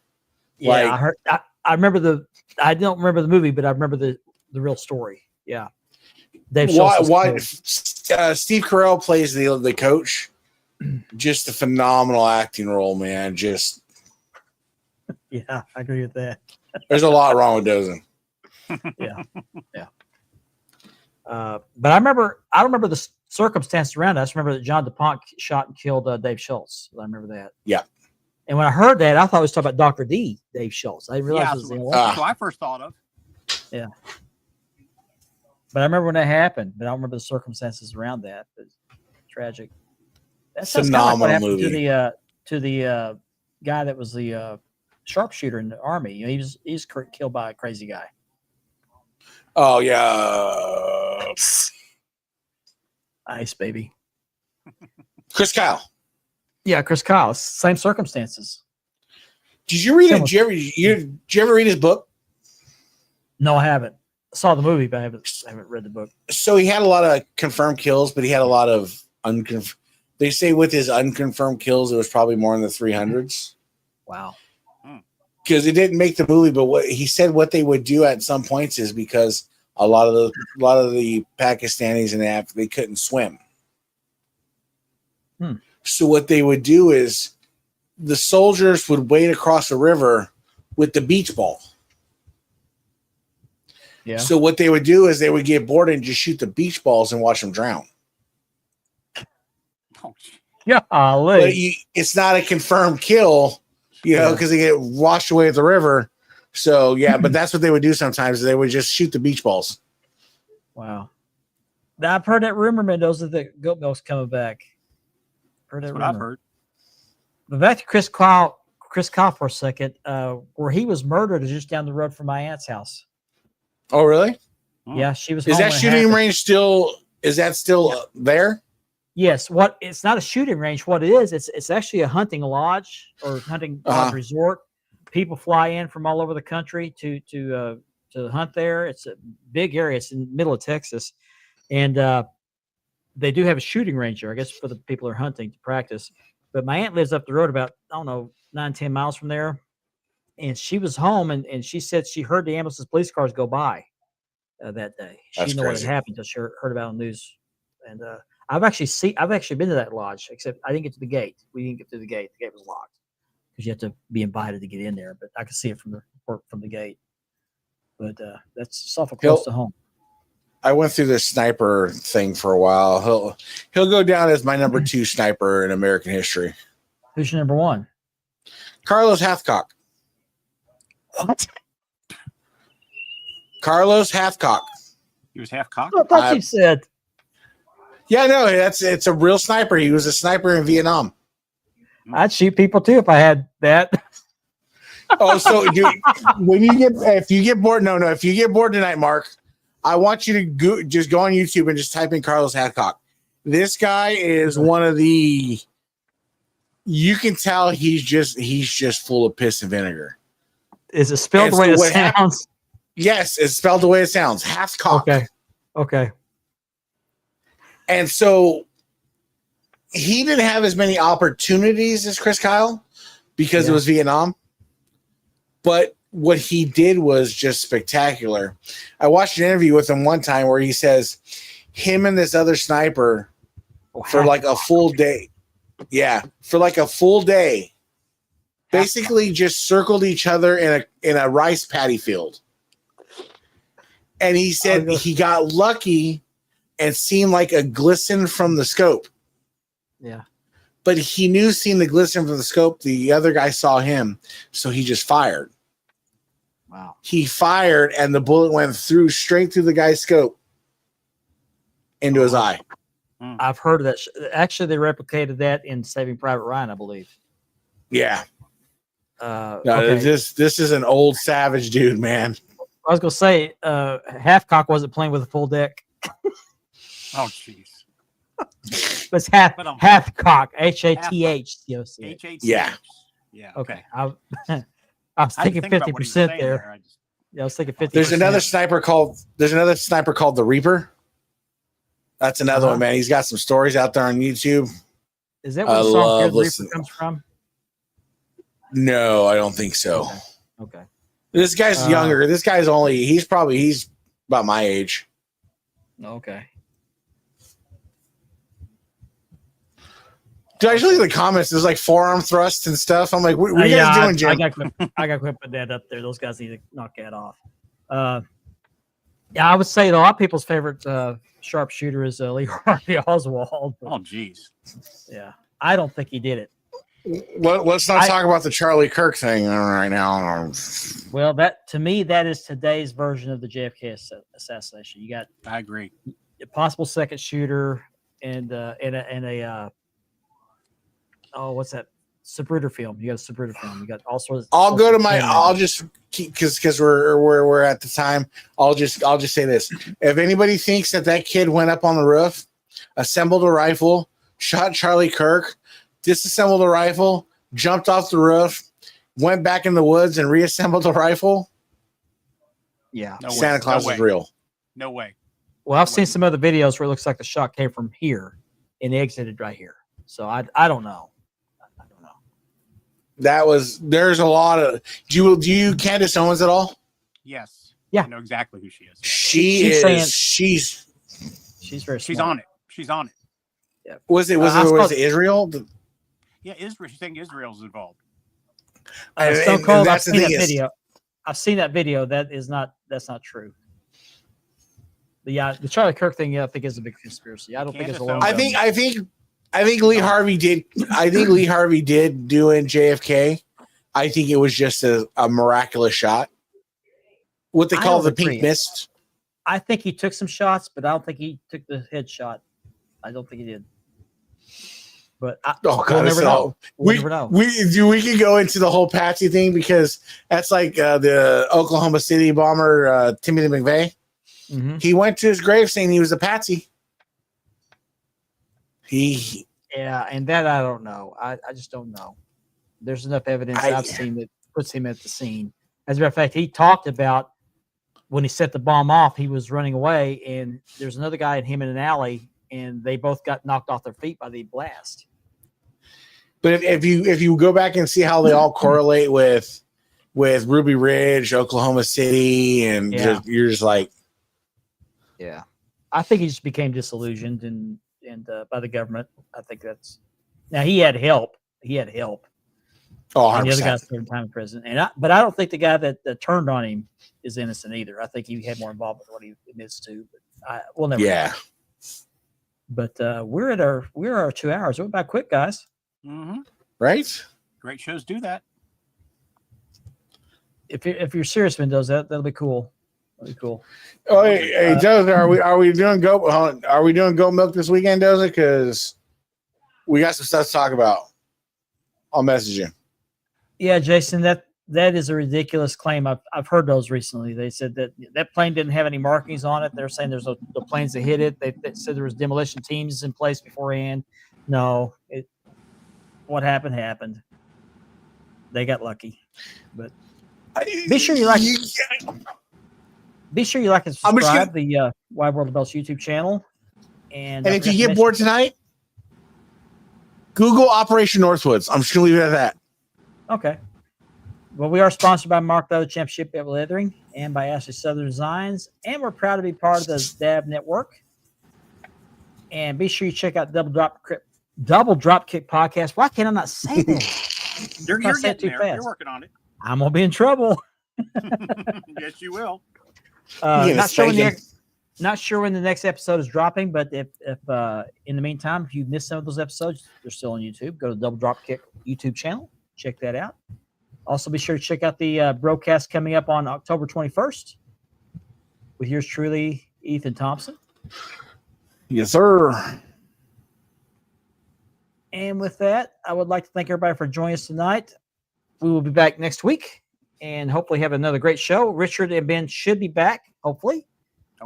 Yeah, I heard. I remember I don't remember the movie, but I remember the real story. Yeah. Dave Schultz. Steve Carell plays the coach. Just a phenomenal acting role, man. Just yeah, I agree with that. There's a lot wrong with Dozen. Yeah. But I don't remember the circumstances around it. I just remember that John DuPont shot and killed Dave Schultz. I remember that. Yeah. And when I heard that, I thought it was talking about Dr. D, Dave Schultz. I didn't realize it was the so I first thought of. Yeah. But I remember when that happened, but I don't remember the circumstances around that. But tragic. That sounds kind of like what happened to the guy that was the sharpshooter in the army. You know, he's killed by a crazy guy. Oh yeah. Ice baby. Chris Kyle. Yeah, Chris Kyle. Same circumstances. Did you read it? Did you ever read his book? No, I haven't. I saw the movie, but I haven't read the book. So he had a lot of confirmed kills, but he had a lot of unconfirmed. They say with his unconfirmed kills, it was probably more in the 300s. Wow. Because it didn't make the movie, but what he said what they would do at some points is because a lot of the Pakistanis and they couldn't swim. So what they would do is the soldiers would wade across the river with the beach ball. Yeah. So what they would do is they would get bored and just shoot the beach balls and watch them drown. Yeah, but it's not a confirmed kill, because they get washed away at the river. So yeah, but that's what they would do sometimes. They would just shoot the beach balls. Wow. Now, I've heard that rumor, Mendoza, that goat milk's coming back. That's what I've heard. But back to Chris Kyle for a second, where he was murdered is just down the road from my aunt's house. Oh, really? Yeah, she was. Is that shooting range still? Is that still there? Yes. It's not a shooting range. What it is, it's actually a hunting lodge or hunting lodge resort. People fly in from all over the country to hunt there. It's a big area. It's in the middle of Texas, and they do have a shooting range there, I guess, for the people who are hunting to practice. But my aunt lives up the road about, 9-10 miles from there. And she was home, and she said she heard the ambulances, police cars go by that day. She didn't know what had happened until she heard about it on the news. And I've actually been to that lodge, except I didn't get to the gate. We didn't get to the gate. The gate was locked because you have to be invited to get in there. But I could see it from the gate. But that's awful close to home. I went through this sniper thing for a while. He'll go down as my number 2 sniper in American history. Who's your number 1? Carlos Hathcock. What? Carlos Hathcock. He was half cocked? I thought you said. Yeah, no, it's a real sniper. He was a sniper in Vietnam. I'd shoot people too if I had that. Oh, so if you get bored tonight, Mark, I want you to just go on YouTube and just type in Carlos Hathcock. This guy is one of the. You can tell he's just full of piss and vinegar. Is it spelled the way it sounds? Yes, it's spelled the way it sounds. Hathcock. Okay. And so he didn't have as many opportunities as Chris Kyle because it was Vietnam. But what he did was just spectacular. I watched an interview with him one time where he says him and this other sniper for like a full day. Yeah, for like a full day. Basically just circled each other in a rice paddy field. And he said he got lucky and seen like a glisten from the scope. Yeah. But he knew seeing the glisten from the scope, the other guy saw him, so he just fired. Wow. He fired and the bullet went straight through the guy's scope into his eye. I've heard of that. Actually, they replicated that in Saving Private Ryan, I believe. Yeah. Okay. This is an old savage dude, man. I was gonna say, Halfcock wasn't playing with a full deck. Oh, jeez. But it's Halfcock, HATH. Yeah. Yeah. Okay. I was thinking 50% there. Yeah, I was thinking 50%. There's another sniper called the Reaper. That's another one, man. He's got some stories out there on YouTube. Is that where the song Fear the Reaper comes from? No, I don't think so. Okay. This guy's younger. This guy's he's about my age. Okay. Dude, I just look at the comments. There's like forearm thrusts and stuff. I'm like, what are you guys doing, Jim? I got to put that up there. Those guys need to knock that off. Yeah, I would say a lot of people's favorite sharpshooter is Lee Harvey Oswald. Oh, geez. Yeah, I don't think he did it. Let's not talk about the Charlie Kirk thing right now. Well, that to me, that is today's version of the JFK assassination. You got, I agree, a possible second shooter and a what's that? Zapruder film. You got a Zapruder film. You got all sorts. I'll just keep because we're at the time. I'll just say this: if anybody thinks that kid went up on the roof, assembled a rifle, shot Charlie Kirk, disassembled a rifle, jumped off the roof, went back in the woods and reassembled a rifle. Yeah, Santa Claus is real. No way. Well, I've seen some other videos where it looks like the shot came from here and exited right here. So I don't know. There's a lot of. Do you Candace Owens at all? Yes. Yeah. I know exactly who she is. She's very. She's smart. on it. She's on it. Yeah. Was it Israel? Yeah, Israel. She's saying Israel's involved. Stone Cold, I've seen that video. I've seen that video. That's not true. The Charlie Kirk thing, I think is a big conspiracy. I don't think it's alone. I think Lee Harvey did. I think Lee Harvey did do in JFK. I think it was just a miraculous shot. What they call the pink mist. I think he took some shots, but I don't think he took the headshot. I don't think he did. But we'll never know. We can go into the whole Patsy thing because that's like the Oklahoma City bomber Timothy McVeigh. Mm-hmm. He went to his grave saying he was a patsy. And that I don't know. I just don't know. There's enough evidence I've seen that puts him at the scene. As a matter of fact, he talked about when he set the bomb off, he was running away, and there's another guy and him in an alley, and they both got knocked off their feet by the blast. But if you go back and see how they all correlate with Ruby Ridge, Oklahoma City, and you're just like, yeah, I think he just became disillusioned and by the government. I think that's now he had help. Oh, and the other guy served time in prison. But I don't think the guy that turned on him is innocent either. I think he had more involvement with what he admits to. But we'll never. Yeah. Know. But we're at our 2 hours. It went by quick, guys. Mm-hmm. Right. Great shows do that. Mm-hmm. If you're serious, Mendoza, that'll be cool. That'd be cool. Oh, hey, Doza, are we doing goat milk this weekend, Doza? Because we got some stuff to talk about. I'll message you. Yeah, Jason, that is a ridiculous claim. I've heard those recently. They said that plane didn't have any markings on it. They're saying there's no planes that hit it. They said there was demolition teams in place beforehand. No, what happened. They got lucky. But be sure you like. Be sure you like and subscribe the Wide World of Belts YouTube channel. And if you get bored tonight, Google Operation Northwoods. I'm just gonna leave it at that. Okay. Well, we are sponsored by Mark Leather Championship at Leathering and by Ashley Southern Designs, and we're proud to be part of the DAB Network. And be sure you check out Double Dropkick Podcast. Why can't I not say that? You're I said getting too there. fast. You're working on it. I'm gonna be in trouble. Yes, you will. Yes, Not sure when the next episode is dropping, but if in the meantime, if you missed some of those episodes, they're still on YouTube. Go to Double Dropkick YouTube channel. Check that out. Also, be sure to check out the broadcast coming up on October 21st with yours truly, Ethan Thompson. Yes, sir. And with that, I would like to thank everybody for joining us tonight. We will be back next week and hopefully have another great show. Richard and Ben should be back, hopefully.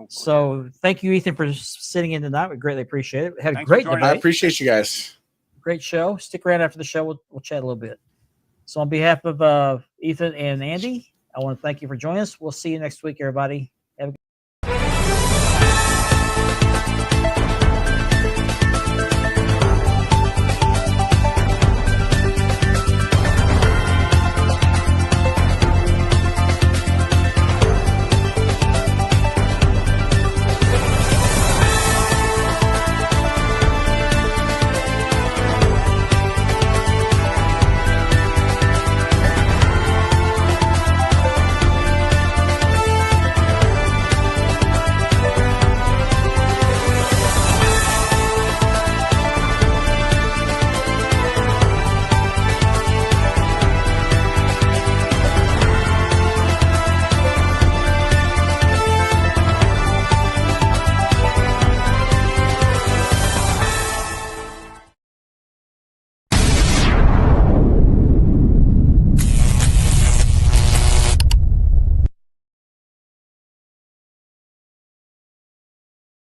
So thank you, Ethan, for sitting in tonight. We greatly appreciate it. Had a great debate. I appreciate you guys. Great show. Stick around after the show. We'll chat a little bit. So on behalf of Ethan and Andy, I want to thank you for joining us. We'll see you next week, everybody. Have a good